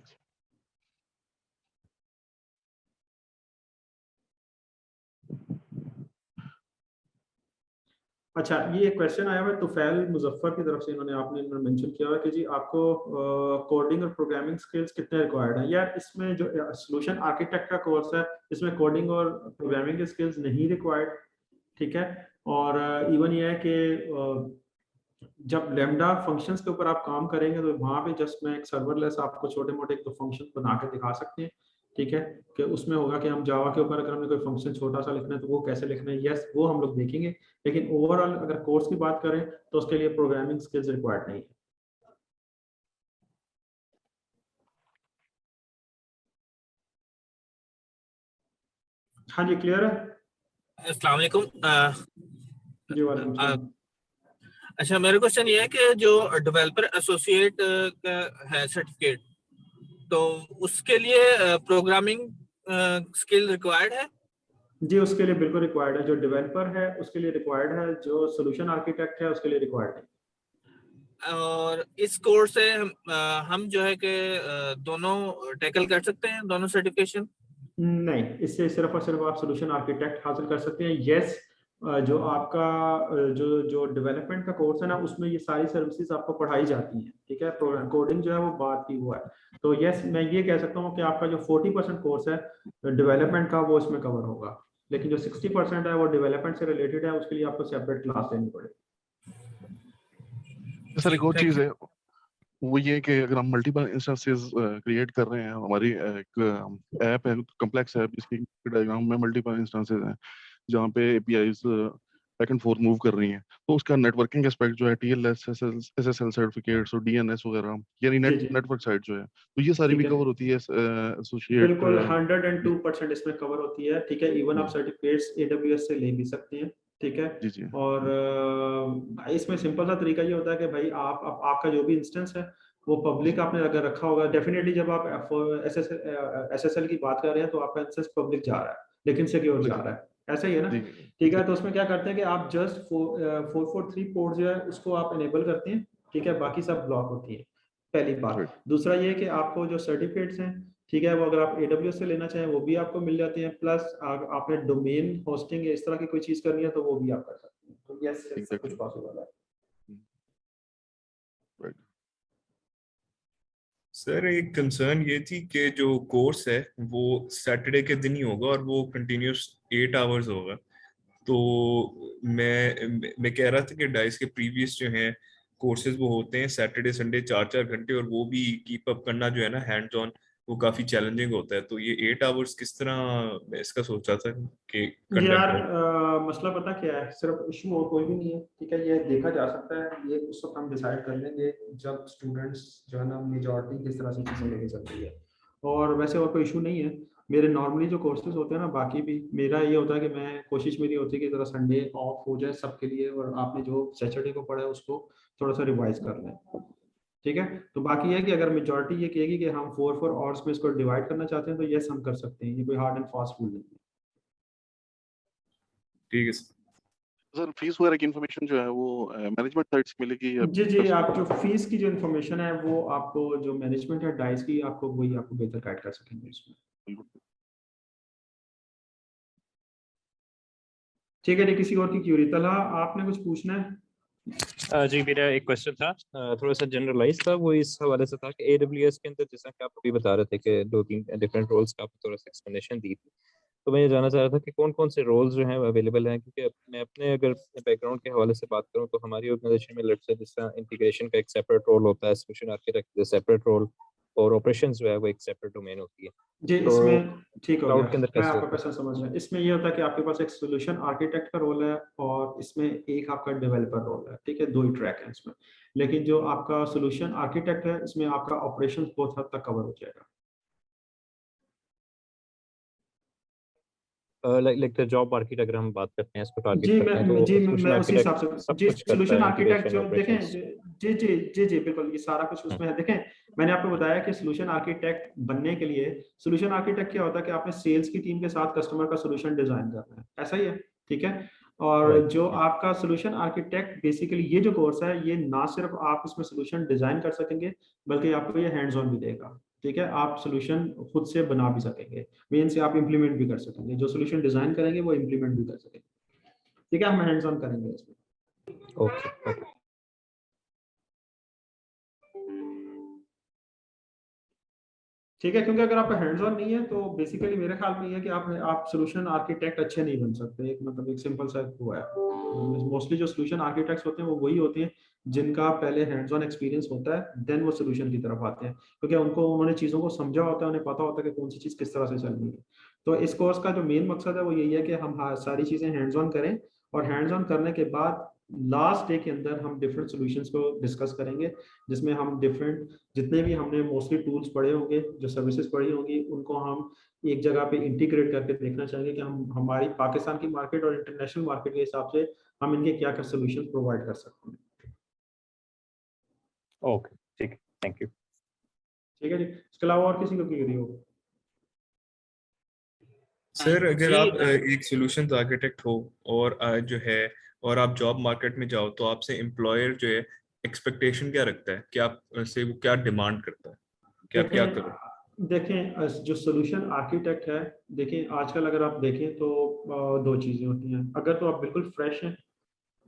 Speaker 1: अच्छा, ये क्वेश्चन आया हुआ है तुफैल मुजफ्फर की तरफ से, इन्होंने मेंशन किया हुआ है कि जी आपको कोडिंग और प्रोग्रामिंग स्किल्स कितने रिक्वायर्ड हैं। यार इसमें जो सोल्यूशन आर्किटेक्ट का कोर्स है इसमें कोडिंग और प्रोग्रामिंग के स्किल्स नहीं रिक्वायर्ड, ठीक है, और इवन ये है कि जब लैम्डा फंक्शंस के ऊपर आप काम करेंगे तो वहाँ पे जस्ट मैं एक सर्वरलेस आपको छोटे मोटे एक तो फंक्शन बना के दिखा सकते हैं, ठीक है, कि उसमें होगा कि हम जावा के ऊपर अगर हमें कोई फंक्शन छोटा सा लिखना है तो वो कैसे लिखना है, यस वो हम लोग देखेंगे। लेकिन ओवरऑल अगर कोर्स की बात करें तो उसके लिए प्रोग्रामिंग स्किल्स रिक्वायर्ड नहीं है। हाँ जी, क्लियर है?
Speaker 3: अस्सलाम वालेकुम।
Speaker 1: जी वालेकुम सलाम।
Speaker 3: अच्छा, मेरा क्वेश्चन ये है कि जो डेवलपर एसोसिएट का है सर्टिफिकेट, तो उसके लिए प्रोग्रामिंग स्किल रिक्वायर्ड है?
Speaker 1: जी उसके लिए बिल्कुल रिक्वायर्ड है, जो डेवलपर है उसके लिए रिक्वायर्ड है, जो सोल्यूशन आर्किटेक्ट है उसके लिए रिक्वायर्ड है।
Speaker 3: और इस कोर्स से हम जो है कि दोनों टैकल कर सकते हैं, दोनों सर्टिफिकेशन?
Speaker 1: नहीं, इससे सिर्फ और सिर्फ आप सोल्यूशन आर्किटेक्ट हासिल कर सकते हैं। यस, जो आपका जो जो डेवलपमेंट का कोर्स है ना, उसमें ये सारी सर्विसेज आपको पढ़ाई जाती हैं, ठीक है। प्रोग्राम कोडिंग जो है वो बात की हुआ है। तो यस, मैं ये कह सकता हूँ कि आपका जो 40% कोर्स है डेवलपमेंट का वो इसमें कवर होगा, लेकिन जो 60% है वो डेवलपमेंट से रिलेटेड है, उसके लिए आपको सेपरेट क्लास लेनी पड़ेगी।
Speaker 6: सर एक और चीज है, वो ये कि अगर हम मल्टीपल इंस्टेंसेस क्रिएट कर रहे हैं, हमारी एक ऐप है, कॉम्प्लेक्स ऐप, जिसकी डायग्राम में मल्टीपल इंस्टेंसेस हैं जहाँ पे APIs back and fourth move कर रही हैं, तो उसका नेटवर्किंग एस्पेक्ट जो है, टीएलएस, एसएसएल सर्टिफिकेट्स और डीएनएस वगैरह, यानी नेटवर्क साइड जो है, तो ये सारी भी कवर होती है एसोसिएट।
Speaker 1: बिल्कुल 102% इसमें कवर होती है, ठीक है। इवन आप सर्टिफिकेट्स AWS से ले भी सकते हैं, ठीक है।
Speaker 6: जी जी।
Speaker 1: और इसमें सिंपल सा तरीका ये होता है कि भाई आपका जो भी इंस्टेंस है वो पब्लिक आपने अगर रखा होगा, डेफिनेटली जब आप SSL की बात कर रहे हैं तो आपका इंस्टेंस पब्लिक जा रहा है लेकिन सिक्योर जा रहा है, ऐसा ही है ना, ठीक है। तो उसमें क्या करते हैं कि आप जस्ट 443 पोर्ट जो है उसको आप इनेबल करते हैं, ठीक है, बाकी सब ब्लॉक होती है, पहली बात। दूसरा ये कि आपको जो सर्टिफिकेट्स हैं, ठीक है, वो अगर आप AWS से लेना चाहें वो भी आपको मिल जाते हैं, प्लस आपने डोमेन होस्टिंग या इस तरह की कोई चीज करनी है तो वो भी आप कर सकते हैं। तो यस, सब कुछ पॉसिबल है।
Speaker 5: सर एक कंसर्न ये थी कि जो कोर्स है वो सैटरडे के दिन ही होगा और वो कंटिन्यूस 8 आवर्स होगा, तो मैं कह रहा था कि डाइस के प्रीवियस जो हैं कोर्सेज वो होते हैं सैटरडे संडे 4-4 घंटे, और वो भी कीप अप करना जो है ना हैंड्स ऑन, वो काफी चैलेंजिंग होता है। तो ये 8 आवर्स किस तरह, मैं इसका सोचा था कि कंडक्ट
Speaker 1: यार
Speaker 5: हो।
Speaker 1: मसला पता क्या है, सिर्फ इशू और कोई भी नहीं है, ठीक है। ये देखा जा सकता है, ये उस वक्त हम डिसाइड कर लेंगे जब स्टूडेंट्स जो है ना मेजॉरिटी किस तरह से चीजें लेके चल रही है। और वैसे और कोई इशू नहीं है। मेरे नॉर्मली जो कोर्सेज होते हैं ना, बाकी भी मेरा ये होता है कि मैं कोशिश मेरी होती है कि जरा संडे ऑफ हो जाए सबके लिए, और आपने जो सैटरडे को पढ़ा है उसको थोड़ा सा रिवाइज कर लें, ठीक है। तो बाकी है कि अगर मेजॉरिटी ये कहेगी कि हम 4 आवर्स में इसको डिवाइड करना चाहते हैं तो यस हम कर सकते हैं, ये कोई हार्ड एंड फास्ट रूल नहीं है।
Speaker 5: ठीक है
Speaker 6: सर फीस वगैरह की इन्फॉर्मेशन जो है वो मैनेजमेंट साइड से मिलेगी या
Speaker 1: जी जी, आप जो फीस की जो इन्फॉर्मेशन है वो आपको जो मैनेजमेंट है डाइस की, आपको वही आपको बेहतर गाइड कर सकेंगे इसमें। ठीक है जी, किसी और की क्यूरी, तला आपने कुछ पूछना है?
Speaker 8: जी मेरा एक क्वेश्चन था, थोड़ा सा जनरलाइज था, वो इस हवाले से था कि AWS के अंदर जैसा कि आप अभी बता रहे थे कि 2-3 डिफरेंट रोल्स का आपने थोड़ा सा एक्सप्लेनेशन दी थी, तो मैं ये जानना चाह रहा था कि कौन कौन से रोल्स जो हैं अवेलेबल हैं, क्योंकि मैं अपने अगर बैकग्राउंड के हवाले से बात करूं तो हमारी ऑर्गेनाइजेशन में लेट्स से जिस तरह इंटीग्रेशन का एक सेपरेट रोल होता है, सोल्यूशन आर्किटेक्ट सेपरेट रोल, और ऑपरेशंस जो है वो एक सेपरेट डोमेन होती है।
Speaker 1: जी
Speaker 8: तो
Speaker 1: इसमें ठीक हो गया,
Speaker 8: क्लाउड के अंदर
Speaker 1: मैं
Speaker 8: कैसे
Speaker 1: आपका
Speaker 8: होता है?
Speaker 1: क्वेश्चन समझ गया। इसमें ये होता है कि आपके पास एक सोल्यूशन आर्किटेक्ट का रोल है और इसमें एक आपका डेवलपर रोल है, ठीक है, दो ही ट्रैक है इसमें। लेकिन जो आपका सोल्यूशन आर्किटेक्ट है इसमें आपका ऑपरेशन बहुत हद तक कवर हो जाएगा।
Speaker 8: लाइक द जॉब मार्केट अगर हम बात करते हैं, इसको टारगेट करते हैं, तो
Speaker 1: मैं
Speaker 8: सोल्यूशन
Speaker 1: उसी हिसाब
Speaker 8: आर्किटेक्ट
Speaker 1: से
Speaker 8: सब
Speaker 1: जी
Speaker 8: कुछ करता
Speaker 1: सोल्यूशन
Speaker 8: है,
Speaker 1: आर्किटेक्ट
Speaker 8: इंटीग्रेशन,
Speaker 1: जो देखें
Speaker 8: ऑपरेशंस।
Speaker 1: जी बिल्कुल ये सारा कुछ उसमें है। देखें, मैंने आपको बताया कि सोल्यूशन आर्किटेक्ट बनने के लिए सोल्यूशन आर्किटेक्ट क्या होता है कि आपने सेल्स की टीम के साथ कस्टमर का सोल्यूशन डिजाइन करना है, ऐसा ही है, ठीक है। और
Speaker 8: राइट,
Speaker 1: जो आपका सोल्यूशन आर्किटेक्ट बेसिकली ये जो कोर्स है, ये ना सिर्फ आप इसमें सोल्यूशन डिजाइन कर सकेंगे बल्कि आपको ये हैंड्स ऑन भी देगा, ठीक है। आप सोल्यूशन खुद से बना भी सकेंगे, मेन से आप इंप्लीमेंट भी कर सकेंगे, जो सोल्यूशन डिजाइन करेंगे वो इंप्लीमेंट भी कर सकेंगे, ठीक है। हम हैंड्स ऑन करेंगे इसमें।
Speaker 8: Okay okay.
Speaker 1: ठीक है, क्योंकि अगर आपका हैंड्स ऑन नहीं है तो बेसिकली मेरे ख्याल में ये है कि आप सोल्यूशन आर्किटेक्ट अच्छे नहीं बन सकते। एक मतलब एक सिंपल सा हुआ है, मोस्टली जो सोल्यूशन आर्किटेक्ट्स होते हैं वो वही होते हैं जिनका पहले हैंड्स ऑन एक्सपीरियंस होता है, देन वो सोल्यूशन की तरफ आते हैं, क्योंकि उन्होंने चीज़ों को समझा होता है, उन्हें पता होता है कि कौन सी चीज़ किस तरह से चलनी है। तो इस कोर्स का जो मेन मकसद है वो यही है कि हम सारी चीज़ें हैंड्स ऑन करें, और हैंड्स ऑन करने के बाद लास्ट डे के अंदर हम डिफरेंट सॉल्यूशंस को डिस्कस करेंगे, जिसमें हम डिफरेंट जितने भी हमने मोस्टली टूल्स पढ़े होंगे, जो सर्विसेज पढ़ी होंगी, उनको हम एक जगह पे इंटीग्रेट करके देखना चाहेंगे कि हम हमारी पाकिस्तान की मार्केट और इंटरनेशनल मार्केट के हिसाब से हम इनके क्या क्या सोल्यूशन प्रोवाइड कर सकते हैं।
Speaker 8: ओके, ठीक है, थैंक यू।
Speaker 1: ठीक है जी, इसके अलावा और किसी को क्वेरी हो?
Speaker 5: सर अगर
Speaker 3: जी,
Speaker 5: आप एक सॉल्यूशन आर्किटेक्ट हो और जो है और आप जॉब मार्केट में जाओ तो आपसे एम्प्लॉयर जो है एक्सपेक्टेशन क्या रखता है कि आप से वो क्या डिमांड करता है कि आप क्या करो?
Speaker 1: देखें जो सोल्यूशन आर्किटेक्ट है, देखें आजकल अगर आप देखें तो दो चीज़ें होती हैं। अगर तो आप बिल्कुल फ्रेश हैं,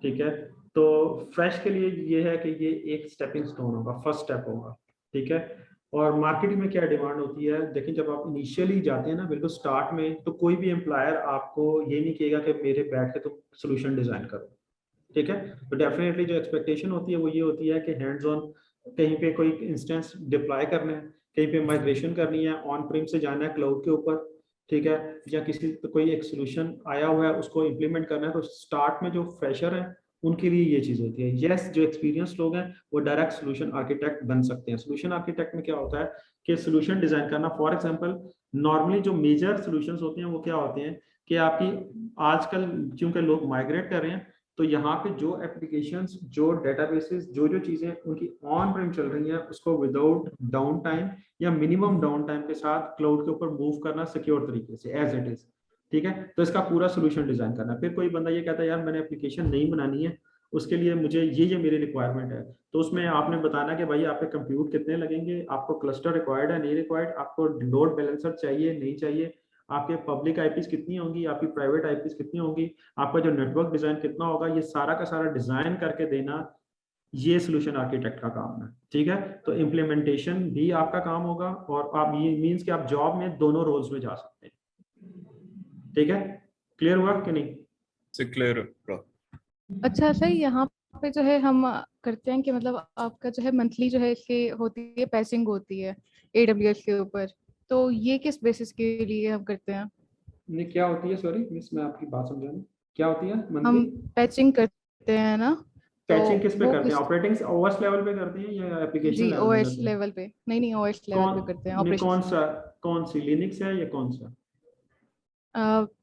Speaker 1: ठीक है, तो फ्रेश के लिए ये है कि ये एक स्टेपिंग स्टोन होगा, फर्स्ट स्टेप होगा, ठीक है। और मार्केटिंग में क्या डिमांड होती है, देखिए जब आप इनिशियली जाते हैं ना बिल्कुल स्टार्ट में, तो कोई भी एम्प्लॉयर आपको ये नहीं कहेगा कि मेरे बैठ के तुम सोल्यूशन डिजाइन करो, ठीक है। तो डेफिनेटली जो एक्सपेक्टेशन होती है वो ये होती है कि हैंड्स ऑन कहीं पे कोई इंस्टेंस डिप्लॉय करना है, कहीं पे माइग्रेशन करनी है, ऑन प्रीम से जाना है क्लाउड के ऊपर, ठीक है, या किसी तो कोई एक सोल्यूशन आया हुआ है उसको इम्प्लीमेंट करना है। तो स्टार्ट में जो फ्रेशर है उनके लिए ये चीज़ होती है। यस, जो एक्सपीरियंस लोग हैं वो डायरेक्ट सोल्यूशन आर्किटेक्ट बन सकते हैं। सोल्यूशन आर्किटेक्ट में क्या होता है कि सोल्यूशन डिजाइन करना, फॉर एग्जांपल नॉर्मली जो मेजर सोल्यूशंस होते हैं वो क्या होते हैं कि आपकी आजकल क्योंकि लोग माइग्रेट कर रहे हैं, तो यहाँ पे जो एप्लीकेशंस, जो डेटाबेसेस, जो चीज़ें उनकी ऑन प्रीम चल रही हैं उसको विदाउट डाउन टाइम या मिनिमम डाउन टाइम के साथ क्लाउड के ऊपर मूव करना सिक्योर तरीके से एज इट इज, ठीक है। तो इसका पूरा सोल्यूशन डिजाइन करना। फिर कोई बंदा ये कहता है यार मैंने एप्लीकेशन नहीं बनानी है, उसके लिए मुझे ये मेरी रिक्वायरमेंट है, तो उसमें आपने बताना कि भाई आपके कंप्यूट कितने लगेंगे, आपको क्लस्टर रिक्वायर्ड है नहीं रिक्वायर्ड, आपको लोड बैलेंसर चाहिए नहीं चाहिए, आपके पब्लिक आईपीस कितनी होंगी, आपकी प्राइवेट आईपीस कितनी होंगी, आपका जो नेटवर्क डिजाइन कितना होगा, ये सारा का सारा डिजाइन करके देना, ये सोल्यूशन आर्किटेक्ट का काम है, ठीक है। तो इम्प्लीमेंटेशन भी आपका काम होगा, और आप ये मींस कि आप जॉब में दोनों रोल्स में जा सकते हैं, ठीक है। क्लियर हुआ कि नहीं?
Speaker 5: से क्लियर ब्रो।
Speaker 4: अच्छा सही, यहाँ पे जो है हम करते हैं कि मतलब आपका जो है मंथली जो है इसकी होती है पैसिंग होती है AWS के ऊपर, तो ये किस बेसिस के लिए हम करते हैं?
Speaker 1: नहीं, क्या होती है, सॉरी मिस, मैं आपकी बात समझा नहीं, क्या होती है
Speaker 4: हम
Speaker 1: मंथली
Speaker 4: पैचिंग करते हैं ना, तो
Speaker 1: पैचिंग? किस पे
Speaker 4: वो
Speaker 1: करते हैं,
Speaker 4: किस,
Speaker 1: ऑपरेटिंग ओएस लेवल पे करते हैं या एप्लीकेशन
Speaker 4: जी
Speaker 1: लेवल पे
Speaker 4: OS
Speaker 1: करते हैं?
Speaker 4: लेवल पे, नहीं OS लेवल पे करते हैं
Speaker 1: नहीं,
Speaker 4: ऑपरेशन।
Speaker 1: कौन सी लिनक्स है या कौन सा?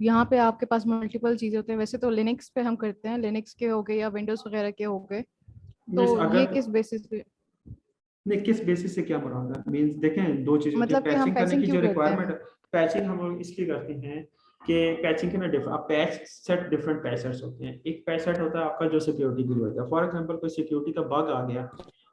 Speaker 4: यहाँ पे आपके पास मल्टीपल चीजें होते हैं, वैसे तो लिनक्स पे हम करते हैं, लिनक्स के हो गए या विंडोज वगैरह के हो गए,
Speaker 1: मीन्स
Speaker 4: तो ये
Speaker 1: अगर
Speaker 4: किस बेसिस पे,
Speaker 1: नहीं, किस बेसिस से क्या मुराद है? मीन्स देखें दो चीजें होती है,
Speaker 4: मतलब कि हम
Speaker 1: पैचिंग करने
Speaker 4: पैचिंग
Speaker 1: की
Speaker 4: क्यों
Speaker 1: जो
Speaker 4: करते
Speaker 1: रिक्वायरमेंट,
Speaker 4: हैं?
Speaker 1: पैचिंग हम लोग इसलिए करते हैं कि पैचिंग के ना patch set different patch sets होते हैं। एक पैच सेट होता है आपका जो सिक्योरिटी के लिए होता है, फॉर एग्जांपल कोई सिक्योरिटी का बग आ गया,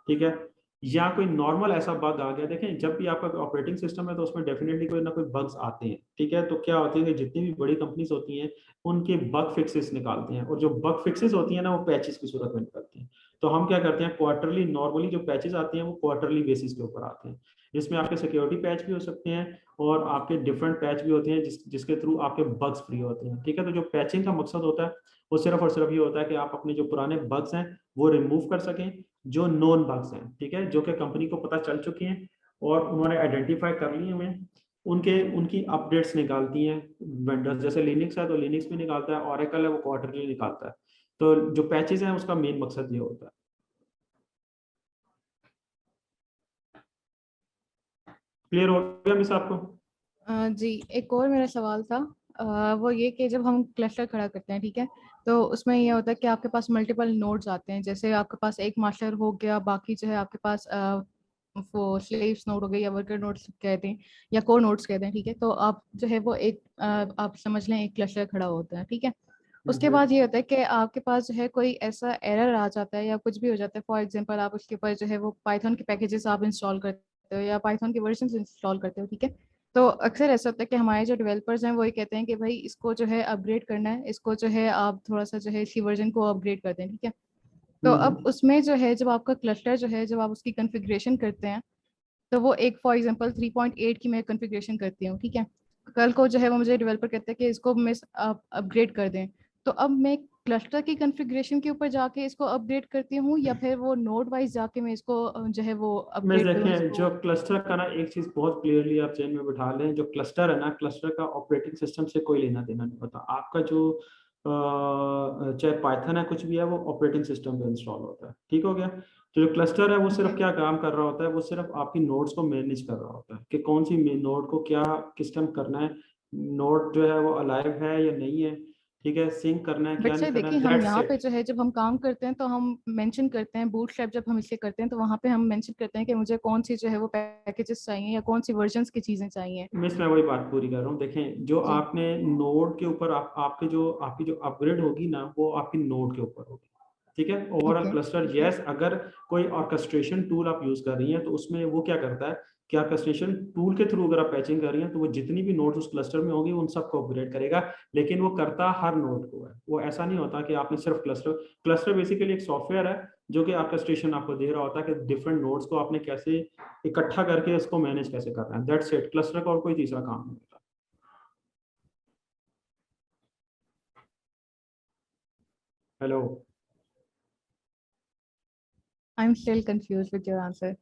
Speaker 1: ठीक है, या कोई नॉर्मल ऐसा बग आ गया। देखें जब भी आपका ऑपरेटिंग सिस्टम है तो उसमें डेफिनेटली कोई ना कोई बग्स आते हैं, ठीक है। तो क्या होती है कि जितनी भी बड़ी कंपनीज होती हैं उनके बग फिक्सेस निकालते हैं, और जो बग फिक्सेस होती है ना वो पैचेस की सूरत में निकलती हैं। तो हम क्या करते हैं, क्वार्टरली नॉर्मली जो पैचेस आते हैं वो क्वार्टरली बेसिस के ऊपर आते हैं, जिसमें आपके सिक्योरिटी पैच भी हो सकते हैं और आपके डिफरेंट पैच भी होते हैं जिसके थ्रू आपके बग्स फ्री होते हैं, ठीक है। तो जो पैचिंग का मकसद होता है वो सिर्फ और सिर्फ ये होता है कि आप अपने जो पुराने बग्स हैं वो रिमूव कर सकें, जो नॉन बग्स हैं, ठीक है, जो कि कंपनी को पता चल चुकी हैं और उन्होंने आइडेंटिफाई कर लिए हुए हैं, उनकी अपडेट्स निकालती हैं वेंडर्स। जैसे लिनक्स है तो लिनक्स भी निकालता है, ऑरेकल है वो क्वार्टरली निकालता है। तो जो पैचेस हैं उसका मेन मकसद ये होता है। क्लियर हो गया मिस आपको?
Speaker 4: जी एक और मेरा सवाल था, वो ये कि जब हम क्लस्टर खड़ा करते हैं, ठीक है, तो उसमें ये होता है कि आपके पास मल्टीपल नोड्स आते हैं, जैसे आपके पास एक मास्टर हो गया, बाकी जो है आपके पास वो स्लेव्स नोड हो गए या वर्कर नोड्स कहते हैं या कोर नोड्स कहते हैं, ठीक है। तो आप जो है वो एक आप समझ लें एक क्लस्टर खड़ा होता है, ठीक है। उसके बाद ये होता है कि आपके पास जो है कोई ऐसा एरर आ जाता है या कुछ भी हो जाता है, फॉर एग्जांपल आप उसके ऊपर जो है वो पाइथन के पैकेजेस आप इंस्टॉल करते हो या पाइथन के वर्जन इंस्टॉल करते हो, ठीक है। तो अक्सर ऐसा होता है कि हमारे जो डेवलपर्स हैं वो ये कहते हैं कि भाई इसको जो है अपग्रेड करना है, इसको जो है आप थोड़ा सा जो है इसी वर्जन को अपग्रेड कर दें, ठीक है। तो अब उसमें जो है जब आपका क्लस्टर जो है जब आप उसकी कॉन्फ़िगरेशन करते हैं तो वो एक फॉर एग्जांपल 3.8 की मैं कॉन्फ़िगरेशन करती हूँ, ठीक है। कल को जो है वो मुझे डेवलपर कहता है कि इसको मिस अपग्रेड कर दें, तो अब मैं क्लस्टर की कॉन्फ़िगरेशन के ऊपर जाके इसको अपग्रेड करती हूँ या फिर वो नोड वाइज जाके मैं इसको जो है वो
Speaker 1: मैं
Speaker 4: अपग्रेड करूँ
Speaker 1: देखें
Speaker 4: इसको।
Speaker 1: जो क्लस्टर का ना, एक चीज बहुत क्लियरली आप जहन में बिठा लें, जो क्लस्टर है ना, क्लस्टर का ऑपरेटिंग सिस्टम से कोई लेना देना नहीं होता। आपका जो चाहे पाइथन है कुछ भी है, वो ऑपरेटिंग सिस्टम पे इंस्टॉल होता है, ठीक हो गया। तो जो क्लस्टर है वो सिर्फ क्या काम कर रहा होता है, वो सिर्फ आपकी नोड्स को मैनेज कर रहा होता है कि कौन सी नोड को क्या किस टाइम करना है, नोड जो है वो अलाइव है या नहीं है, ठीक है, सिंक करना है
Speaker 4: बट
Speaker 1: क्या नहीं
Speaker 4: सर
Speaker 1: करना
Speaker 4: देखिए,
Speaker 1: है,
Speaker 4: हम
Speaker 1: दैट्स
Speaker 4: यहाँ पे
Speaker 1: इट।
Speaker 4: जो है जब हम काम करते हैं तो हम मेंशन करते हैं बूटस्ट्रैप, जब हम इसे करते हैं तो वहाँ पे हम मेंशन करते हैं कि मुझे कौन सी जो है वो पैकेजेस चाहिए या कौन सी वर्जन्स की चीज़ें चाहिए।
Speaker 1: मिस मैं वही बात पूरी कर रहा हूँ। देखें जो
Speaker 4: जी
Speaker 1: आपने नोड के ऊपर आपकी जो अपग्रेड होगी ना, वो आपकी नोड के ऊपर होगी, ठीक है। ओवरऑल
Speaker 4: ओके
Speaker 1: क्लस्टर यस, अगर कोई ऑर्केस्ट्रेशन टूल आप यूज कर रही हैं तो उसमें वो क्या करता है कि ऑर्केस्ट्रेशन टूल के थ्रू अगर आप पैचिंग कर रही हैं तो वो जितनी भी नोड्स उस क्लस्टर में होंगी उन सबको अपग्रेड करेगा, लेकिन वो करता हर नोड को है। वो ऐसा नहीं होता कि आपने सिर्फ क्लस्टर बेसिकली एक सॉफ्टवेयर है जो कि ऑर्केस्ट्रेशन आपको दे रहा होता है कि डिफरेंट नोड्स को आपने कैसे इकट्ठा करके इसको मैनेज कैसे करना है, दैट्स इट। क्लस्टर का और कोई तीसरा काम नहीं होता। Hello,
Speaker 4: I am still confuse with your answer.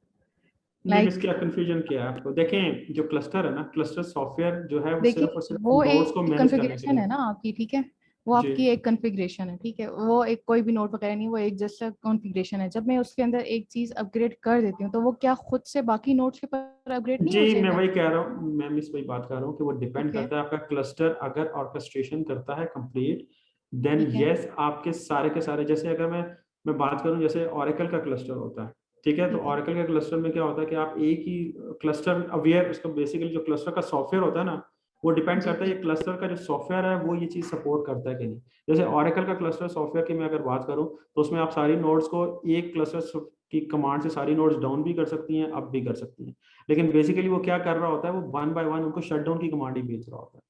Speaker 1: नहीं मिस,
Speaker 4: लाइक
Speaker 1: क्या कंफ्यूजन क्या है आपको? देखें जो क्लस्टर है ना, क्लस्टर सॉफ्टवेयर जो है वो सिर्फ
Speaker 4: देखिए
Speaker 1: और सिर्फ
Speaker 4: वो
Speaker 1: नोड्स को
Speaker 4: एक
Speaker 1: मैनेज करने के
Speaker 4: कॉन्फ़िगरेशन है
Speaker 1: लिए।
Speaker 4: ना आपकी, ठीक है। वो
Speaker 1: जी
Speaker 4: आपकी एक कॉन्फ़िगरेशन है, ठीक है। वो एक कोई भी नोट वगैरह नहीं, वो एक जस्ट कॉन्फ़िगरेशन है। जब मैं उसके अंदर एक चीज अपग्रेड कर देती हूँ तो वो क्या खुद से बाकी नोट्स के ऊपर अपग्रेड नहीं हो
Speaker 1: जी, मैं
Speaker 4: जाएगा?
Speaker 1: वही कह रहा हूँ, मैं मिस वही बात कर रहा हूँ कि वो डिपेंड
Speaker 4: ओके
Speaker 1: करता है। आपका क्लस्टर अगर ऑर्केस्ट्रेशन करता है कंप्लीट, देन
Speaker 4: ठीक है
Speaker 1: यस आपके सारे के सारे, जैसे अगर मैं बात करूँ, जैसे ओरेकल का क्लस्टर होता है, ठीक है। तो
Speaker 4: ठीक है
Speaker 1: ओरेकल के क्लस्टर में क्या होता है कि आप एक ही क्लस्टर अवेयर, उसका बेसिकली जो क्लस्टर का सॉफ्टवेयर होता है ना, वो डिपेंड
Speaker 4: जी
Speaker 1: करता है ये क्लस्टर का जो सॉफ्टवेयर है वो ये चीज सपोर्ट करता है कि नहीं। जैसे ओरेकल का क्लस्टर सॉफ्टवेयर की मैं अगर बात करूँ तो उसमें आप सारी नोड्स को एक क्लस्टर की कमांड से सारी नोड्स डाउन भी कर सकती हैं, अप भी कर सकती हैं, लेकिन बेसिकली वो क्या कर रहा होता है, वो वन बाय वन उनको शटडाउन की कमांड ही भेज रहा होता है,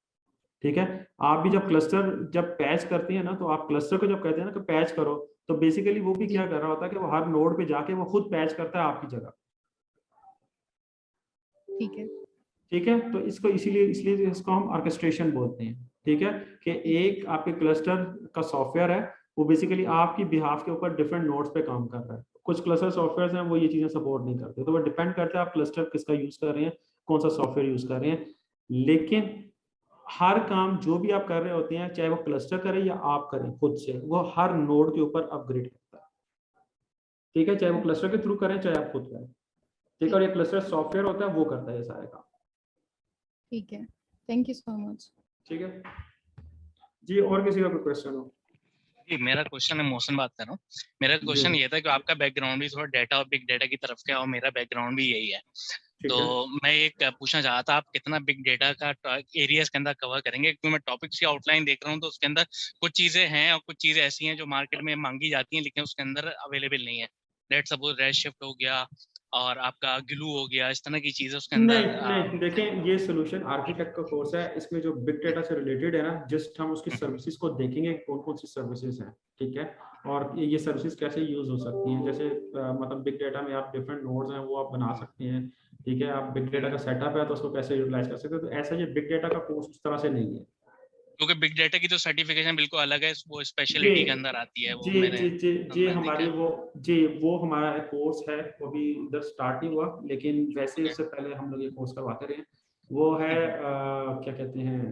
Speaker 1: ठीक है। आप भी जब
Speaker 4: ओके
Speaker 1: क्लस्टर जब पैच करती है ना, तो आप क्लस्टर को जब कहते हैं ना कि पैच करो, तो बेसिकली वो भी
Speaker 4: जी
Speaker 1: क्या कर रहा होता है कि वो हर नोड पे जाके वो खुद पैच करता है आपकी जगह,
Speaker 4: ठीक है
Speaker 1: ठीक है। तो इसको इसीलिए इसलिए इसको हम ऑर्केस्ट्रेशन बोलते हैं, ठीक है। कि
Speaker 4: ठीक है
Speaker 1: एक आपके क्लस्टर का सॉफ्टवेयर है, वो बेसिकली आपकी बिहाफ के ऊपर डिफरेंट नोड्स पे काम कर रहा है। कुछ क्लस्टर सॉफ्टवेयर हैं वो ये चीजें सपोर्ट नहीं करते, तो वो डिपेंड करता है आप क्लस्टर किसका यूज कर रहे हैं, कौन सा सॉफ्टवेयर यूज कर रहे हैं। लेकिन हर काम जो भी आप कर रहे होते हैं, चाहे वो क्लस्टर करे या आप करें खुद से, वो हर नोड के ऊपर अपग्रेड करता है, ठीक है। चाहे वो
Speaker 4: ओके
Speaker 1: क्लस्टर के थ्रू करें चाहे आप खुद करें, ठीक है। और
Speaker 4: ठीक
Speaker 1: ये
Speaker 4: है
Speaker 1: क्लस्टर सॉफ्टवेयर होता है वो करता है ये सारे काम,
Speaker 4: ठीक है। Thank you so much.
Speaker 1: ठीक है जी। और किसी का कोई क्वेश्चन हो?
Speaker 9: जी मेरा क्वेश्चन है, मौसम बात कर रहा हूँ। मेरा
Speaker 1: जी
Speaker 9: क्वेश्चन ये था कि आपका बैकग्राउंड भी थोड़ा डेटा और बिग डेटा की तरफ का है और मेरा बैकग्राउंड भी यही है।
Speaker 1: ठीक
Speaker 9: तो
Speaker 1: है।
Speaker 9: मैं एक पूछना चाह रहा था, आप कितना बिग डेटा का एरियाज के अंदर कवर करेंगे? क्योंकि मैं टॉपिक्स की आउटलाइन देख रहा हूँ तो उसके अंदर कुछ चीजें हैं और कुछ चीजें ऐसी हैं जो मार्केट में मांगी जाती हैं लेकिन उसके अंदर अवेलेबल नहीं है। लेट्स सपोज रेड शिफ्ट हो गया और आपका ग्लू हो गया, इस तरह की चीजें उसके
Speaker 1: नहीं
Speaker 9: अंदर
Speaker 1: नहीं, देखें ये सोल्यूशन आर्किटेक्ट का कोर्स है, इसमें जो बिग डेटा से रिलेटेड है ना, जस्ट हम उसकी सर्विसेज को देखेंगे कौन कौन सी सर्विसेज हैं, ठीक है। और ये सर्विसेज कैसे यूज हो सकती हैं, जैसे मतलब बिग डेटा में आप डिफरेंट नोड्स हैं वो आप बना सकते हैं, ठीक है। आप बिग डेटा का सेटअप है तो उसको कैसे यूटिलाइज कर सकते हैं, तो ऐसा ये बिग डेटा का कोर्स उस तरह से नहीं है।
Speaker 9: क्योंकि बिग डेटा की तो सर्टिफिकेशन बिल्कुल अलग है, वो
Speaker 1: जी
Speaker 9: स्पेशलिटी के अंदर आती है, वो
Speaker 1: जी
Speaker 9: मैंने
Speaker 1: जी जी जी
Speaker 9: मैं देखा
Speaker 1: हमारी
Speaker 9: है।
Speaker 1: वो जी वो हमारा एक कोर्स है, वो भी इधर स्टार्ट ही हुआ, लेकिन वैसे
Speaker 9: ओके।
Speaker 1: उससे पहले हम लोग ये कोर्स करवाते रहे। वो है क्या कहते हैं,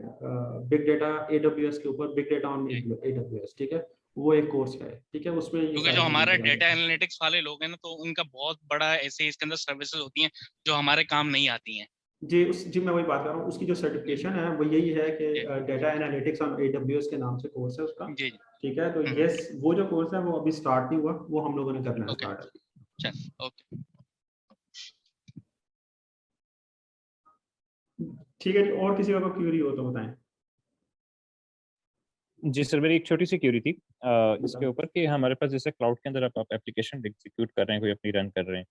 Speaker 1: बिग डेटा AWS के ऊपर, बिग डेटा ऑन
Speaker 9: जी,
Speaker 1: AWS, ठीक है। वो एक कोर्स है, ठीक है, उसमें ये
Speaker 9: क्योंकि जो
Speaker 1: सारी चीजें
Speaker 9: हमारा
Speaker 1: करवाई
Speaker 9: डेटा
Speaker 1: जाती हैं।
Speaker 9: एनालिटिक्स वाले लोग हैं ना, तो उनका बहुत बड़ा ऐसे इसके अंदर सर्विसेज होती हैं जो हमारे काम नहीं आती हैं।
Speaker 1: जी मैं वही बात कर रहा हूँ, उसकी जो
Speaker 9: जी
Speaker 1: सर्टिफिकेशन है वो यही है कि
Speaker 9: जी
Speaker 1: डेटा एनालिटिक्स ऑन AWS के नाम से कोर्स है उसका,
Speaker 9: जी जी।
Speaker 1: ठीक है। तो
Speaker 9: हम्म,
Speaker 1: यस, वो जो कोर्स है वो अभी स्टार्ट नहीं हुआ, वो हम लोगों ने करना है
Speaker 9: ओके
Speaker 1: स्टार्ट अभी।
Speaker 9: चल ओके।
Speaker 1: ठीक है जी, और किसी का कोई क्यूरी हो तो बताएं।
Speaker 8: जी सर, मेरी एक छोटी सी क्यूरी थी इसके
Speaker 1: बताओ।
Speaker 8: ऊपर कि हमारे पास जैसे क्लाउड के अंदर आप एप्लीकेशन एग्जीक्यूट कर रहे हैं, कोई अपनी रन कर रहे हैं,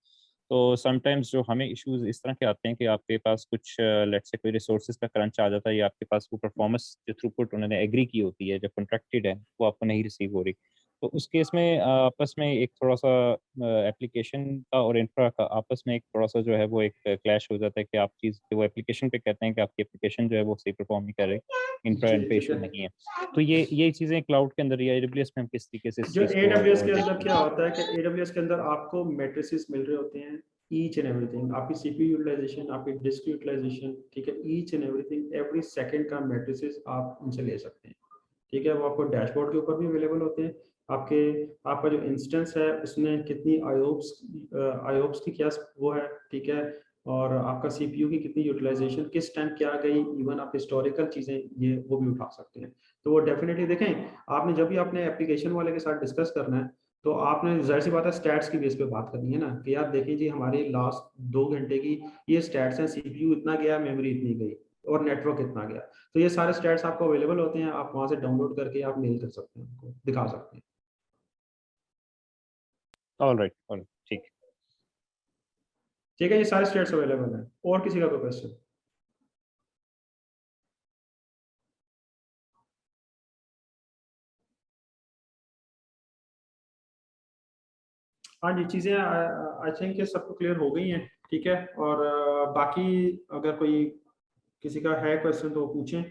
Speaker 8: तो समटाइम्स जो हमें इश्यूज इस तरह के आते हैं कि आपके पास कुछ लेट्स से कोई रिसोर्सेज का क्रंच आ जाता है या आपके पास वो परफॉर्मेंस जो थ्रूपुट उन्होंने एग्री की होती है, जो कॉन्ट्रैक्टेड है, वो आपको नहीं रिसीव हो रही। तो उस केस में आपस में एक थोड़ा सा एप्लीकेशन का और इंफ्रा का आपस में एक थोड़ा सा जो है वो एक क्लैश हो जाता है कि आप चीज़ वो एप्लीकेशन पे कहते हैं कि आपकी एप्लीकेशन जो है वो सही परफॉर्म नहीं कर रही, इंफ्रा
Speaker 1: जी,
Speaker 8: एंड पे
Speaker 1: ठीक
Speaker 8: इशू
Speaker 1: है।
Speaker 8: नहीं है। तो ये चीज़ें क्लाउड के अंदर या AWS में हम किस तरीके से इस
Speaker 1: जो
Speaker 8: चीज़ को
Speaker 1: AWS के अंदर
Speaker 8: देखेंगे?
Speaker 1: क्या होता है कि AWS के अंदर आपको मैट्रिसेस मिल रहे होते हैं, ईच एंड एवरीथिंग, आपकी CPU यूटिलाइजेशन, आपकी डिस्क यूटिलाइजेशन, ठीक है, each and everything, every second का मैट्रिसेस आप उनसे ले सकते हैं, ठीक है। वो आपको डैशबोर्ड के ऊपर भी अवेलेबल होते हैं। आपका जो इंस्टेंस है उसमें कितनी IOPS की क्या वो है, ठीक है, और आपका CPU की कितनी यूटिलाइजेशन किस टाइम क्या गई, इवन आप हिस्टोरिकल चीज़ें ये वो भी उठा सकते हैं। तो वो डेफिनेटली देखें, आपने जब भी अपने एप्लीकेशन वाले के साथ डिस्कस करना है तो आपने ज़ाहिर सी बात है स्टैट्स की बेस पे बात करनी है ना, कि यार देखें जी हमारी लास्ट 2 घंटे की ये स्टैट्स हैं, CPU इतना गया, मेमोरी इतनी गई और नेटवर्क इतना गया। तो ये सारे स्टैट्स आपको अवेलेबल होते हैं, आप वहाँ से डाउनलोड करके आप मेल कर सकते हैं, उनको दिखा सकते हैं।
Speaker 8: ऑलराइट, ठीक है।
Speaker 1: ठीक है, ये सारे स्टैट्स अवेलेबल हैं। और किसी का कोई क्वेश्चन? हाँ जी, चीज़ें आई थिंक ये सबको क्लियर हो गई हैं, ठीक है। और बाकी अगर कोई किसी का है क्वेश्चन तो वो पूछें,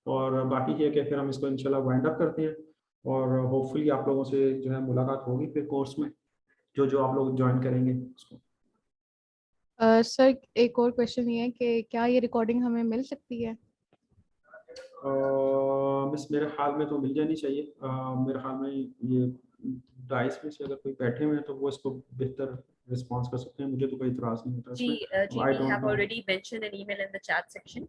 Speaker 1: और बाकी ये कि फिर हम इसको इंशाल्लाह वाइंड अप करते हैं, और होपफुली आप लोगों से जो है मुलाकात होगी फिर कोर्स में, जो आप लोग ज्वाइन करेंगे उसको।
Speaker 4: सर एक और क्वेश्चन ये है कि क्या ये रिकॉर्डिंग हमें मिल सकती है?
Speaker 1: मिस मेरे ख्याल में तो मिल जानी चाहिए। मेरे ख्याल में ये डाइस में से अगर कोई बैठे हुए हैं तो वो इसको बेहतर रिस्पॉन्स कर सकते हैं, मुझे तो कोई इतराज़ नहीं होता इसमें।
Speaker 2: Ji,
Speaker 1: I
Speaker 2: we
Speaker 1: don't
Speaker 2: have
Speaker 1: know.
Speaker 2: already mentioned an email in the chat section.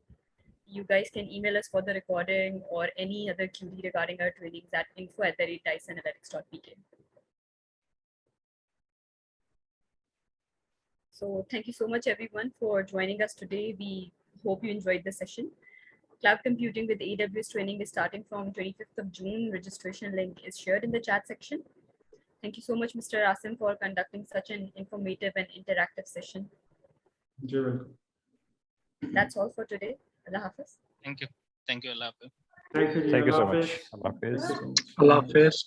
Speaker 2: You guys can email us for the recording or any other query regarding our trainings at info@dysanalytics.pk. So thank you so much everyone for joining us today. We hope you enjoyed the session. Cloud computing with AWS training is starting from 25th of June. Registration link is shared in the chat section. Thank you so much, Mr. Asim, for conducting such an informative and interactive session.
Speaker 1: You're welcome.
Speaker 2: That's all for today. Allah Hafiz.
Speaker 9: Thank you. Allah Hafiz.
Speaker 1: Thank you.
Speaker 8: Thank you so
Speaker 1: Allah
Speaker 8: much.
Speaker 1: Hafiz.
Speaker 8: Allah Hafiz.
Speaker 1: Thank you so much.
Speaker 10: Allah Hafiz.